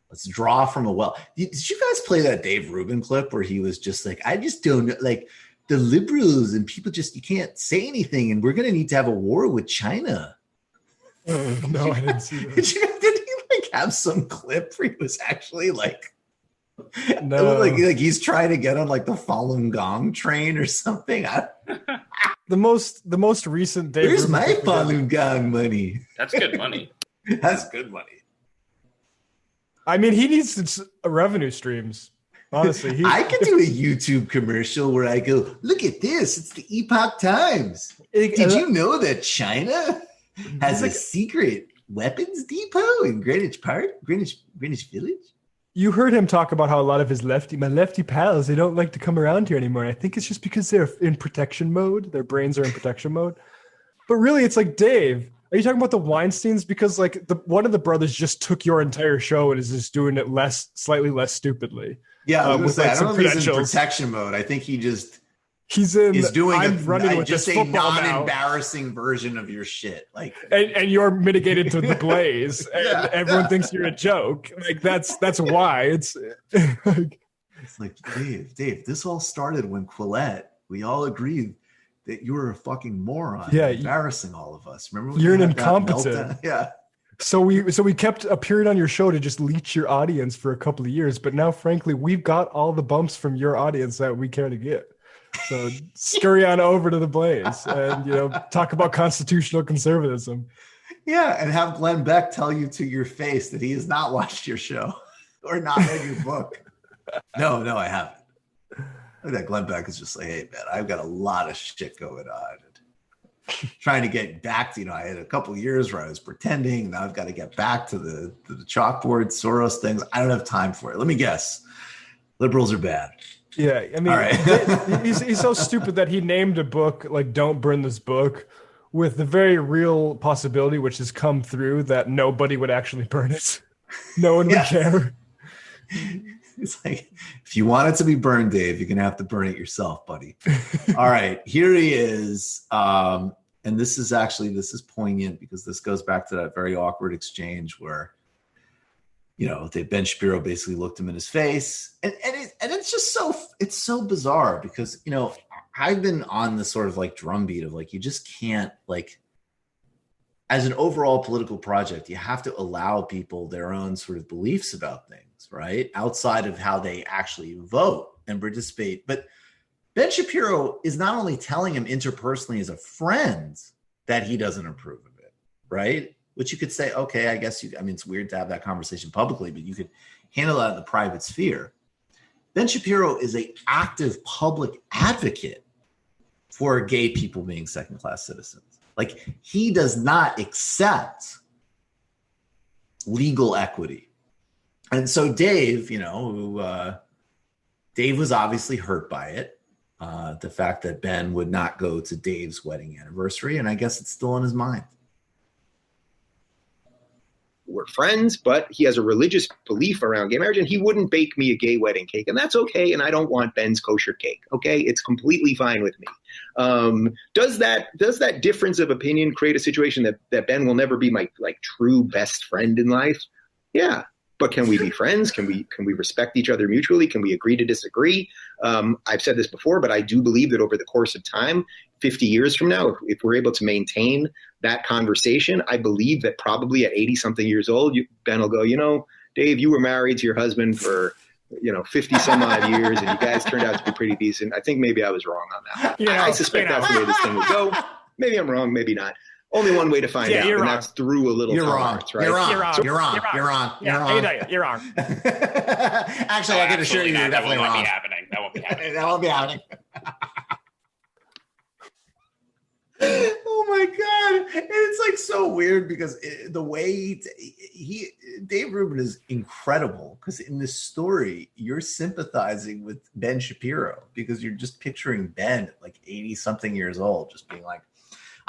Let's draw from a well. Did you guys play that Dave Rubin clip where he was just like, I just don't know, like the liberals and people just, you can't say anything, and we're going to need to have a war with China. No, I didn't see that. Did he like have some clip where he was actually like, no, like he's trying to get on like the Falun Gong train or something? The most recent Dave Where's Rubin my clip Falun Gong money? That's good money. That's good money. I mean, he needs revenue streams. Honestly, I could do a YouTube commercial where I go, look at this. It's the Epoch Times. Did you know that China has a secret weapons depot in Greenwich Village? You heard him talk about how a lot of his my lefty pals, they don't like to come around here anymore. I think it's just because they're in protection mode. Their brains are in protection mode. But really, it's like, Dave, are you talking about the Weinsteins? Because like one of the brothers just took your entire show and is just doing it slightly less stupidly. Yeah, I with I don't think he's in protection mode. I think he's doing running with just this a football now. non-embarrassing version of your shit. Like, and you're mitigated to the blaze, and everyone thinks you're a joke. Like that's why it's. It's like, Dave. This all started when Quillette. We all agreed that you were a fucking moron. Yeah, embarrassing all of us. Remember when you're an had that incompetent. meltdown? Yeah. So we kept appearing on your show to just leech your audience for a couple of years, but now, frankly, we've got all the bumps from your audience that we care to get. So scurry on over to the blaze and talk about constitutional conservatism. Yeah, and have Glenn Beck tell you to your face that he has not watched your show or not read your book. No, I haven't. That Glenn Beck is just like, hey man, I've got a lot of shit going on. Trying to get back to, I had a couple of years where I was pretending. Now I've got to get back to the chalkboard Soros things. I don't have time for it. Let me guess. Liberals are bad. Yeah, I mean, right. he's so stupid that he named a book like "Don't Burn This Book," with the very real possibility, which has come through, that nobody would actually burn it. No one would care. It's like, if you want it to be burned, Dave, you're gonna have to burn it yourself, buddy. All right, here he is. And this is poignant because this goes back to that very awkward exchange where, Ben Shapiro basically looked him in his face, and it's just so bizarre because I've been on this sort of like drumbeat of like, you just can't, like, as an overall political project, you have to allow people their own sort of beliefs about things, right? Outside of how they actually vote and participate. But Ben Shapiro is not only telling him interpersonally as a friend that he doesn't approve of it, right? Which you could say, okay, I guess it's weird to have that conversation publicly, but you could handle that in the private sphere. Ben Shapiro is an active public advocate for gay people being second-class citizens. Like, he does not accept legal equity. And so Dave, Dave was obviously hurt by it. The fact that Ben would not go to Dave's wedding anniversary, and I guess it's still on his mind. we're friends, but he has a religious belief around gay marriage, and he wouldn't bake me a gay wedding cake, and that's okay. And I don't want Ben's kosher cake. Okay, it's completely fine with me. Does that difference of opinion create a situation that Ben will never be my true best friend in life? Yeah. But can we be friends? Can we respect each other mutually? Can we agree to disagree? I've said this before, but I do believe that over the course of time, 50 years from now, if we're able to maintain that conversation, I believe that probably at 80-something years old, Ben will go, Dave, you were married to your husband for 50 some odd years, and you guys turned out to be pretty decent. I think maybe I was wrong on that. I suspect that's the way this thing would go. Maybe I'm wrong, maybe not. Only one way to find out, and that's through a little tolerance, right? You're wrong. Actually, I can assure you, you're definitely wrong. That won't be happening. That won't be happening. Oh my God. And it's so weird because the way Dave Rubin is incredible, because in this story, you're sympathizing with Ben Shapiro because you're just picturing Ben at 80-something years old, just being like,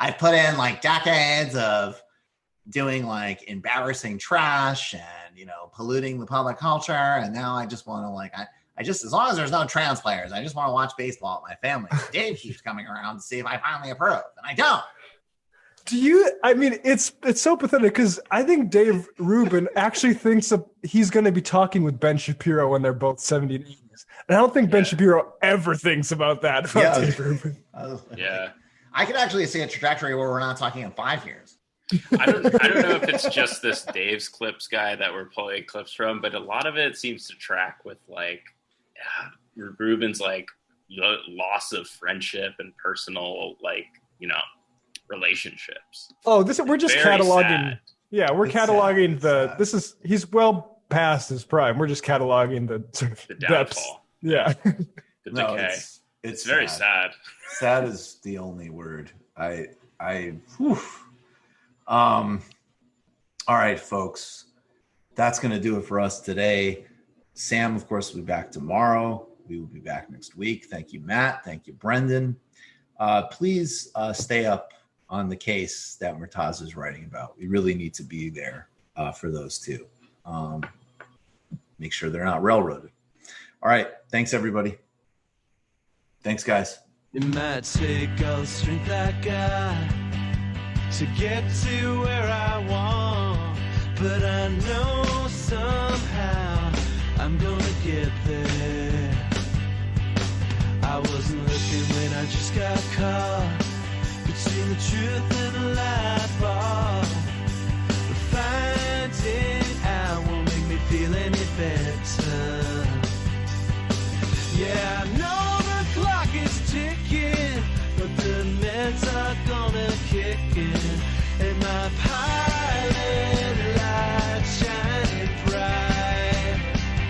I've put in decades of doing embarrassing trash and, polluting the public culture. And now I just want to I just, as long as there's no trans players, I just want to watch baseball with my family. Dave keeps coming around to see if I finally approve, and I don't. It's so pathetic because I think Dave Rubin actually thinks he's going to be talking with Ben Shapiro when they're both 70 and 80s. And I don't think Ben Shapiro ever thinks about that. Dave Rubin. Yeah. I could actually see a trajectory where we're not talking in 5 years. I don't know if it's just this Dave's Clips guy that we're pulling clips from, but a lot of it seems to track with Rubin's loss of friendship and personal relationships. Oh, we're just very cataloging. Sad. Yeah, we're cataloging he's well past his prime. We're just cataloging the downfall. Yeah. The decay. It's very sad. Sad is the only word. All right, folks. That's going to do it for us today. Sam, of course, will be back tomorrow. We will be back next week. Thank you, Matt. Thank you, Brendan. Please stay up on the case that Murtaza is writing about. We really need to be there for those two. Make sure they're not railroaded. All right. Thanks, everybody. Thanks, guys. It might take all the strength I got to get to where I want, but I know